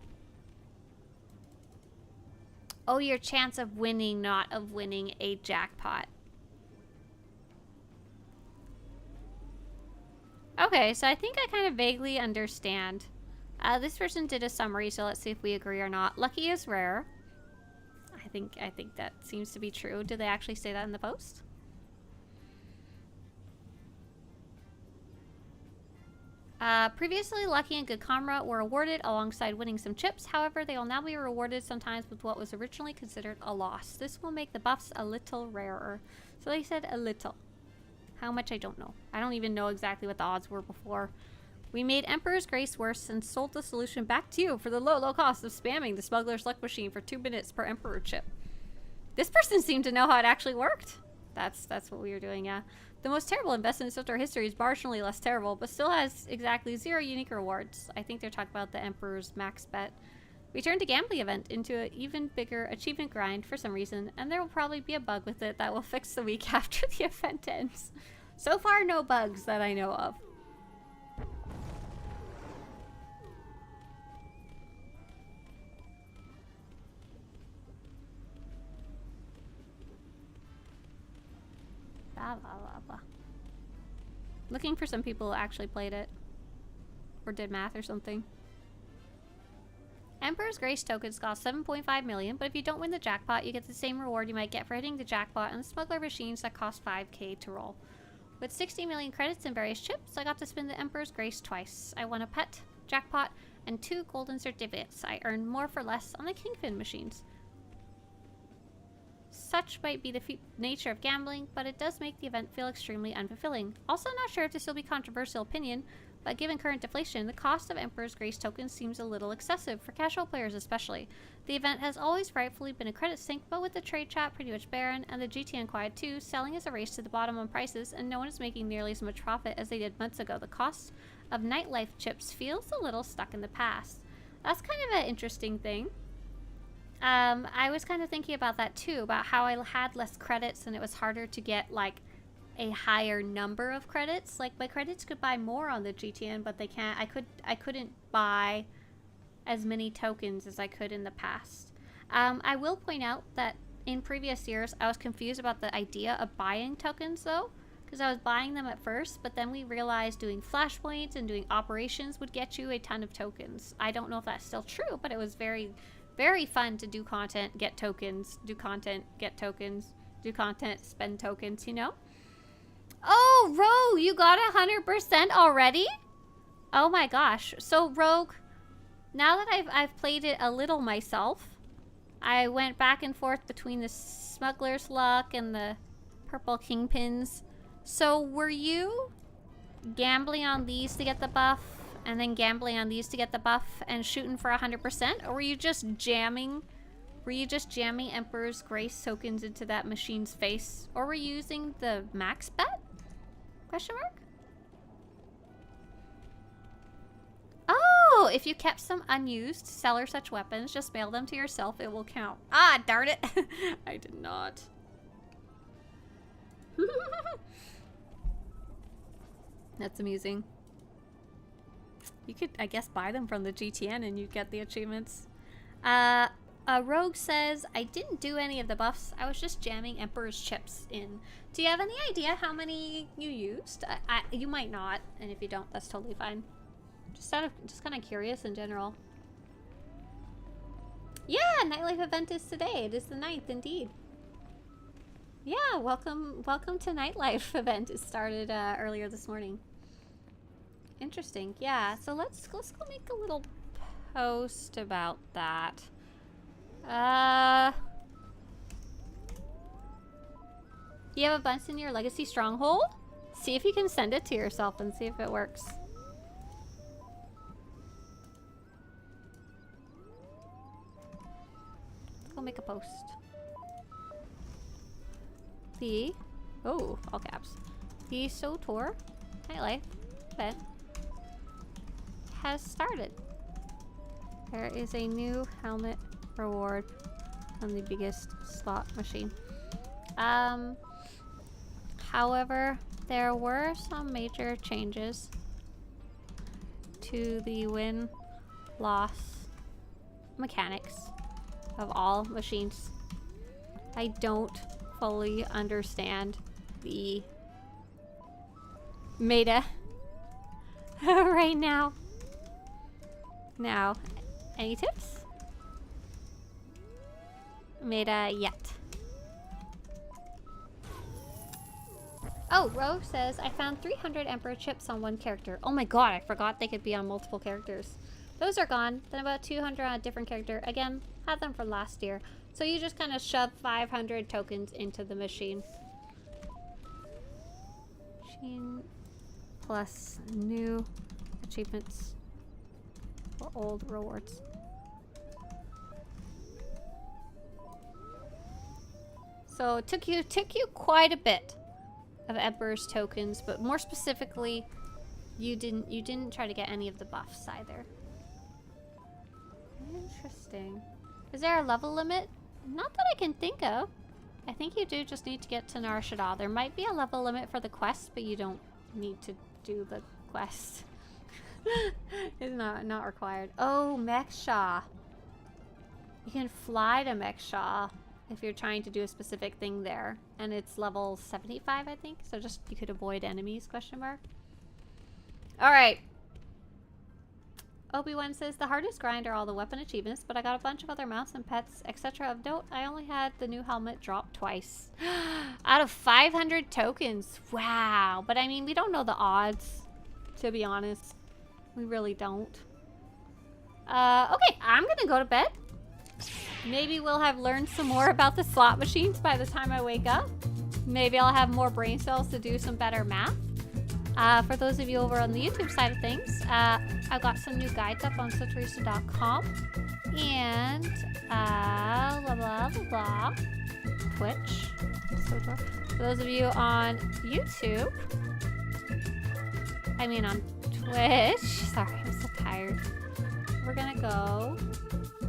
Oh, your chance of winning, not of winning a jackpot. Okay, so I think I kind of vaguely understand. This person did a summary, so let's see if we agree or not. Lucky is rare. I think that seems to be true. Did they actually say that in the post? Previously, Lucky and Good Karma were awarded alongside winning some chips. However, they will now be rewarded sometimes with what was originally considered a loss. This will make the buffs a little rarer. So they said a little. How much, I don't know. I don't even know exactly what the odds were before. We made Emperor's Grace worse and sold the solution back to you for the low cost of spamming the Smuggler's Luck Machine for 2 minutes per Emperor chip. This person seemed to know how it actually worked. That's what we were doing, yeah. The most terrible investment in SWTOR history is marginally less terrible, but still has exactly 0 unique rewards. I think they're talking about the Emperor's max bet. We turned a gambling event into an even bigger achievement grind for some reason, and there will probably be a bug with it that will fix the week after the event ends. So far, no bugs that I know of. Blah, blah, blah, blah. Looking for some people who actually played it. Or did math or something. Emperor's Grace tokens cost 7.5 million, but if you don't win the jackpot, you get the same reward you might get for hitting the jackpot and the smuggler machines that cost 5k to roll. With 60 million credits and various chips, I got to spin the Emperor's Grace twice. I won a pet, jackpot, and 2 golden certificates. I earned more for less on the Kingpin machines. Such might be the nature of gambling, but it does make the event feel extremely unfulfilling. Also, not sure if this will be controversial opinion, but given current deflation, the cost of Emperor's Grace tokens seems a little excessive, for casual players especially. The event has always rightfully been a credit sink, but with the trade chat pretty much barren, and the GTN quiet too, selling is a race to the bottom on prices, and no one is making nearly as much profit as they did months ago. The cost of Nightlife chips feels a little stuck in the past. That's kind of an interesting thing. I was kind of thinking about that too, about how I had less credits and it was harder to get like a higher number of credits. Like my credits could buy more on the GTN, but they can't. I couldn't buy as many tokens as I could in the past. I will point out that in previous years I was confused about the idea of buying tokens though, because I was buying them at first, but then we realized doing flashpoints and doing operations would get you a ton of tokens. I don't know if that's still true, but it was very, very fun to do content, get tokens, do content, get tokens, do content, spend tokens, you know? Oh, Rogue, you got 100% already? Oh my gosh. So Rogue, now that I've played it a little myself, I went back and forth between the Smuggler's Luck and the Purple Kingpins. So were you gambling on these to get the buff and then gambling on these to get the buff and shooting for 100%? Or were you just jamming Emperor's Grace tokens into that machine's face? Or were you using the max bet? Question mark? Oh, if you kept some unused, sell or such weapons, just mail them to yourself, it will count. Ah, darn it. I did not. That's amusing. You could, I guess, buy them from the GTN and you'd get the achievements. Rogue says, I didn't do any of the buffs. I was just jamming Emperor's chips in. Do you have any idea how many you used? You might not, and if you don't, that's totally fine. Just kind of curious in general. Yeah, Nightlife event is today. It is the 9th, indeed. Yeah, welcome to Nightlife event. It started earlier this morning. Interesting. Yeah, so let's go make a little post about that. You have a bunch in your legacy stronghold? See if you can send it to yourself and see if it works. Let's go make a post. All caps. The SWTOR Nightlife event has started. There is a new helmet reward on the biggest slot machine. However, there were some major changes to the win-loss mechanics of all machines. I don't fully understand the meta right now. Now, any tips? Meta yet. Oh, Rogue says, I found 300 Emperor chips on one character. Oh my god, I forgot they could be on multiple characters. Those are gone. Then about 200 on a different character. Again, had them from last year. So you just kind of shove 500 tokens into the machine. Machine plus new achievements for old rewards. So it took you quite a bit of Emperor's tokens, but more specifically, you didn't try to get any of the buffs either. Interesting. Is there a level limit? Not that I can think of. I think you do just need to get to Nar Shaddaa. There might be a level limit for the quest, but you don't need to do the quest. It's not required. Oh, Meksha. You can fly to Meksha if you're trying to do a specific thing there, and it's level 75, I think. So just you could avoid enemies? Question mark. All right. Obi-Wan says the hardest grind are all the weapon achievements, but I got a bunch of other mounts and pets, etc. Of note, I only had the new helmet drop twice out of 500 tokens. Wow. But I mean, we don't know the odds, to be honest. We really don't. Okay, I'm gonna go to bed. Maybe we'll have learned some more about the slot machines by the time I wake up. Maybe I'll have more brain cells to do some better math. For those of you over on the YouTube side of things, I've got some new guides up on Swtorista.com. And, blah, blah, blah, blah. Twitch. SWTOR. For those of you on YouTube, I mean on Twitch. Sorry, I'm so tired. We're gonna go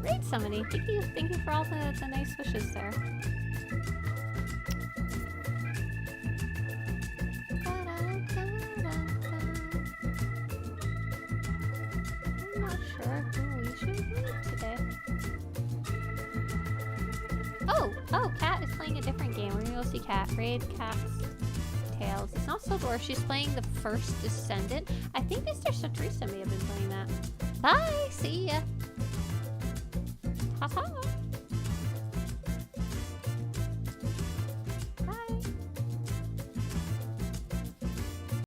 raid somebody. Thank you for all the nice wishes there. I'm not sure who we should raid today. Oh, Kat is playing a different game. We're gonna go see Kat. Raid Cat's Tales. It's not SWTOR. She's playing the first Descendant. I think Mr. Swtorista may have been playing that. Bye! See ya! Ha ha!